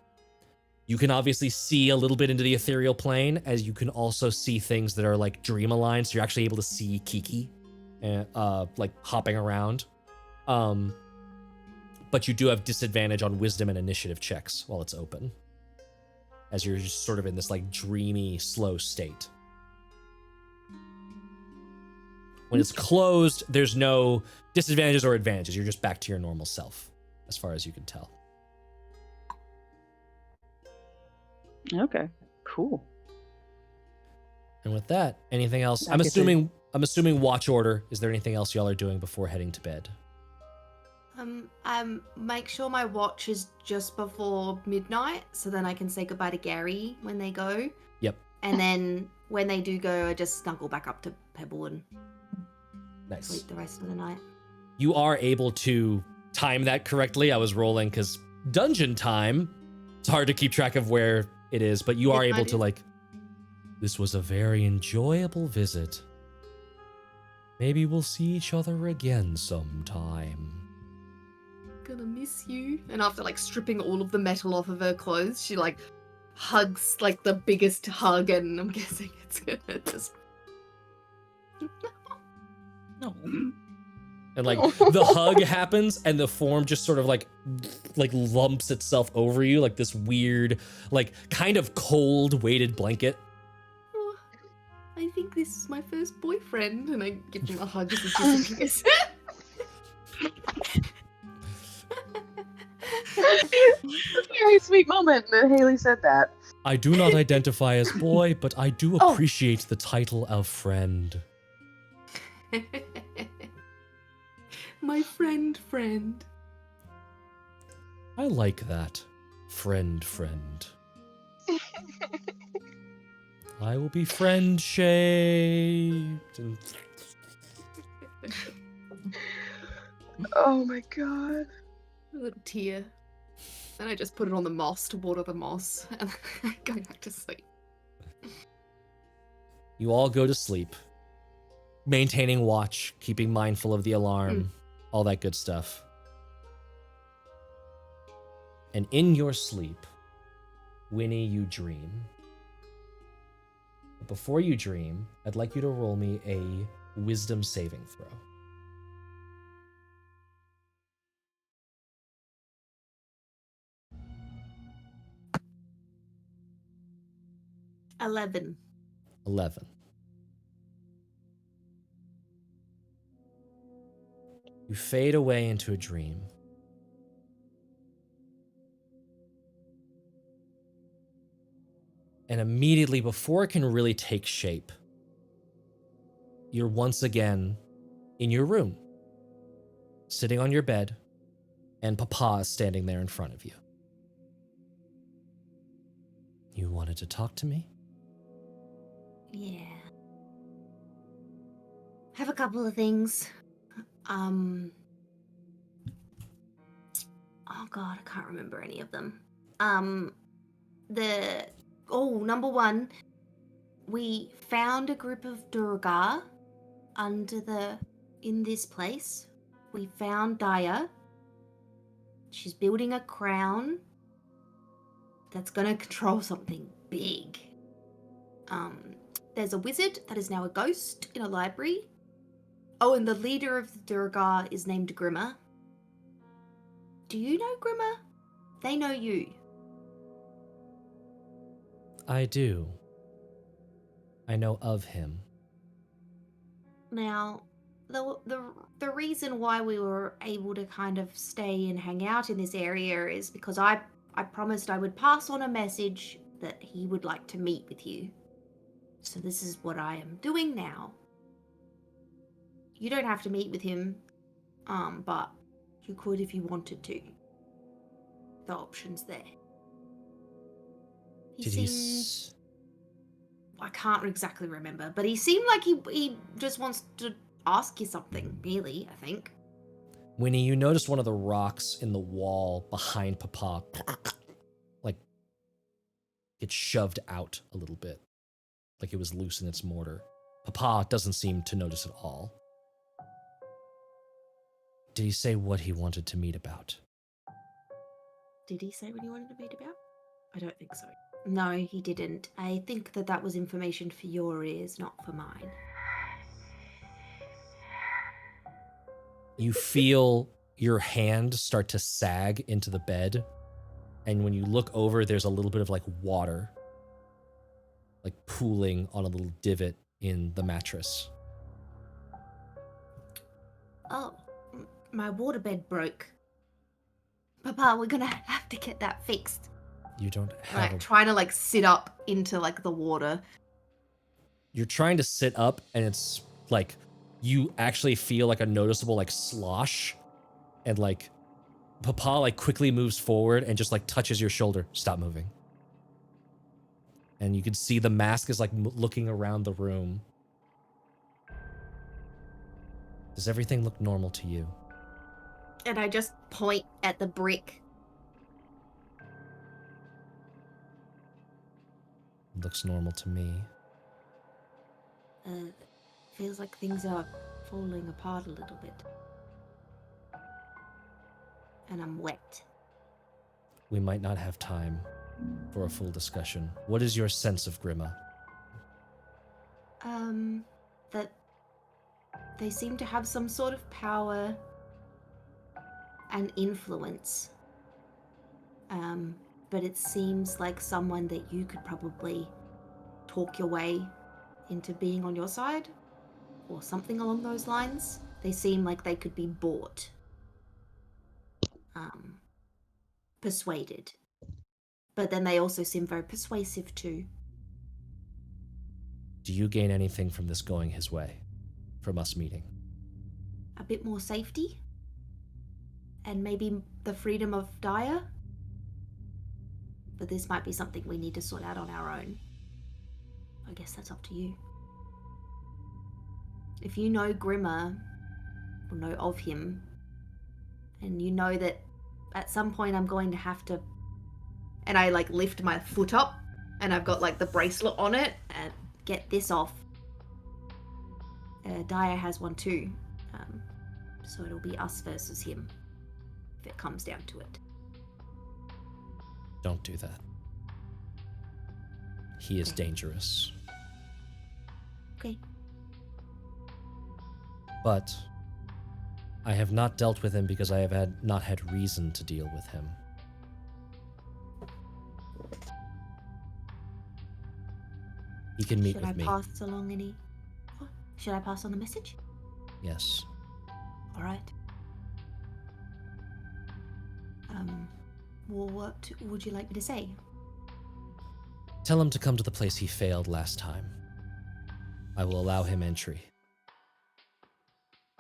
you can obviously see a little bit into the ethereal plane, as you can also see things that are like dream aligned, so you're actually able to see Kiki like hopping around. But you do have disadvantage on wisdom and initiative checks while it's open, as you're just sort of in this like dreamy, slow state. When it's closed, there's no disadvantages or advantages. You're just back to your normal self, as far as you can tell. Okay, cool. And with that, anything else? I'm assuming watch order. Is there anything else y'all are doing before heading to bed? Make sure my watch is just before midnight, so then I can say goodbye to Gary when they go. Yep. And then when they do go, I just snuggle back up to Pebble and sleep the rest of the night. You are able to time that correctly. I was rolling because dungeon time, It's hard to keep track of where it is, but you are It able might to be. like, this was a very enjoyable visit. Maybe we'll see each other again sometime. Gonna miss you. And after like stripping all of the metal off of her clothes, she like hugs like the biggest hug, and I'm guessing it's gonna just. No. And like the hug happens and the form just sort of like lumps itself over you like this weird, like kind of cold weighted blanket. Oh, I think this is my first boyfriend, and I give him a hug as he disappears. A very sweet moment that Haley said that. I do not identify as boy, but I do Oh. appreciate the title of friend. My friend. I like that. Friend. I will be friend shaped. Oh my god. A little tear. Then I just put it on the moss to water the moss, and go back to sleep. You all go to sleep, maintaining watch, keeping mindful of the alarm, all that good stuff. And in your sleep, Winnie, you dream. But before you dream, I'd like you to roll me a wisdom saving throw. $11. 11. You fade away into a dream. And immediately, before it can really take shape, you're once again in your room, sitting on your bed, and Papa is standing there in front of you. You wanted to talk to me? Yeah. Have a couple of things. Oh god, I can't remember any of them. Number one, we found a group of Durga in this place. We found Daya. She's building a crown that's gonna control something big. There's a wizard that is now a ghost in a library. Oh, and the leader of the Durga is named Grimmer. Do you know Grimmer? They know you. I do. I know of him. Now, the reason why we were able to kind of stay and hang out in this area is because I promised I would pass on a message that he would like to meet with you. So this is what I am doing now. You don't have to meet with him, but you could if you wanted to. The option's there. He Did seemed... I can't exactly remember, but he seemed like he just wants to ask you something, really, I think. Winnie, you noticed one of the rocks in the wall behind Papa, like, get shoved out a little bit, like it was loose in its mortar. Papa doesn't seem to notice at all. Did he say what he wanted to meet about? Did he say what he wanted to meet about? I don't think so. No, he didn't. I think that was information for your ears, not for mine. You feel your hand start to sag into the bed, and when you look over, there's a little bit of like water, like pooling on a little divot in the mattress. Oh, my waterbed broke. Papa, we're gonna have to get that fixed. You don't have Like, trying to like sit up into like the water. You're trying to sit up, and it's like you actually feel like a noticeable like slosh, and like Papa like quickly moves forward and just like touches your shoulder. Stop moving. And you can see the mask is like looking around the room. Does everything look normal to you? And I just point at the brick. Looks normal to me. Feels like things are falling apart a little bit. And I'm wet. We might not have time for a full discussion. What is your sense of Grima? That they seem to have some sort of power and influence. But it seems like someone that you could probably talk your way into being on your side, or something along those lines. They seem like they could be bought. Persuaded. But then they also seem very persuasive too. Do you gain anything from this going his way? From us meeting? A bit more safety? And maybe the freedom of Daya? But this might be something we need to sort out on our own. I guess that's up to you. If you know Grima, or know of him, and you know that at some point I'm going to have to... And I lift my foot up, and I've got the bracelet on it, and get this off. Daya has one too. So it'll be us versus him, if it comes down to it. Don't do that. He is dangerous. Okay. But I have not dealt with him because I have not had reason to deal with him. He can meet with me. Should I pass along any... Should I pass on the message? Yes. All right. Well, what would you like me to say? Tell him to come to the place he failed last time. I will allow him entry.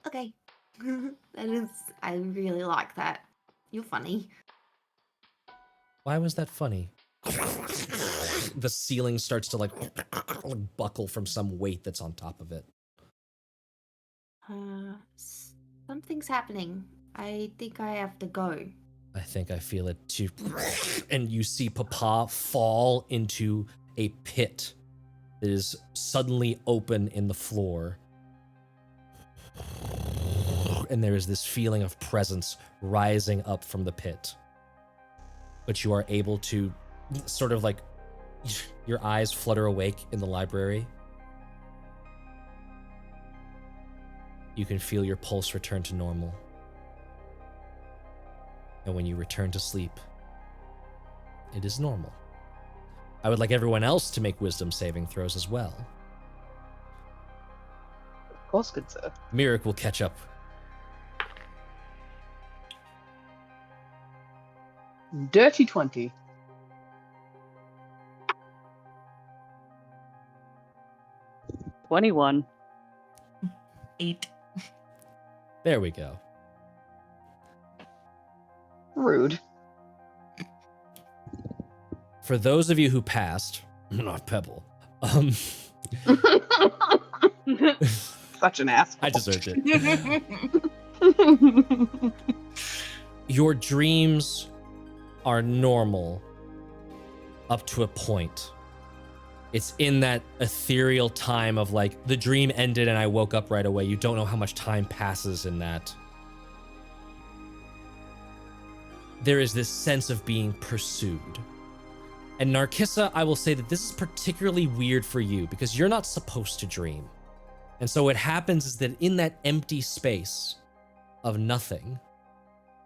Okay. I really like that. You're funny. Why was that funny? The ceiling starts to buckle from some weight that's on top of it. Something's happening. I think I have to go. I think I feel it too. And you see Papa fall into a pit that is suddenly open in the floor. And there is this feeling of presence rising up from the pit. But you are able to sort of your eyes flutter awake in the library. You can feel your pulse return to normal. And when you return to sleep, it is normal. I would like everyone else to make wisdom saving throws as well. Of course, good sir. Miirik will catch up. Dirty 20. $21. 8. There we go. Rude. For those of you who passed, not Pebble, Such an ass. I deserved it. Your dreams are normal up to a point. It's in that ethereal time of the dream ended and I woke up right away. You don't know how much time passes in that. There is this sense of being pursued. And Narkissa, I will say that this is particularly weird for you because you're not supposed to dream. And so what happens is that in that empty space of nothing,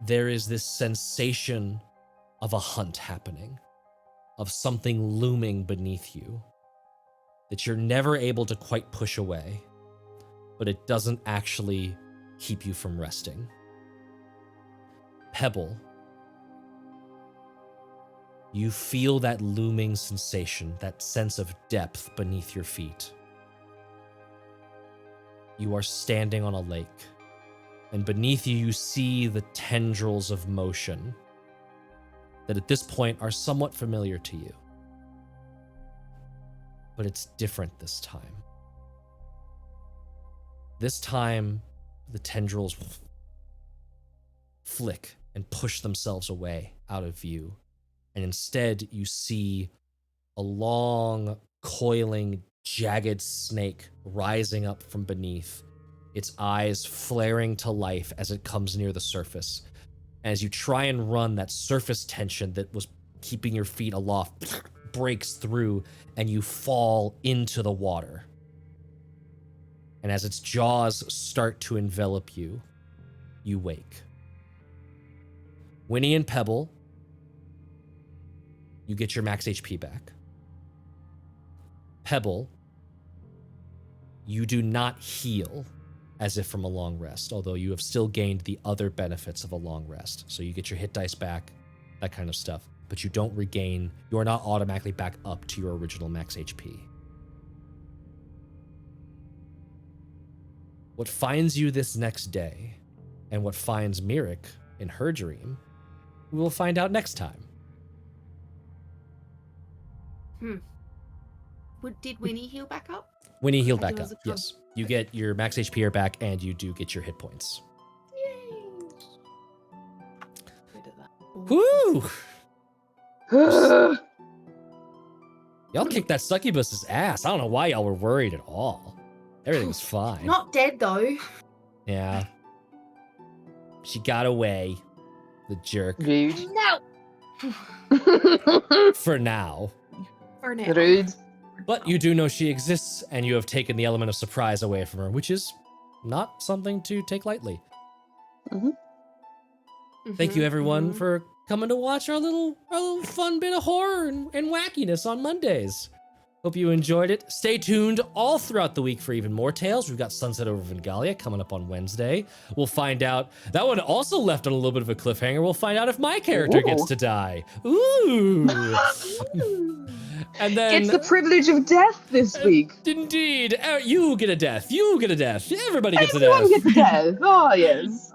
there is this sensation of a hunt happening, of something looming beneath you that you're never able to quite push away, but it doesn't actually keep you from resting. Pebble, you feel that looming sensation, that sense of depth beneath your feet. You are standing on a lake, and beneath you, you see the tendrils of motion that at this point are somewhat familiar to you. But it's different this time. This time, the tendrils flick and push themselves away out of view. And instead, you see a long, coiling, jagged snake rising up from beneath, its eyes flaring to life as it comes near the surface. As you try and run, that surface tension that was keeping your feet aloft breaks through, and you fall into the water. And as its jaws start to envelop you, you wake. Winny and Pebble, you get your max HP back. Pebble, you do not heal as if from a long rest, although you have still gained the other benefits of a long rest. So you get your hit dice back, that kind of stuff, but you don't regain, you are not automatically back up to your original max HP. What finds you this next day, and what finds Miirik in her dream, we will find out next time. Did Winnie heal back up? Winnie healed I back do up, as a yes. You get your max HP back, and you do get your hit points. Yay! Rid of that. Woo! Y'all kicked that succubus's ass. I don't know why y'all were worried at all. Everything was fine. Not dead though. Yeah. She got away. The jerk. Rude. No. For now. For now. Rude. But you do know she exists, and you have taken the element of surprise away from her, which is not something to take lightly. Thank you, everyone, for coming to watch our little fun bit of horror and wackiness on Mondays. Hope you enjoyed it. Stay tuned all throughout the week for even more tales. We've got Sunset over Vengalia coming up on Wednesday. We'll find out. That one also left on a little bit of a cliffhanger. We'll find out if my character gets to die. Ooh. And then Gets the privilege of death this week. Indeed. You get a death. You get a death. Everybody gets a Everyone death. gets death. Oh, yes.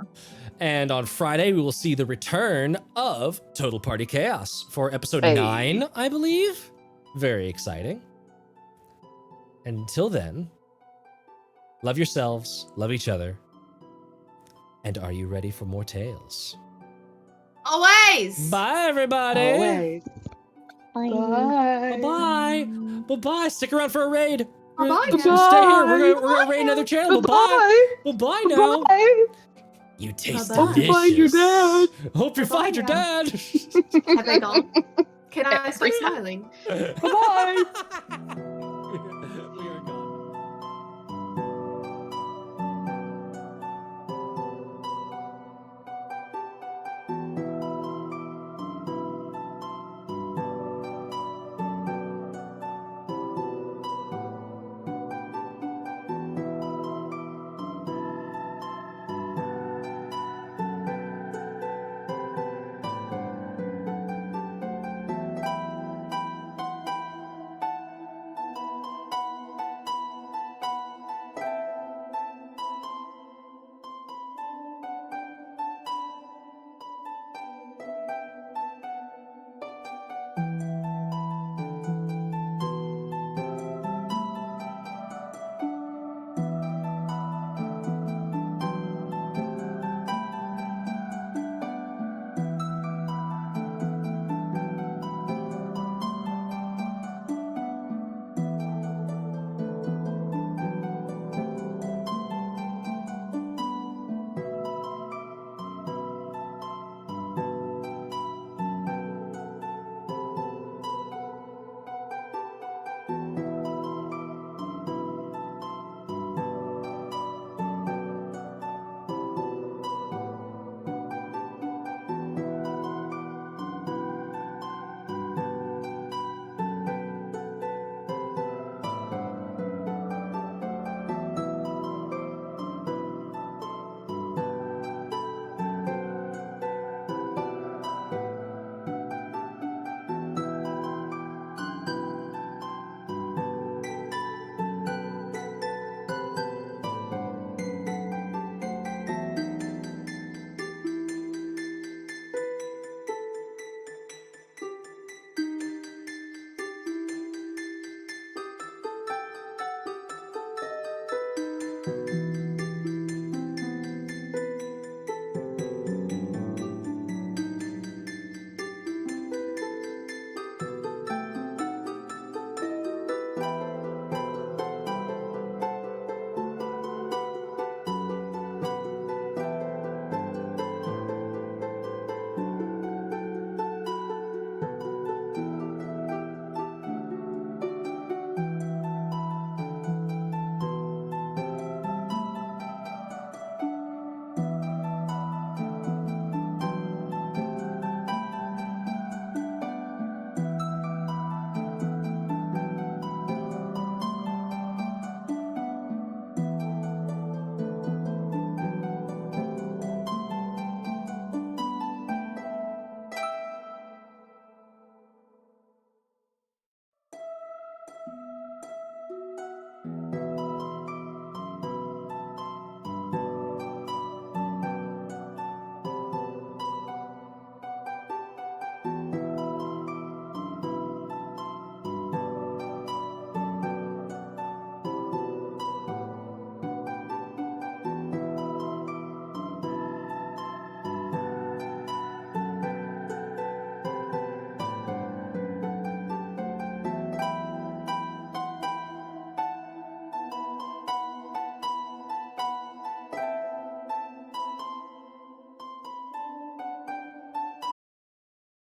And on Friday, we will see the return of Total Party Chaos for episode Hey. 9, I believe. Very exciting. Until then, love yourselves, love each other, and are you ready for more tales? Always. Bye, everybody. Always. Bye. Bye-bye. Bye-bye. Stick around for a raid. Bye-bye Stay now. here. We're gonna raid another channel. Bye-bye. Bye-bye now. Bye. You taste Bye-bye. delicious. Hope you find your dad. Hope you find your dad. Have they gone? Can I stop smiling? Bye.